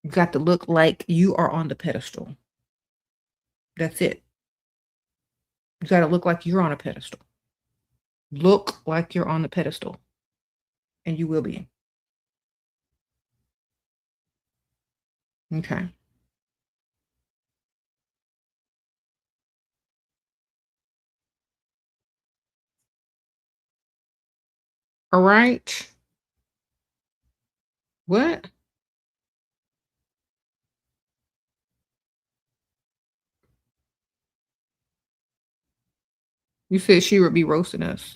You got to look like you are on the pedestal. That's it. You got to look like you're on a pedestal. Look like you're on the pedestal, and you will be. Okay. All right. What? You said she would be roasting us.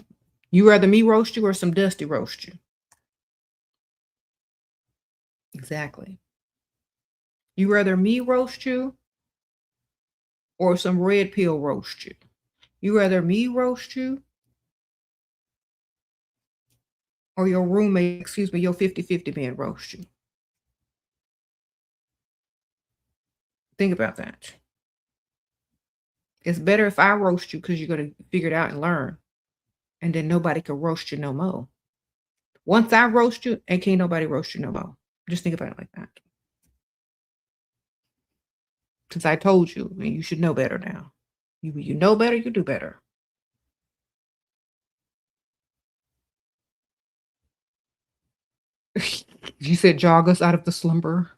You rather me roast you or some Dusty roast you? Exactly. You rather me roast you or some red pill roast you? You rather me roast you or your roommate, excuse me, your 50-50 man roast you? Think about that. It's better if I roast you because you're going to figure it out and learn, and then nobody can roast you no more. Once I roast you, and can't nobody roast you no more. Just think about it like that. Since I told you, and you should know better now. You know better, you do better. You said jog us out of the slumber.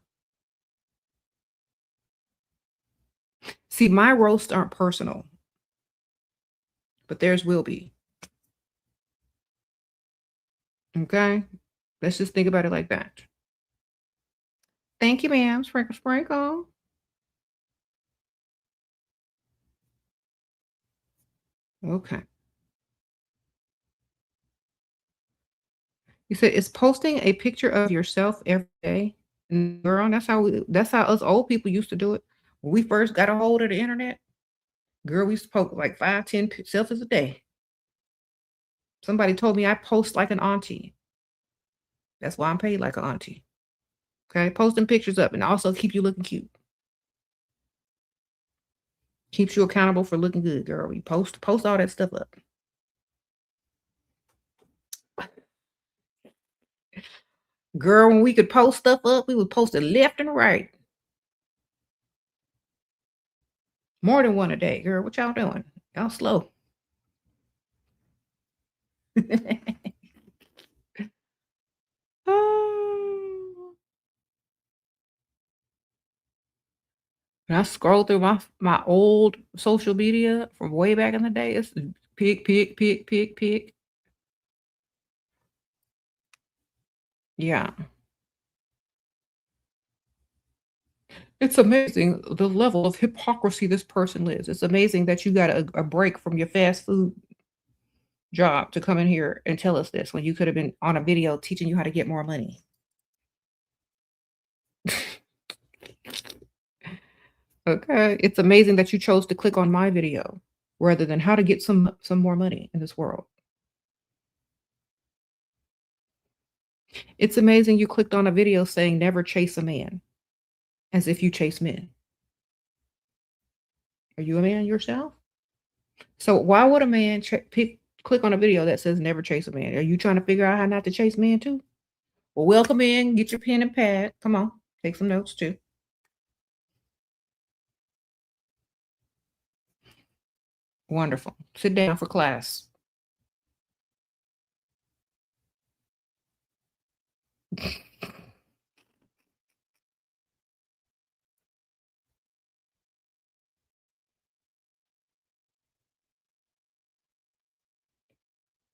See, my roasts aren't personal, but theirs will be. Okay? Let's just think about it like that. Thank you, ma'am. Sprinkle, sprinkle. Okay. You said, is posting a picture of yourself every day? Girl, that's how us old people used to do it. When we first got a hold of the internet, girl, we used to post like 5, 10 selfies a day. Somebody told me I post like an auntie. That's why I'm paid like an auntie. Okay, posting pictures up and also keep you looking cute. Keeps you accountable for looking good, girl. We post all that stuff up. Girl, when we could post stuff up, we would post it left and right. More than one a day, girl. What y'all doing? Y'all slow. Oh. When I scroll through my old social media from way back in the day, it's pick, pick, pick, pick, pick. Yeah. It's amazing the level of hypocrisy this person lives. It's amazing that you got a break from your fast food job to come in here and tell us this when you could have been on a video teaching you how to get more money. Okay. It's amazing that you chose to click on my video rather than how to get some more money in this world. It's amazing you clicked on a video saying never chase a man as if you chase men. Are you a man yourself? So why would a man click on a video that says never chase a man? Are you trying to figure out how not to chase men too? Well, welcome in. Get your pen and pad. Come on, take some notes too. Wonderful. Sit down for class.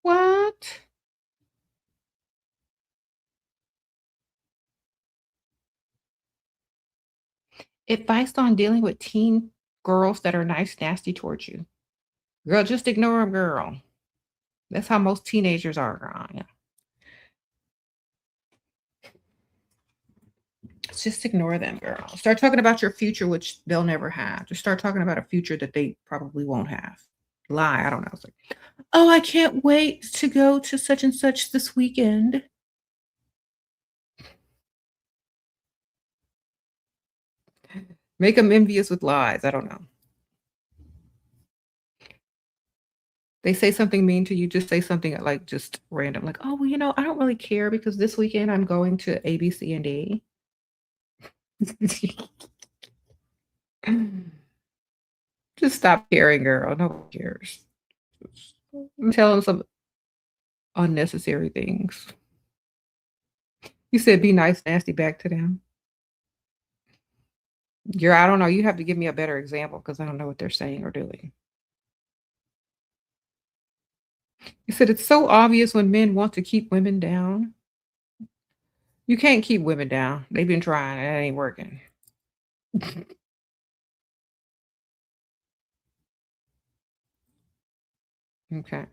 What? Advice on dealing with teen girls that are nice, nasty towards you. Girl, just ignore them, girl. That's how most teenagers are, girl. Yeah. Just ignore them, girl. Start talking about your future, which they'll never have. Just start talking about a future that they probably won't have. Lie. I don't know. It's like, oh, I can't wait to go to such and such this weekend. Make them envious with lies. I don't know. They say something mean to you, just say something like just random, like, oh, well, I don't really care because this weekend I'm going to A, B, C, and D. Just stop caring, girl. No one cares. Tell them some unnecessary things. You said be nice, nasty back to them. I don't know. You have to give me a better example because I don't know what they're saying or doing. You said it's so obvious when men want to keep women down. You can't keep women down. They've been trying. It ain't working. Okay.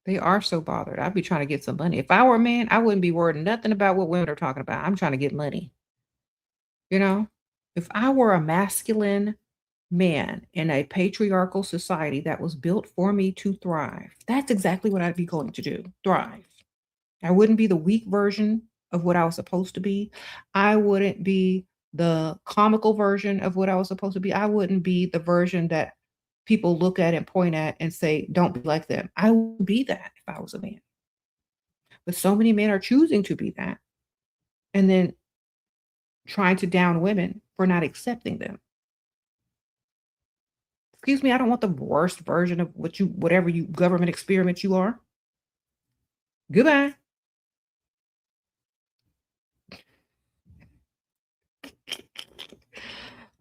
They are so bothered. I'd be trying to get some money. If I were a man, I wouldn't be worried nothing about what women are talking about. I'm trying to get money. You know? If I were a masculine man in a patriarchal society that was built for me to thrive, that's exactly what I'd be going to do. Thrive. I wouldn't be the weak version of what I was supposed to be. I wouldn't be the comical version of what I was supposed to be. I wouldn't be the version that people look at and point at and say, don't be like them. I would be that if I was a man. But so many men are choosing to be that and then trying to down women for not accepting them. Excuse me, I don't want the worst version of whatever you government experiment you are. Goodbye.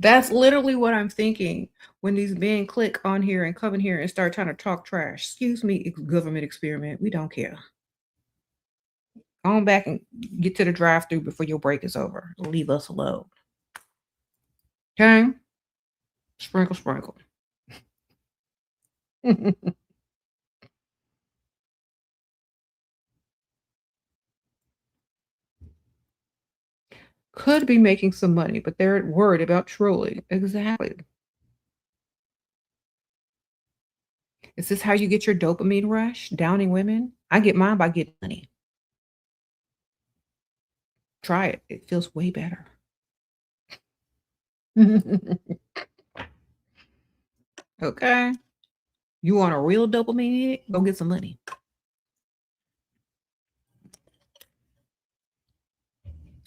That's literally what I'm thinking when these men click on here and come in here and start trying to talk trash. Excuse me, government experiment. We don't care. Go on back and get to the drive-through before your break is over. Leave us alone. Okay? Sprinkle, sprinkle. Could be making some money, but they're worried about trolling. Exactly. Is this how you get your dopamine rush? Downing women? I get mine by getting money. Try it. It feels way better. Okay. You want a real dopamine hit? Go get some money.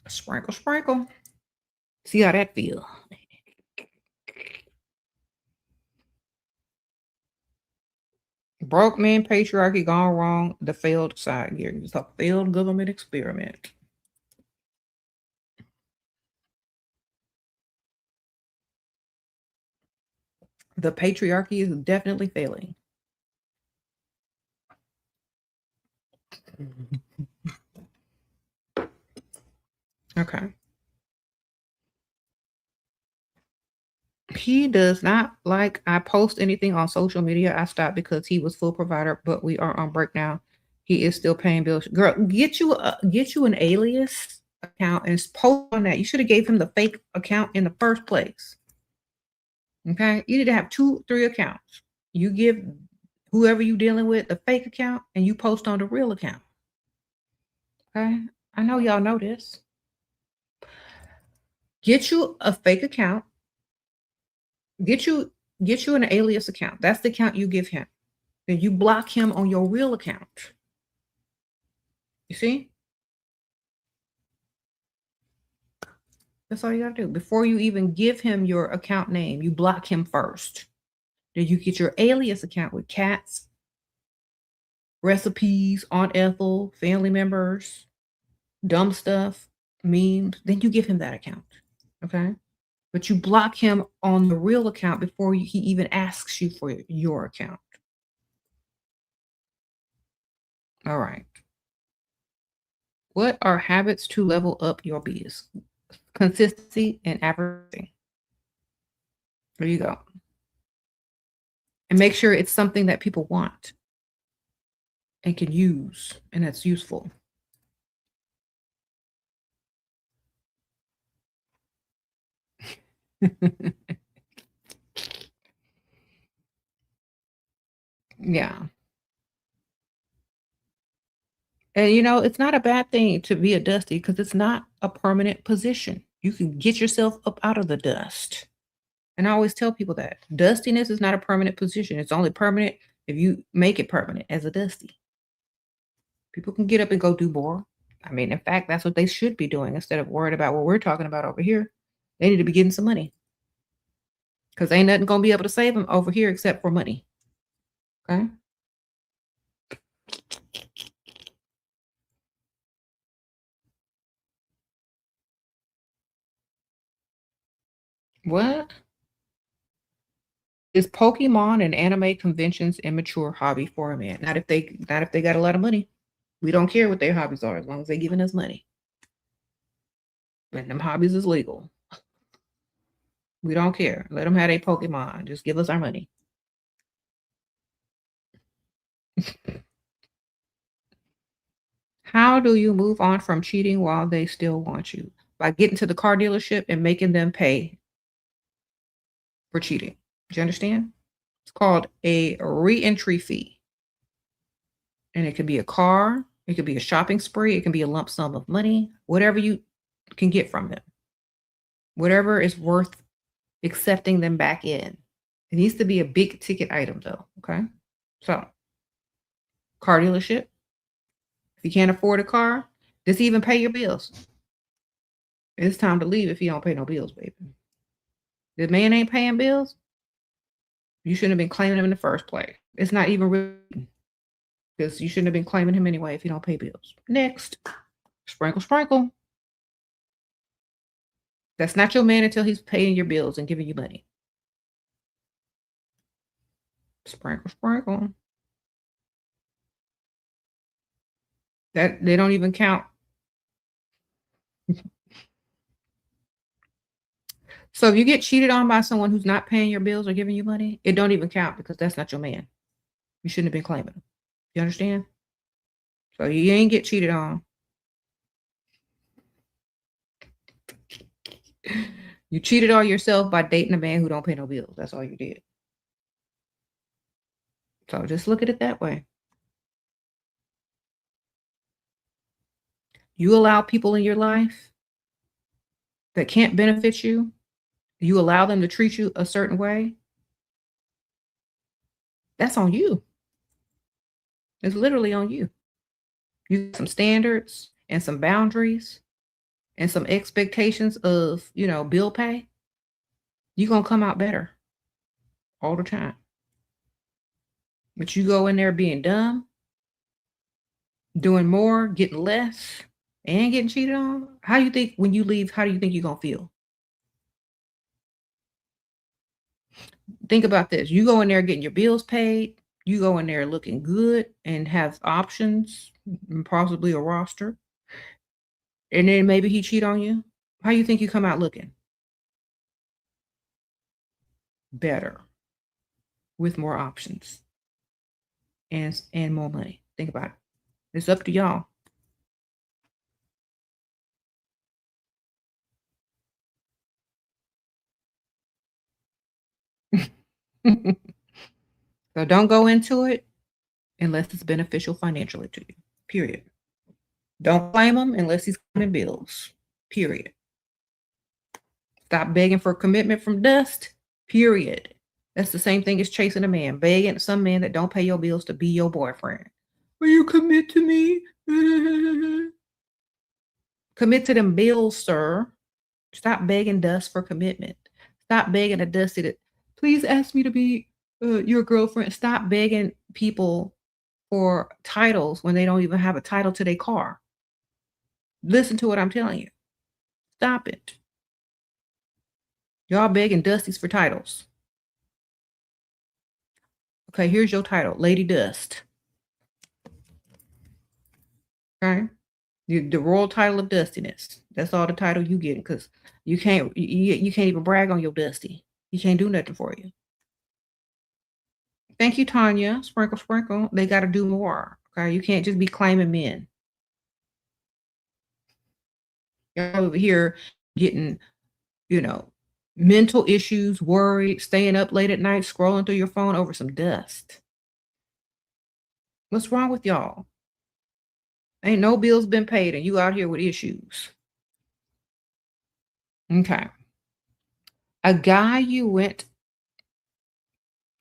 Sprinkle, sprinkle. See how that feel. Broke man patriarchy gone wrong. The failed side gear. It's a failed government experiment. The patriarchy is definitely failing. Okay. He does not like I post anything on social media. I stopped because he was full provider, but we are on break now. He is still paying bills. Girl, get you an alias account and post on that. You should have gave him the fake account in the first place. Okay, you need to have 2, 3 accounts. You give whoever you dealing with the fake account, and you post on the real account. Okay, I know y'all know this. Get you a fake account. Get you get you an alias account. That's the account you give him. Then you block him on your real account. You see? That's all you gotta do. Before you even give him your account name, you block him first. Then you get your alias account with cats, recipes, Aunt Ethel, family members, dumb stuff, memes. Then you give him that account. Okay? But you block him on the real account before he even asks you for your account. All right. What are habits to level up your biz? Consistency and advertising. There you go. And make sure it's something that people want and can use and that's useful. Yeah. And it's not a bad thing to be a dusty because it's not a permanent position. You can get yourself up out of the dust. And I always tell people that dustiness is not a permanent position. It's only permanent if you make it permanent as a dusty. People can get up and go do more. I mean, in fact, that's what they should be doing instead of worried about what we're talking about over here. They need to be getting some money because ain't nothing going to be able to save them over here except for money. Okay. What? Is Pokemon and anime conventions immature hobby for a man? Not if they got a lot of money. We don't care what their hobbies are as long as they're giving us money. And them hobbies is legal. We don't care. Let them have a Pokemon. Just give us our money. How do you move on from cheating while they still want you? By getting to the car dealership and making them pay for cheating. Do you understand? It's called a re-entry fee. And it could be a car, it could be a shopping spree, it can be a lump sum of money, whatever you can get from them. Whatever is worth accepting them back in. It needs to be a big ticket item though. Okay. So car dealership. If you can't afford a car, does he even pay your bills? It's time to leave if you don't pay no bills, baby. The man ain't paying bills. You shouldn't have been claiming him in the first place. It's not even really because you shouldn't have been claiming him anyway if you don't pay bills. Next, sprinkle, sprinkle. That's not your man until he's paying your bills and giving you money. Sprinkle, sprinkle. That they don't even count. So if you get cheated on by someone who's not paying your bills or giving you money, it don't even count because that's not your man. You shouldn't have been claiming him. You understand? So you ain't get cheated on. You cheated on yourself by dating a man who don't pay no bills. That's all you did. So just look at it that way. You allow people in your life that can't benefit you. You allow them to treat you a certain way. That's on you. It's literally on you. You have some standards and some boundaries and some expectations of, bill pay. You're going to come out better all the time. But you go in there being dumb, doing more, getting less, and getting cheated on. How do you think when you leave, how do you think you're gonna feel? Think about this. You go in there getting your bills paid, you go in there looking good and have options, and possibly a roster, and then maybe he cheat on you. How you think you come out looking? Better with more options and more money. Think about it. It's up to y'all. So don't go into it unless it's beneficial financially to you. Period. Don't blame him unless he's coming bills. Period. Stop begging for commitment from dust. Period. That's the same thing as chasing a man, begging some man that don't pay your bills to be your boyfriend. Will you commit to me? Commit to them bills, sir. Stop begging dust for commitment. Stop begging a dusty to please ask me to be your girlfriend. Stop begging people for titles when they don't even have a title to their car. Listen to what I'm telling you. Stop it. Y'all begging Dusties for titles. Okay, here's your title, Lady Dust. Okay, the royal title of dustiness. That's all the title you get because you can't even brag on your dusty. He can't do nothing for you. Thank you, Tanya. Sprinkle, sprinkle. They got to do more. Okay, you can't just be claiming men. You're over here getting, mental issues, worried, staying up late at night, scrolling through your phone over some dust. What's wrong with y'all? Ain't no bills been paid and you out here with issues. Okay. A guy you went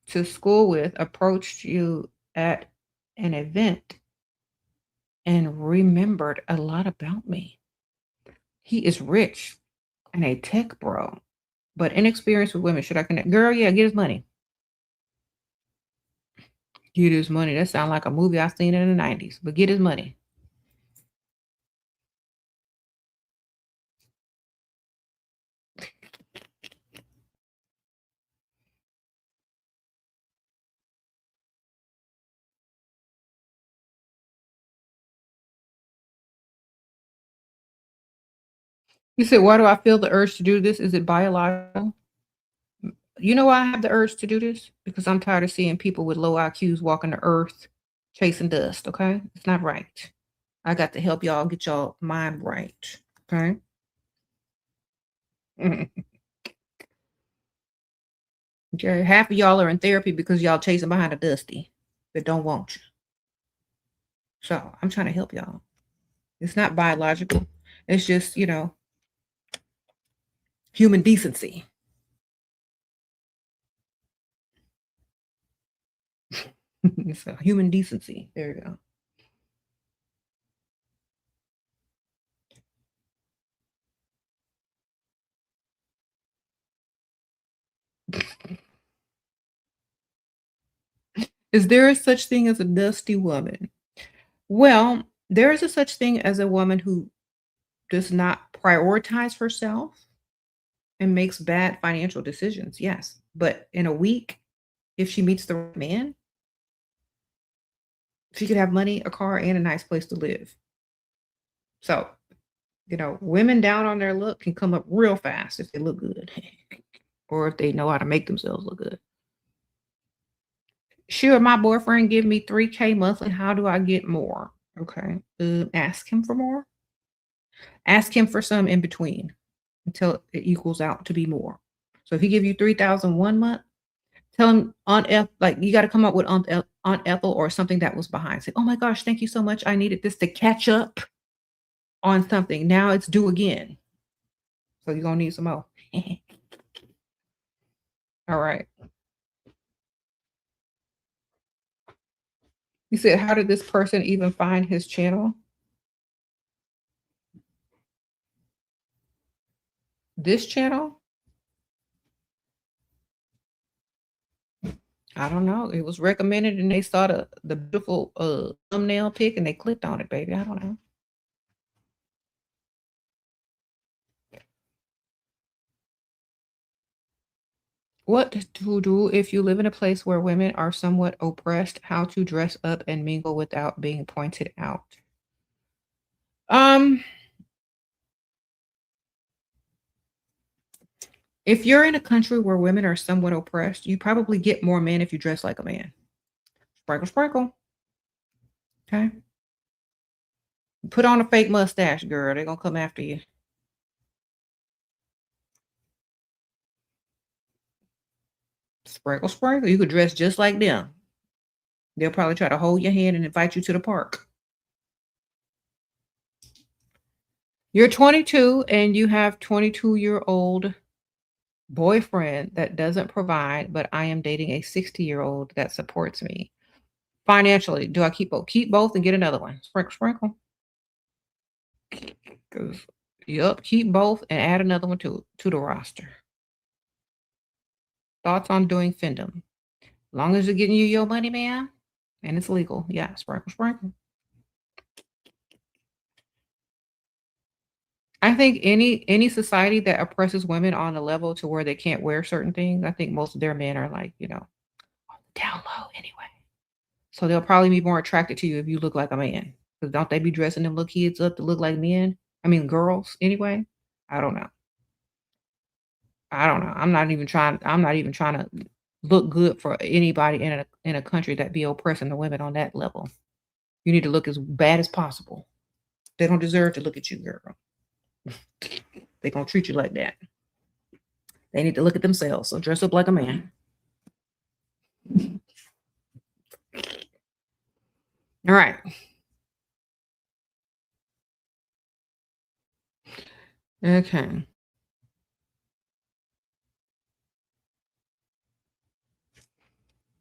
to school with approached you at an event and remembered a lot about me. He is rich and a tech bro, but inexperienced with women. Should I connect? Girl, yeah, get his money. Get his money. That sounds like a movie I seen in the 90s, but get his money. You said, why do I feel the urge to do this? Is it biological? You know why I have the urge to do this? Because I'm tired of seeing people with low IQs walking the earth chasing dust, okay? It's not right. I got to help y'all get y'all mind right, okay? Okay, half of y'all are in therapy because y'all chasing behind a dusty that don't want you. So I'm trying to help y'all. It's not biological. It's just, human decency. It's a human decency. There you go. Is there a such thing as a dusty woman? Well, there is a such thing as a woman who does not prioritize herself and makes bad financial decisions. Yes. But in a week, if she meets the right man, she could have money, a car, and a nice place to live. So, women down on their look can come up real fast if they look good or if they know how to make themselves look good. Sure, my boyfriend give me 3K monthly. How do I get more? Okay. Ask him for more. Ask him for some in between until it equals out to be more. So if he give you 3,000 one month, tell him like you got to come up with Aunt Ethel or something that was behind. Say, oh my gosh, thank you so much. I needed this to catch up on something. Now it's due again. So you're gonna need some more. All right. You said, how did this person even find his channel? This channel? I don't know. It was recommended and they saw the beautiful thumbnail pic and they clicked on it, baby. I don't know. What to do if you live in a place where women are somewhat oppressed, how to dress up and mingle without being pointed out. Um, if you're in a country where women are somewhat oppressed, you probably get more men if you dress like a man. Sprinkle, sprinkle. Okay. Put on a fake mustache, girl. They're gonna come after you. Sprinkle, sprinkle. You could dress just like them. They'll probably try to hold your hand and invite you to the park. You're 22 and you have 22-year-old boyfriend that doesn't provide, but I am dating a 60-year-old that supports me. Financially, do I keep both? Keep both and get another one. Sprinkle, sprinkle. 'Cause yep, keep both and add another one to the roster. Thoughts on doing Findom? Long as it's getting you your money, man, and it's legal. Yeah, sprinkle, sprinkle. I think any society that oppresses women on a level to where they can't wear certain things, I think most of their men are like, down low anyway. So they'll probably be more attracted to you if you look like a man. Because don't they be dressing them little kids up to look like men? I mean, girls anyway. I don't know. I don't know. I'm not even trying to look good for anybody in a country that be oppressing the women on that level. You need to look as bad as possible. They don't deserve to look at you, girl. They gonna treat you like that. They need to look at themselves. So dress up like a man. All right. Okay.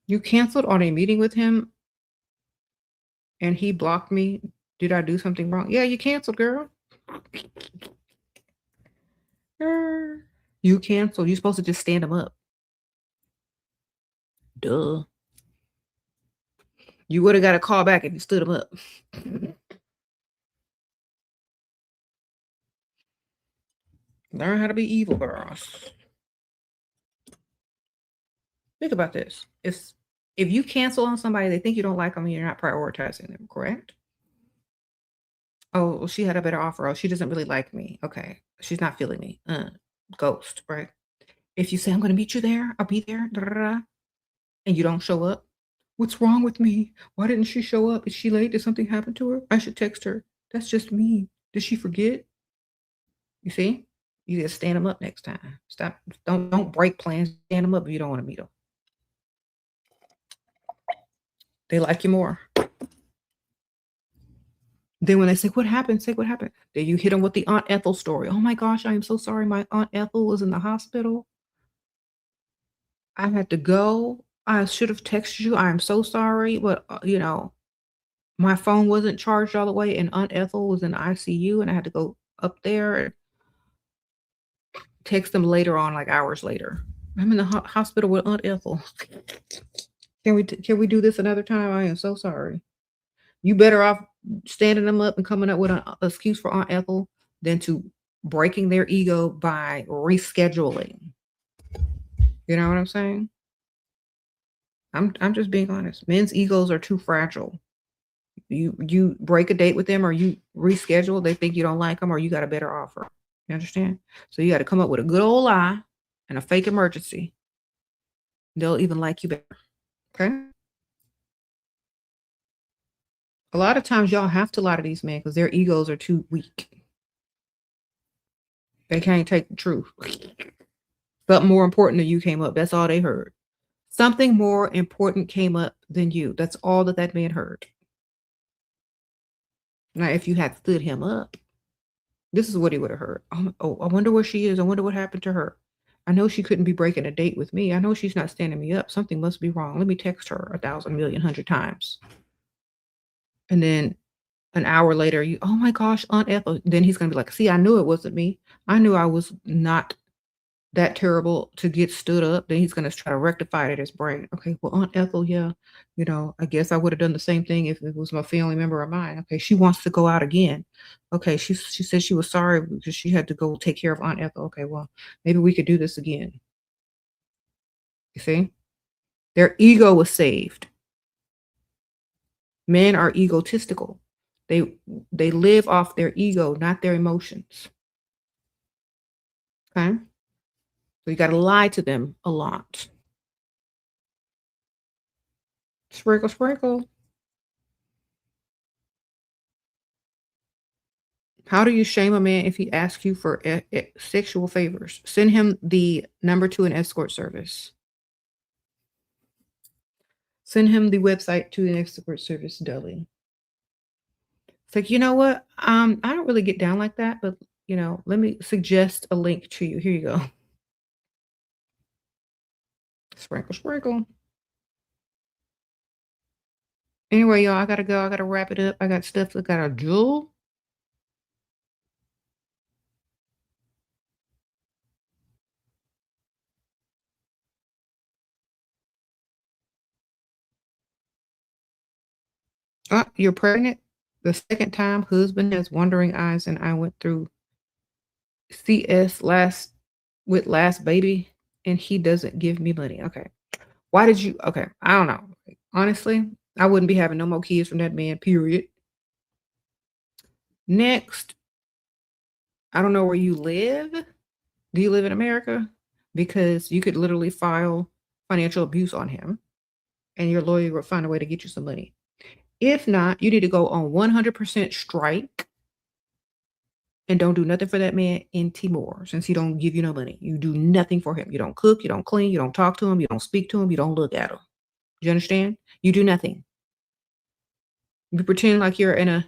You canceled on a meeting with him and he blocked me. Did I do something wrong? Yeah, you canceled, girl. You canceled. You're supposed to just stand him up. Duh. You would have got a call back if you stood him up. Learn how to be evil, girls. Think about this. If you cancel on somebody, they think you don't like them and you're not prioritizing them, correct? Oh, well, she had a better offer. Oh, she doesn't really like me. Okay. She's not feeling me. Ghost, right? If you say, I'm going to meet you there, I'll be there, da, da, da, and you don't show up, what's wrong with me? Why didn't she show up? Is she late? Did something happen to her? I should text her. That's just me. Did she forget? You see? You just stand them up next time. Stop. Don't break plans. Stand them up if you don't want to meet them. They like you more. Then when they say, what happened? Say, what happened? Then you hit them with the Aunt Ethel story. Oh my gosh, I am so sorry. My Aunt Ethel was in the hospital. I had to go. I should have texted you. I am so sorry. But, my phone wasn't charged all the way and Aunt Ethel was in ICU and I had to go up there and text them later on, like hours later. I'm in the hospital with Aunt Ethel. Can we do this another time? I am so sorry. You better off standing them up and coming up with an excuse for Aunt Ethel than to breaking their ego by rescheduling. You know what I'm saying? I'm just being honest. Men's egos are too fragile. You break a date with them or you reschedule, they think you don't like them or you got a better offer. You understand? So you got to come up with a good old lie and a fake emergency. They'll even like you better. Okay? A lot of times y'all have to lie to these men because their egos are too weak. They can't take the truth. Something more important than you came up. That's all they heard. Something more important came up than you. That's all that man heard. Now, if you had stood him up, this is what he would have heard. Oh, I wonder where she is. I wonder what happened to her. I know she couldn't be breaking a date with me. I know she's not standing me up. Something must be wrong. Let me text her 1,000 million 100 times. And then an hour later, oh my gosh, Aunt Ethel. Then he's going to be like, see, I knew it wasn't me. I knew I was not that terrible to get stood up, then he's gonna try to rectify it in his brain. Okay, well, Aunt Ethel, yeah, I guess I would have done the same thing if it was my family member of mine. Okay, she wants to go out again. Okay, she said she was sorry because she had to go take care of Aunt Ethel. Okay, well, maybe we could do this again. You see? Their ego was saved. Men are egotistical. They they live off their ego, not their emotions. Okay? So you gotta lie to them a lot. Sprinkle, sprinkle. How do you shame a man if he asks you for sexual favors? Send him the number to an escort service. Send him the website to an escort service deli. It's like, you know what? I don't really get down like that, but let me suggest a link to you. Here you go. Sprinkle, sprinkle. Anyway, y'all, I gotta go. I gotta wrap it up. I got stuff I gotta do. You're pregnant? The second time, husband has wandering eyes, and I went through CS last baby, and he doesn't give me money. Okay. Why did you okay, I don't know. Honestly, I wouldn't be having no more kids from that man, period. Next, I don't know where you live. Do you live in America? Because you could literally file financial abuse on him, and your lawyer will find a way to get you some money. If not, you need to go on 100% strike and don't do nothing for that man in Timor since he don't give you no money. You do nothing for him. You don't cook, you don't clean, you don't talk to him, you don't speak to him, you don't look at him. You understand? You do nothing. You pretend like you're in a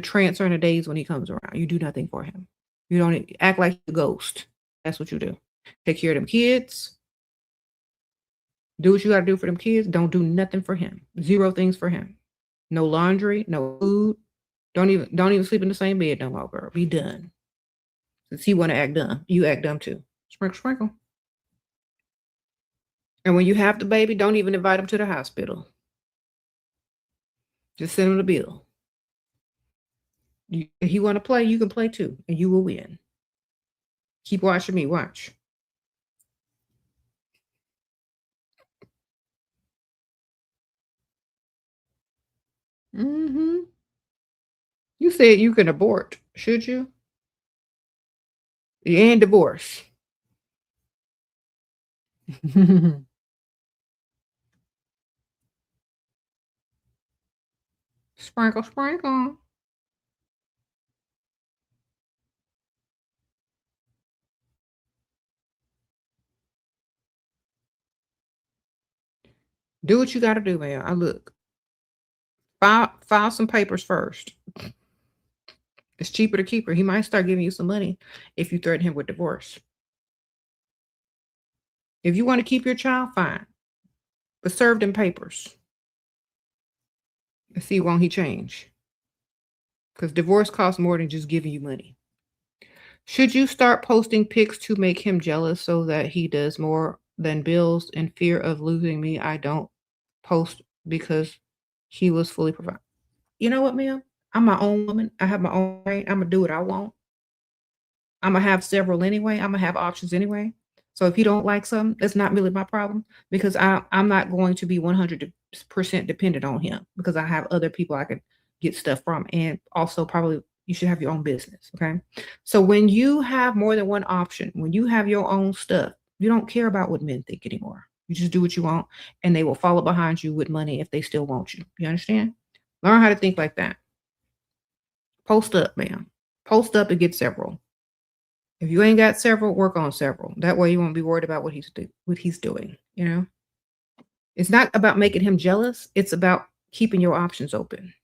trance or in a daze when he comes around. You do nothing for him. You don't act like a ghost. That's what you do. Take care of them kids. Do what you gotta do for them kids. Don't do nothing for him. Zero things for him. No laundry, no food. Don't even sleep in the same bed no more, girl. Be done. Since he wanna act dumb, you act dumb too. Sprinkle, sprinkle. And when you have the baby, don't even invite him to the hospital. Just send him the bill. If he want to play, you can play too, and you will win. Keep watching me. Watch. Hmm. You said you can abort. Should you? And divorce. Sprinkle, sprinkle. Do what you got to do, man. I look. File some papers first. It's cheaper to keep her. He might start giving you some money if you threaten him with divorce. If you want to keep your child, fine. But serve them papers. And see, won't he change? Because divorce costs more than just giving you money. Should you start posting pics to make him jealous so that he does more than bills in fear of losing me? I don't post because he was fully provided. You know what, ma'am? I'm my own woman. I have my own brain. I'm gonna do what I want. I'm gonna have several anyway. I'm gonna have options anyway. So if you don't like something, that's not really my problem because I'm not going to be 100% dependent on him because I have other people I could get stuff from, and also probably you should have your own business. Okay, so when you have more than one option, when you have your own stuff, you don't care about what men think anymore. You just do what you want, and they will follow behind you with money if they still want you. You understand? Learn how to think like that. Post up, ma'am. Post up and get several. If you ain't got several, work on several. That way you won't be worried about what he's doing, you know? It's not about making him jealous, it's about keeping your options open.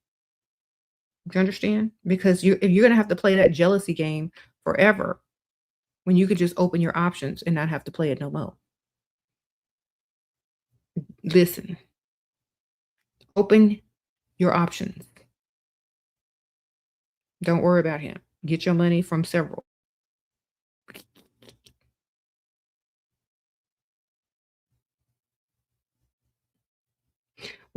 Do you understand? Because you're gonna have to play that jealousy game forever when you could just open your options and not have to play it no more. Listen, open your options. Don't worry about him. Get your money from several.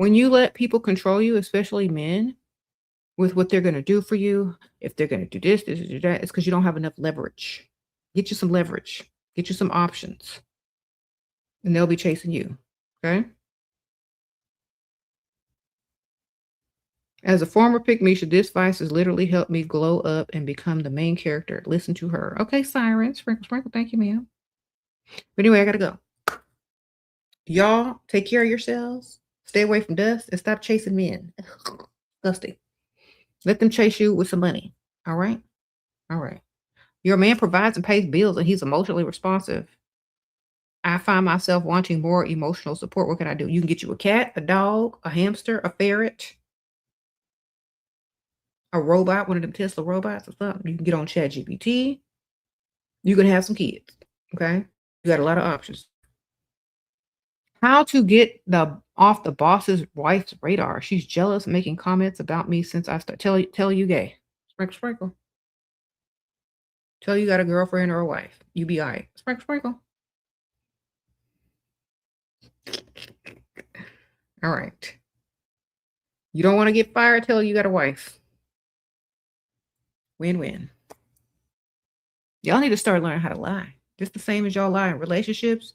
When you let people control you, especially men, with what they're gonna do for you, if they're gonna do this, do that, it's because you don't have enough leverage. Get you some leverage. Get you some options, and they'll be chasing you, okay? As a former Pygmisha, this vice has literally helped me glow up and become the main character. Listen to her. Okay, Siren. Sprinkle, sprinkle. Thank you, ma'am. But anyway, I gotta go. Y'all, take care of yourselves. Stay away from dust and stop chasing men. Disgusting. Let them chase you with some money. All right? All right. Your man provides and pays bills and he's emotionally responsive. I find myself wanting more emotional support. What can I do? You can get you a cat, a dog, a hamster, a ferret, a robot, one of them Tesla robots or something. You can get on ChatGPT. You can have some kids. Okay? You got a lot of options. How to get the off the boss's wife's radar. She's jealous, making comments about me since I start tell you gay. Sprinkle, sprinkle. Tell you got a girlfriend or a wife. You be all right. Sprinkle, sprinkle. All right. You don't want to get fired, tell you got a wife. Win-win. Y'all need to start learning how to lie. Just the same as y'all lie in relationships,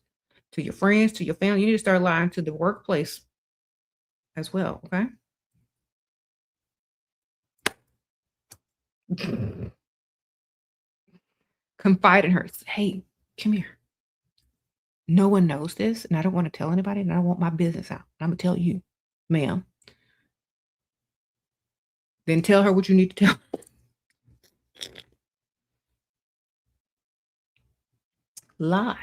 to your friends, to your family. You need to start lying to the workplace as well, okay? Confide in her. Hey, come here. No one knows this, and I don't want to tell anybody, and I want my business out. I'm gonna tell you, ma'am. Then tell her what you need to tell. Lie.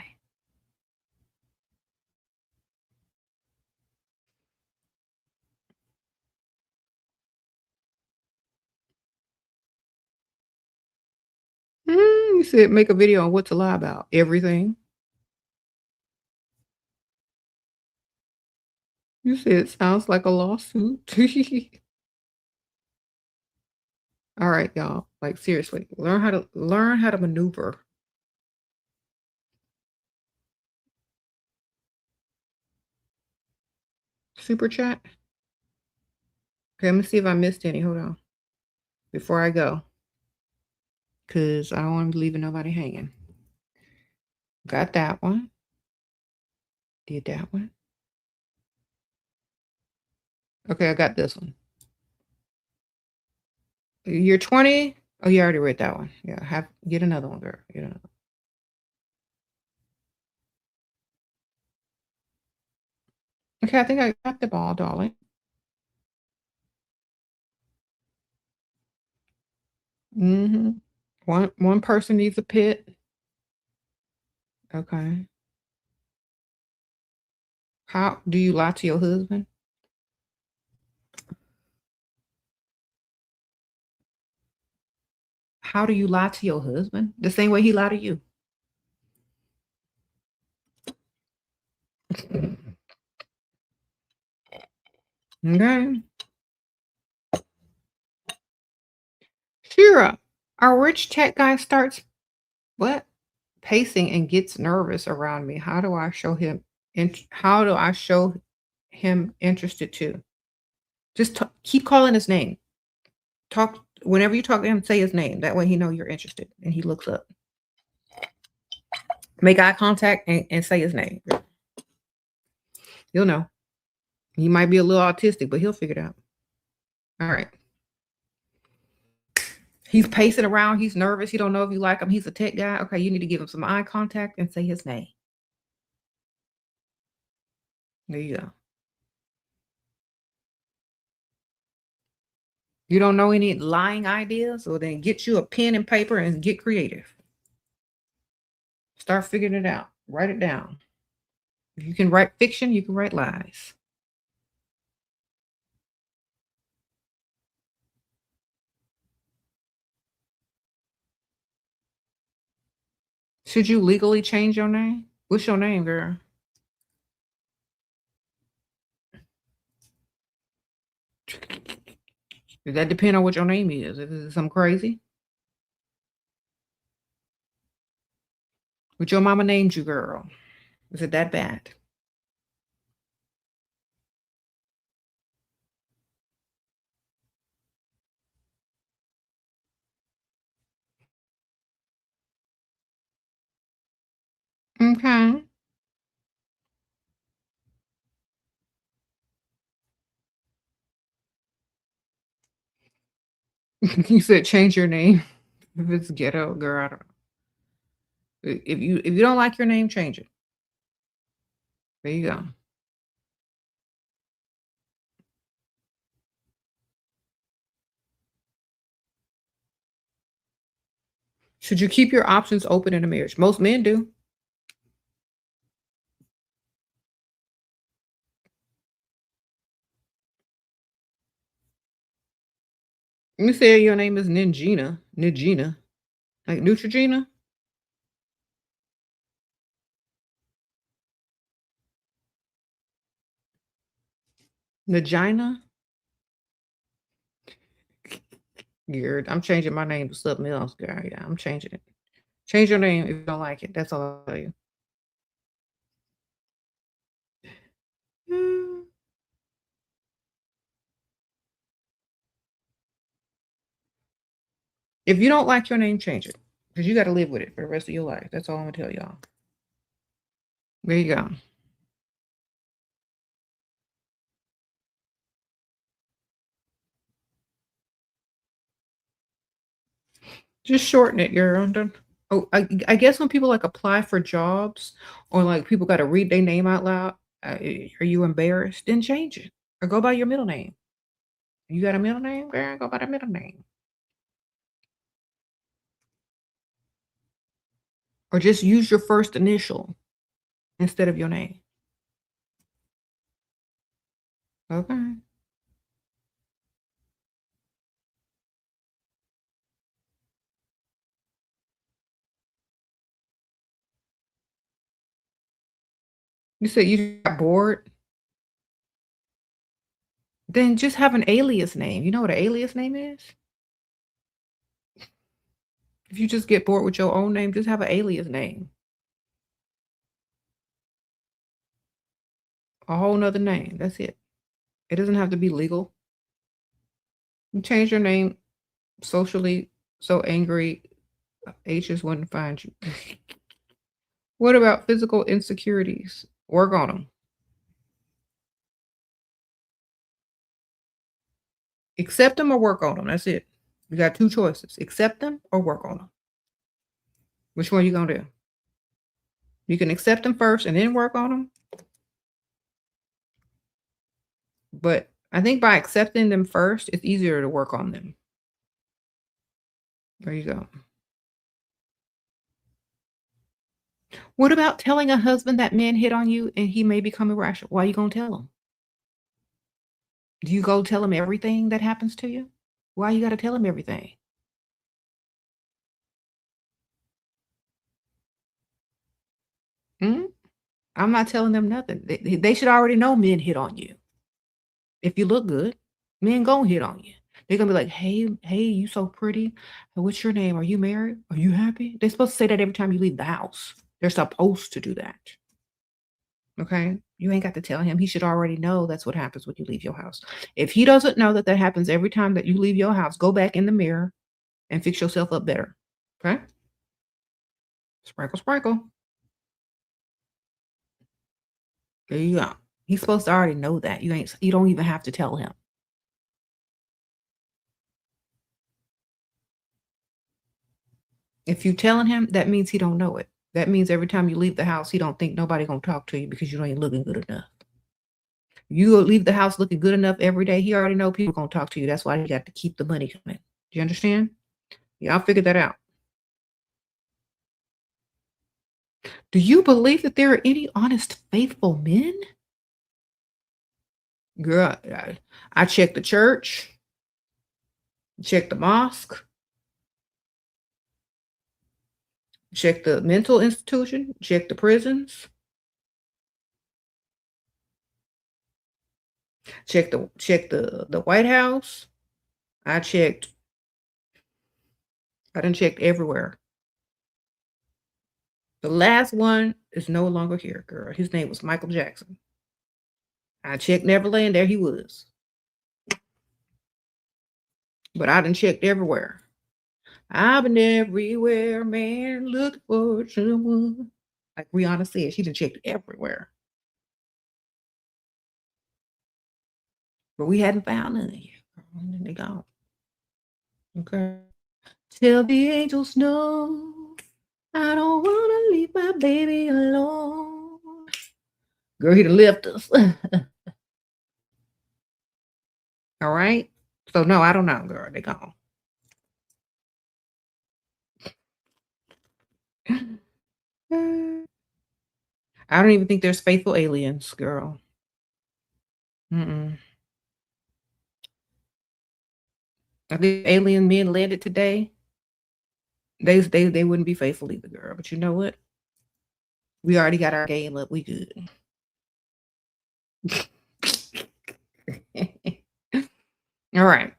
You said make a video on what to lie about. Everything. You said it sounds like a lawsuit. All right, y'all. Like seriously, learn how to maneuver. Super chat. Okay, let me see if I missed any. Hold on. Before I go. Cause I don't want to be leaving nobody hanging. Got that one. Did that one. Okay, I got this one. You're 20. Oh, you already read that one. Yeah, get another one, girl. Get another. Okay, I think I got the ball, darling. Mm-hmm. One person needs a pit. Okay. How do you lie to your husband? How do you lie to your husband? The same way he lied to you. Okay. Shira, our rich tech guy starts what? Pacing and gets nervous around me. How do I show him interested too? Just keep calling his name. Talk whenever you talk to him, say his name. That way he know you're interested and he looks up. Make eye contact and say his name. He'll know. He might be a little autistic, but he'll figure it out. All right. He's pacing around. He's nervous. He don't know if you like him. He's a tech guy. Okay, you need to give him some eye contact and say his name. There you go. You don't know any lying ideas? Well, then get you a pen and paper and get creative. Start figuring it out. Write it down. If you can write fiction, you can write lies. Should you legally change your name? What's your name, girl? Does that depend on what your name is? Is it something crazy? What your mama named you, girl? Is it that bad? You said change your name. If it's ghetto, girl, I don't know. If you don't like your name, change it. There you go. Should you keep your options open in a marriage? Most men do. You say your name is Ningina, like Neutrogena, Nagina. Weird. I'm changing my name to something else, girl. Yeah, I'm changing it. Change your name if you don't like it. That's all I'll tell you. Mm. If you don't like your name, change it because you got to live with it for the rest of your life. That's all I'm gonna tell y'all. There you go. Just shorten it, girl. Don't. Oh, I guess when people like apply for jobs or like people got to read their name out loud, are you embarrassed? Then change it or go by your middle name. You got a middle name, girl? Go by the middle name. Or just use your first initial instead of your name. Okay. You said you got bored? Then just have an alias name. You know what an alias name is? If you just get bored with your own name, just have an alias name. A whole nother name. That's it. It doesn't have to be legal. You change your name socially, so angry, H's wouldn't find you. What about physical insecurities? Work on them. Accept them or work on them. That's it. You got two choices. Accept them or work on them. Which one you gonna do? You can accept them first and then work on them. But I think by accepting them first, it's easier to work on them. There you go. What about telling a husband that man hit on you and he may become irrational? Why you gonna tell him? Do you go tell him everything that happens to you? Why you gotta tell him everything? Hmm? I'm not telling them nothing. They should already know men hit on you. If you look good, men gonna hit on you. They're gonna be like, hey, you so pretty. What's your name? Are you married? Are you happy? They're supposed to say that every time you leave the house. They're supposed to do that. Okay? You ain't got to tell him. He should already know that's what happens when you leave your house. If he doesn't know that that happens every time that you leave your house, go back in the mirror and fix yourself up better. Okay? Sprinkle, sprinkle. There you go. He's supposed to already know that. You don't even have to tell him. If you telling him, that means he don't know it. That means every time you leave the house, he don't think nobody gonna talk to you because you ain't looking good enough. You leave the house looking good enough every day, he already know people gonna talk to you. That's why you got to keep the money coming. Do you understand? Yeah, I'll figure that out. Do you believe that there are any honest, faithful men? Girl, I check the church, check the mosque, check the mental institution, check the prisons, check the White House. I checked. I done checked everywhere. The last one is no longer here, girl. His name was Michael Jackson. I checked Neverland, there he was. But I done checked everywhere. I've been everywhere, man, looking for someone. Like Rihanna said, she done checked everywhere. But we hadn't found none yet. Girl. They gone. Okay. Till the angels know I don't wanna leave my baby alone. Girl, he done left us. All right. So no, I don't know, girl. They gone. I don't even think there's faithful aliens, girl. Mm-mm. I think alien men landed today. They wouldn't be faithful either, girl. But you know what? We already got our game up. We good. All right.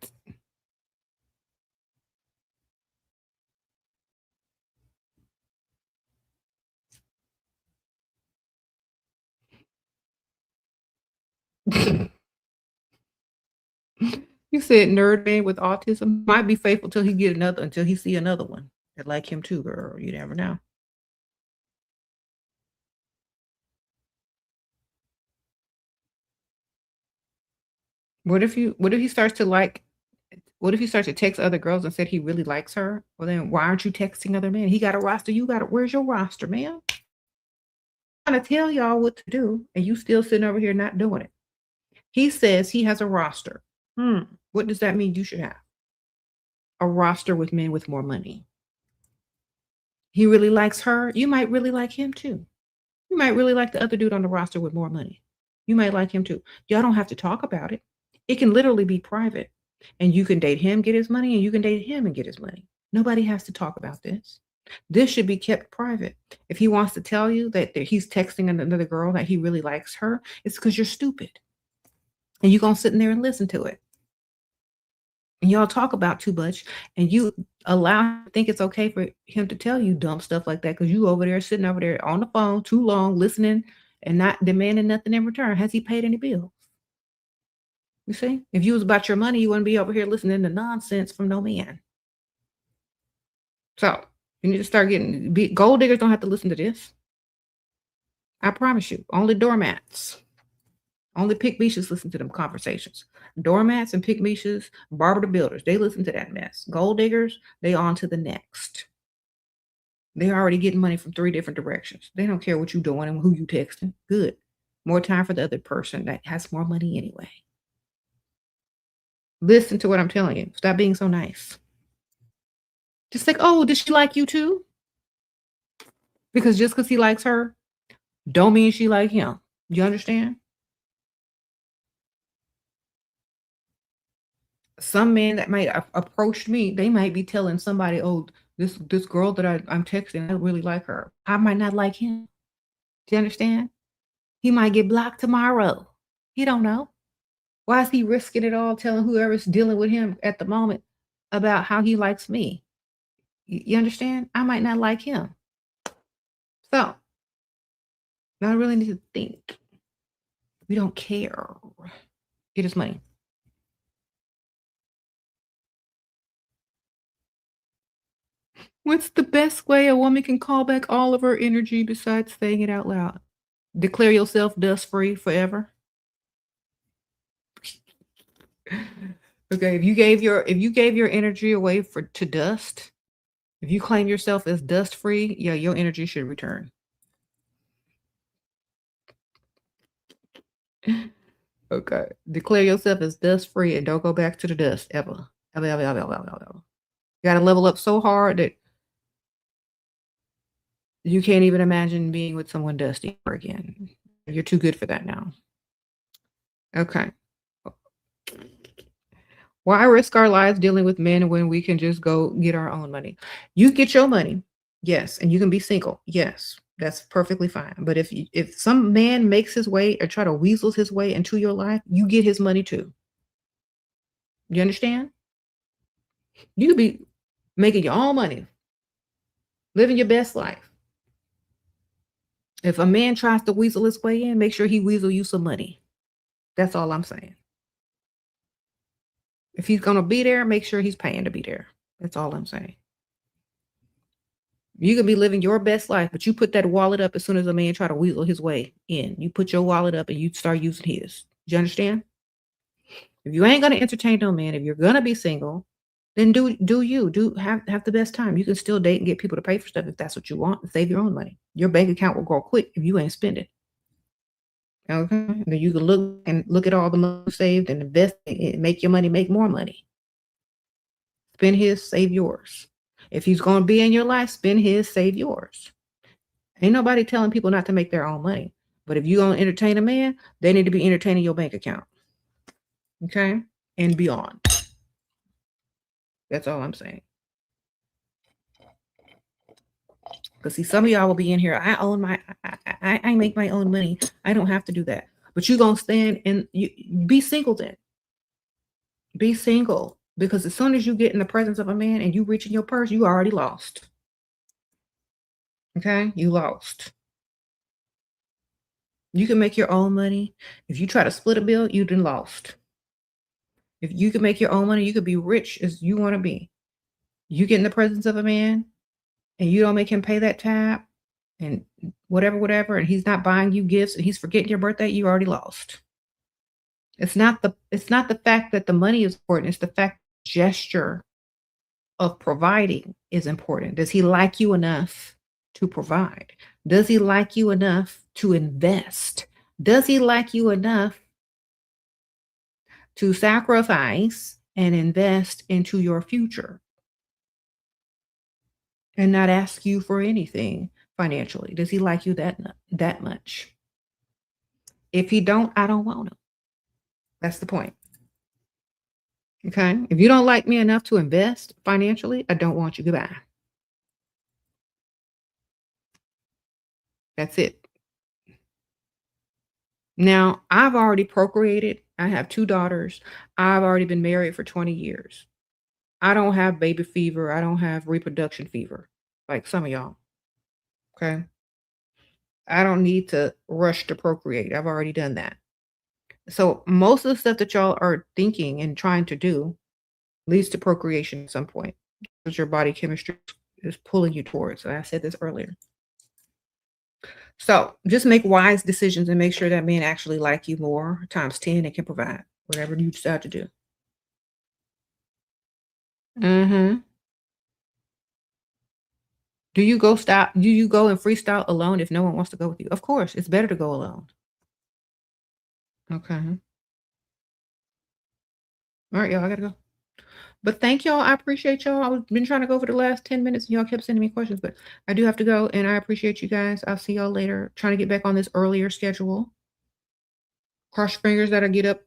You said nerd man with autism might be faithful until he see another one that like him too, girl. You never know. What if he starts to text other girls and said he really likes her? Well then why aren't you texting other men? He got a roster, where's your roster, man? I'm trying to tell y'all what to do, and you still sitting over here not doing it. He says he has a roster. What does that mean you should have? A roster with men with more money. He really likes her. You might really like him too. You might really like the other dude on the roster with more money. You might like him too. Y'all don't have to talk about it. It can literally be private. And you can date him, get his money, and you can date him and get his money. Nobody has to talk about this. This should be kept private. If he wants to tell you that he's texting another girl that he really likes her, it's because you're stupid. And you're going to sit in there and listen to it. And y'all talk about too much, and you allow him to think it's okay for him to tell you dumb stuff like that because you over there sitting over there on the phone too long listening and not demanding nothing in return. Has he paid any bills? You see, if you was about your money, you wouldn't be over here listening to nonsense from no man. So you need to start gold diggers don't have to listen to this. I promise you, only doormats. Only pick Mishas listen to them conversations. Doormats and pick Mishas, Barbara the Builders, they listen to that mess. Gold diggers, they on to the next. They're already getting money from 3 different directions. They don't care what you doing and who you texting. Good. More time for the other person that has more money anyway. Listen to what I'm telling you. Stop being so nice. Just like, oh, does she like you too? Because just because he likes her, don't mean she like him. You understand? Some men that might approach me, they might be telling somebody, oh, this girl that I'm texting, I really like her. I might not like him. Do you understand? He might get blocked tomorrow. He don't know. Why is he risking it all telling whoever's dealing with him at the moment about how he likes me? You understand? I might not like him. So I really need to think. We don't care. Get his money. What's the best way a woman can call back all of her energy besides saying it out loud? Declare yourself dust free forever. Okay, if you gave your energy away to dust, if you claim yourself as dust free, yeah, your energy should return. Okay. Declare yourself as dust free and don't go back to the dust ever. Ever, ever, ever, ever, ever, ever. You gotta level up so hard that you can't even imagine being with someone dusty ever again. You're too good for that now. Okay. Why risk our lives dealing with men when we can just go get our own money? You get your money, yes, and you can be single, yes, that's perfectly fine. But if some man makes his way or try to weasel his way into your life, you get his money too. You understand? You could be making your own money, living your best life. If a man tries to weasel his way in, make sure he weasel you some money. That's all I'm saying. If he's gonna be there, make sure he's paying to be there. That's all I'm saying. You could be living your best life, but you put that wallet up as soon as a man try to weasel his way in. You put your wallet up and you start using his. Do you understand? If you ain't gonna entertain no man, if you're gonna be single, Then do you. Have the best time. You can still date and get people to pay for stuff if that's what you want and save your own money. Your bank account will grow quick if you ain't spending. Okay? Then you can look at all the money you saved and invest it, make your money make more money. Spend his, save yours. If he's gonna be in your life, spend his, save yours. Ain't nobody telling people not to make their own money. But if you gonna entertain a man, they need to be entertaining your bank account. Okay? And beyond. That's all I'm saying. Because see, some of y'all will be in here. I make my own money. I don't have to do that. But you gonna stand and you be single then. Be single. Because as soon as you get in the presence of a man and you reach in your purse, you already lost. Okay? You lost. You can make your own money. If you try to split a bill, you done lost. If you can make your own money, you could be rich as you want to be. You get in the presence of a man and you don't make him pay that tab and whatever, and he's not buying you gifts and he's forgetting your birthday, you already lost. It's not the fact that the money is important, it's the fact gesture of providing is important. Does he like you enough to provide? Does he like you enough to invest? Does he like you enough to sacrifice and invest into your future and not ask you for anything financially? Does he like you that much? If he don't, I don't want him. That's the point. Okay? If you don't like me enough to invest financially, I don't want you. Goodbye. That's it. Now, I've already procreated. I have 2 daughters. I've already been married for 20 years. I don't have baby fever. I don't have reproduction fever like some of y'all. Okay? I don't need to rush to procreate. I've already done that. So most of the stuff that y'all are thinking and trying to do leads to procreation at some point because your body chemistry is pulling you towards. And I said this earlier. So just make wise decisions and make sure that men actually like you more times 10 and can provide whatever you decide to do. Mm-hmm. Do you go and freestyle alone if no one wants to go with you? Of course, it's better to go alone. Okay. All right, y'all, I gotta go. But thank y'all. I appreciate y'all. I've been trying to go for the last 10 minutes and y'all kept sending me questions, but I do have to go and I appreciate you guys. I'll see y'all later. Trying to get back on this earlier schedule. Cross your fingers that I get up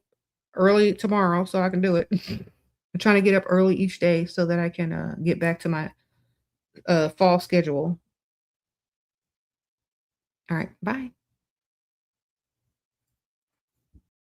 early tomorrow so I can do it. I'm trying to get up early each day so that I can get back to my fall schedule. All right. Bye.